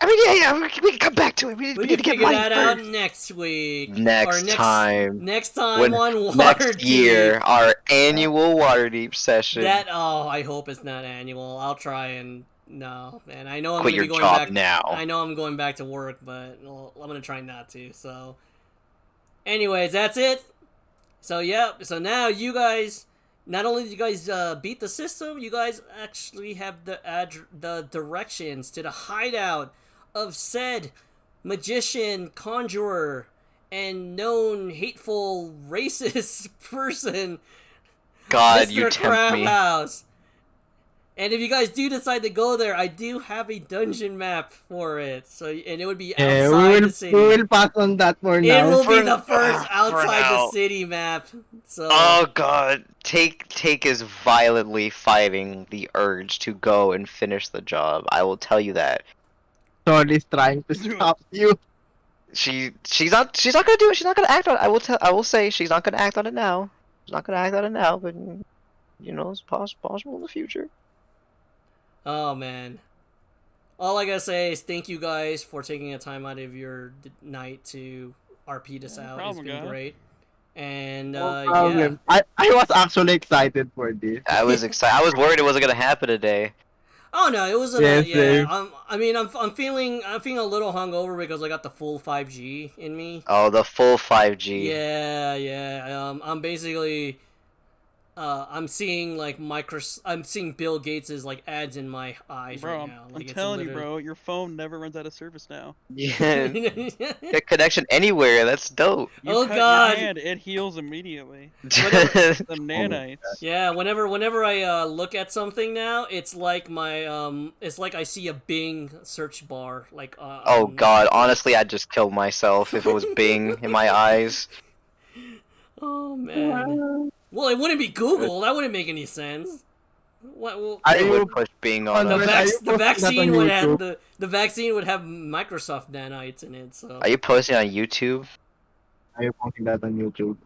I mean, yeah, we can come back to it. We We need can to get figure money that out first. next week. Next Or time. Next time When- on Next year, our annual Waterdeep session. I hope it's not annual. I'll try and no, man. I know I'm Quit gonna your be going job back. now. I know I'm going back to work, but I'm gonna try not to. So, anyways, that's it. So so now you guys, not only did you guys beat the system, you guys actually have the directions to the hideout of said magician, conjurer, and known hateful racist person, God, Mr. you tempt me. Crabhouse. And if you guys do decide to go there, I do have a dungeon map for it. So, and it would be Yeah, outside the city. we will pass on that for It now. will be For- the first for outside the now. city map. So, Oh god, Take is violently fighting the urge to go and finish the job. I will tell you that. Sol is trying to stop you. She's not gonna do it. She's not gonna act on it. I will say she's not gonna act on it now. She's not gonna act on it now, but you know it's possible in the future. oh man. All I gotta say is thank you guys for taking a time out of your night to RP this out. problem, It's been guy. great. And No yeah. problem. I was actually excited for this. I was excited. I was worried it wasn't gonna happen today. Oh no, it wasn't. Yes, Yeah, sir. I'm feeling a little hungover because I got the full 5G in me. Oh, the full 5G. Yeah. I'm basically, I'm seeing like I'm seeing Bill Gates's like ads in my eyes Bro, right now. I'm Like, it's telling you, literally- bro, your phone never runs out of service now. Yeah. Get connection anywhere. That's dope. You Oh, cut God. your hand, it heals immediately. Whatever. Some nanites. Yeah, whenever I look at something now, it's like it's like I see a Bing search bar. Like Oh god, honestly, I'd just kill myself if it was Bing in my eyes. Oh man. Well, it wouldn't be Google. That wouldn't make any sense. What? Well, Are They you- would push Bing on Oh, the, no, us. are you the posting that on vaccine would have YouTube? the vaccine would have Microsoft nanites in it. So. Are you posting on YouTube? Are you posting that on YouTube?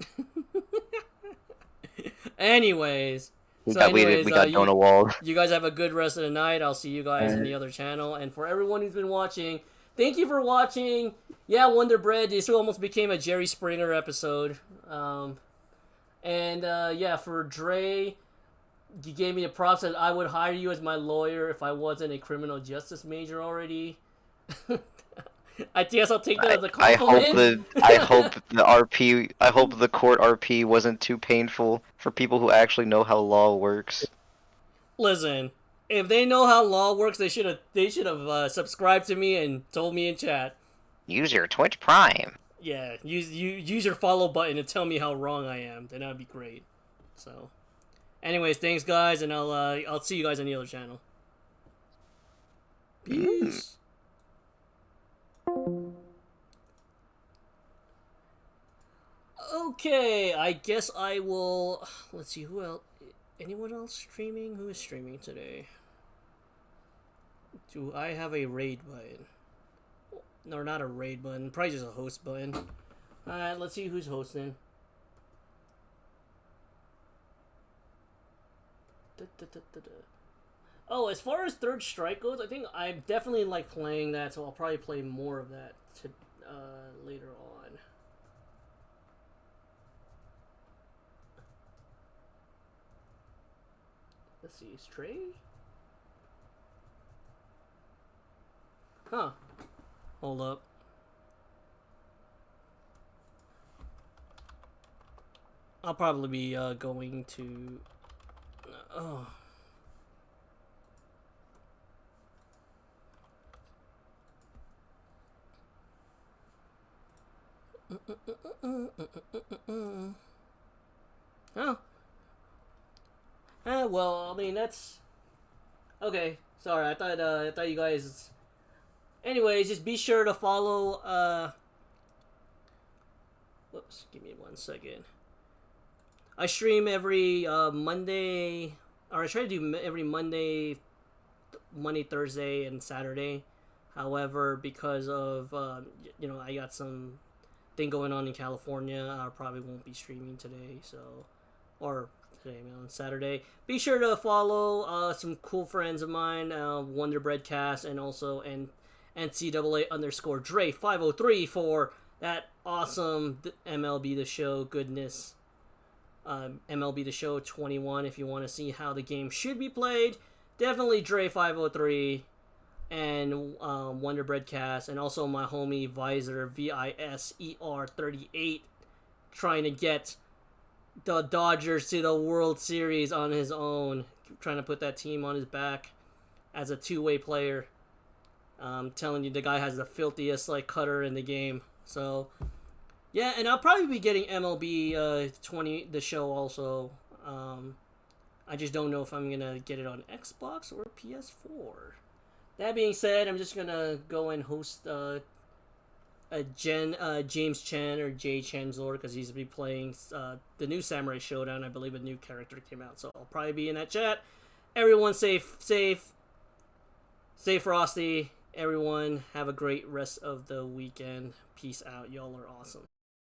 Anyways, We so got, anyways, we got you- Donald Wald. You guys have a good rest of the night. I'll see you guys in the other channel. And for everyone who's been watching, thank you for watching. Yeah, Wonder Bread. This almost became a Jerry Springer episode. Yeah, for Dre, you gave me the props that I would hire you as my lawyer if I wasn't a criminal justice major already. I guess I'll take that as a I hope compliment. I hope the court RP wasn't too painful for people who actually know how law works. Listen, if they know how law works, they should have subscribed to me and told me in chat. Use your Twitch Prime. Yeah, use your follow button and tell me how wrong I am. Then that'd be great. So, anyways, thanks guys, and I'll see you guys on the other channel. Peace. Okay, I guess I will. Let's see who else. Anyone else streaming? Who is streaming today? Do I have a raid button? No, not a raid button. Probably just a host button. Alright, let's see who's hosting. Oh, as far as Third Strike goes, I think I definitely like playing that, so I'll probably play more of that later on. Let's see, is Trey? Huh. Hold up. I'll probably be going to. Oh. Oh. Well, I mean that's. Okay, sorry. I thought you guys. Anyways, just be sure to follow. Whoops, give me 1 second. I stream every Monday, or I try to do every Monday, Thursday, and Saturday. However, because of I got some thing going on in California, I probably won't be streaming today. So, or today, on Saturday. Be sure to follow some cool friends of mine, Wonder Breadcast, and also NCAA_Dre 503 for that awesome MLB The Show goodness. MLB The Show 21 if you want to see how the game should be played. Definitely Dre 503 and Wonder Breadcast, and also my homie Visor VISER 38 trying to get the Dodgers to the World Series on his own, trying to put that team on his back as a two-way player. Telling you, the guy has the filthiest cutter in the game. So yeah, and I'll probably be getting MLB 20 the show also. I just don't know if I'm gonna get it on Xbox or PS4. That being said, I'm just gonna go and host a James Chen or Jay Chen's Lord, because he's gonna be playing the new Samurai Showdown. I believe a new character came out, so I'll probably be in that chat. Everyone stay frosty. Everyone have a great rest of the weekend. Peace out. Y'all are awesome.